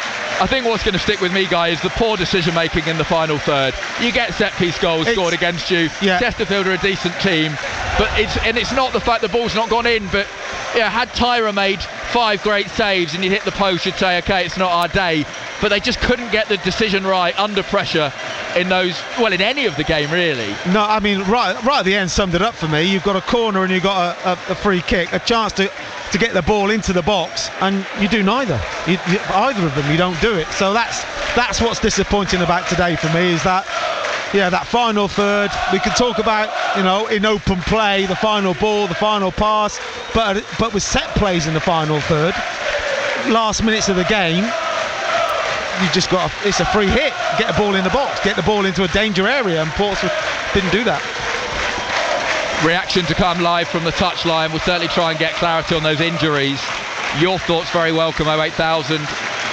I think what's going to stick with me, Guy, is the poor decision making in the final third. You get set piece goals scored against you. Yeah. Chesterfield are a decent team, but it's not the fact the ball's not gone in, but yeah, had Tyra made 5 great saves and you hit the post, you'd say, okay, it's not our day. But they just couldn't get the decision right under pressure in those, well, in any of the game, really. No, I mean, right at the end summed it up for me. You've got a corner and you've got a free kick, a chance to get the ball into the box, and you do neither. Either of them, you don't do it. So that's what's disappointing about today for me, is that, yeah, that final third. We could talk about, you know, in open play, the final ball, the final pass, but with set plays in the final third, last minutes of the game, you just got it's a free hit, get a ball in the box, get the ball into a danger area, and Portsmouth didn't do that. Reaction to come live from the touchline. We'll certainly try and get clarity on those injuries. Your thoughts very welcome. 08000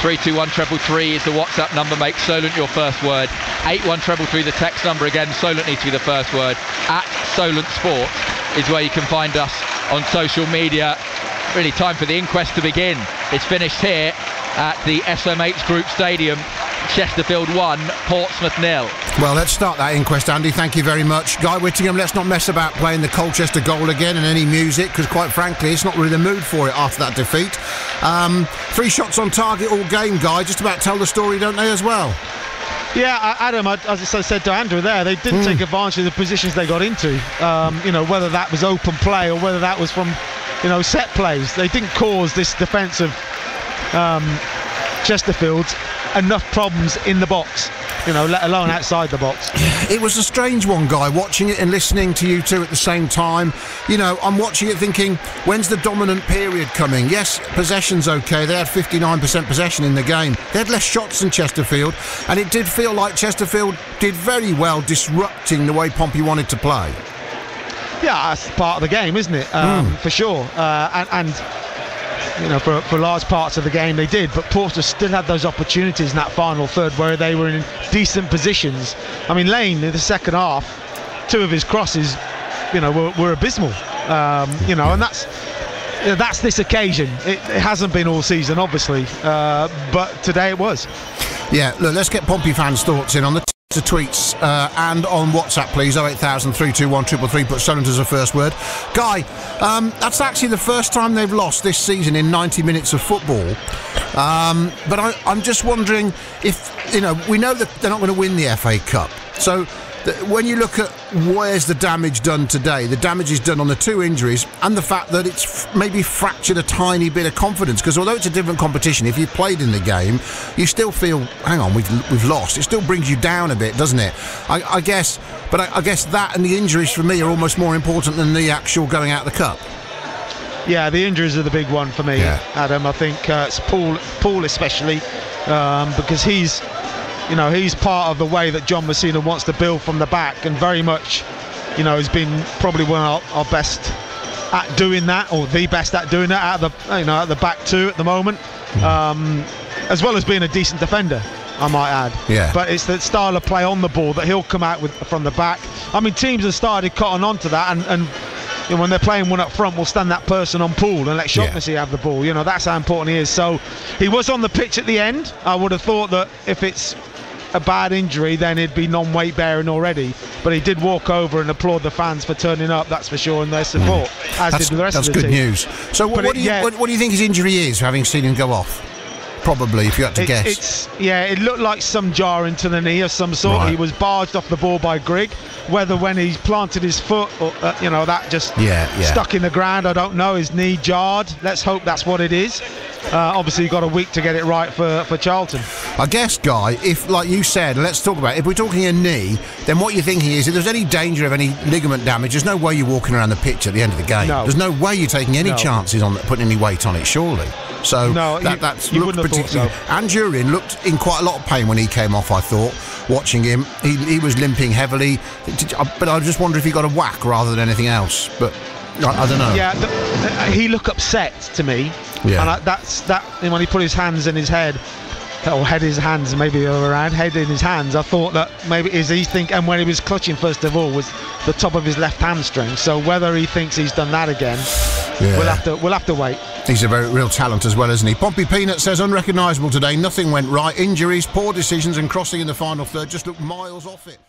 321 333 is the WhatsApp number. Make Solent your first word. 81333 the text number. Again, Solent needs to be the first word. At Solent Sport is where you can find us on social media. Really time for the inquest to begin. It's finished here at the SMH Group Stadium. Chesterfield 1, Portsmouth 0. Well, let's start that inquest, Andy. Thank you very much. Guy Whittingham, let's not mess about playing the Colchester goal again and any music, because quite frankly, it's not really the mood for it after that defeat. 3 shots on target all game, Guy. Just about tell the story, don't they, as well? Yeah, Adam, as I said to Andrew there, they didn't take advantage of the positions they got into. Whether that was open play or whether that was from, set plays. They didn't cause this defence of Chesterfield enough problems in the box, let alone outside the box. It was a strange one, Guy, watching it and listening to you two at the same time. I'm watching it thinking, when's the dominant period coming? Yes, possession's okay. They had 59% possession in the game. They had less shots than Chesterfield, and it did feel like Chesterfield did very well disrupting the way Pompey wanted to play. Yeah, that's part of the game, isn't it? For sure. For large parts of the game they did, but Portsmouth still had those opportunities in that final third where they were in decent positions. I mean, Lane in the second half, 2 of his crosses, were abysmal. And that's this occasion. It hasn't been all season, obviously, but today it was. Yeah, look, let's get Pompey fans' thoughts in on the tweets and on WhatsApp, please. 08000 321 333. Put Solent as a first word. Guy, that's actually the first time they've lost this season in 90 minutes of football. But I'm just wondering if, we know that they're not going to win the FA Cup. So when you look at where's the damage done today, the damage is done on the 2 injuries and the fact that it's maybe fractured a tiny bit of confidence, because although it's a different competition, if you've played in the game, you still feel, hang on, we've lost. It still brings you down a bit, doesn't it? I guess that and the injuries for me are almost more important than the actual going out of the cup. Yeah, the injuries are the big one for me, Adam. I think it's Paul especially, because he's part of the way that John Messina wants to build from the back, and very much, has been probably one of our best at doing that, or the best at doing that out of the back 2 at the moment, as well as being a decent defender, I might add. Yeah. But it's the style of play on the ball that he'll come out with from the back. I mean, teams have started cotton on to that, and when they're playing one up front, we'll stand that person on Poole and let Shaughnessy have the ball. That's how important he is. So he was on the pitch at the end. I would have thought that if it's a bad injury, then he'd be non-weight bearing already, but he did walk over and applaud the fans for turning up, that's for sure, and their support, as did the rest of the team. That's good news. So what do you think his injury is, having seen him go off? Probably, if you had to guess. It looked like some jarring to the knee of some sort. Right. He was barged off the ball by Grigg. Whether when he planted his foot or that just stuck in the ground, I don't know. His knee jarred. Let's hope that's what it is. Obviously you've got a week to get it right for Charlton. I guess, Guy, if, like you said, let's talk about it, if we're talking a knee, then what you're thinking is if there's any danger of any ligament damage, there's no way you're walking around the pitch at the end of the game. No. There's no way you're taking any chances on putting any weight on it, surely. So that's looked particularly. So. And Durin looked in quite a lot of pain when he came off, I thought, watching him. He was limping heavily, but I just wonder if he got a whack rather than anything else. But I don't know. Yeah, he looked upset to me. Yeah. And when he put his hands in his head, or head in his hands, maybe around head in his hands, I thought that maybe and when he was clutching first of all was the top of his left hamstring. So whether he thinks he's done that again, we'll have to wait. He's a very real talent as well, isn't he? Pompey Peanut says unrecognisable today. Nothing went right. Injuries, poor decisions, and crossing in the final third just looked miles off it.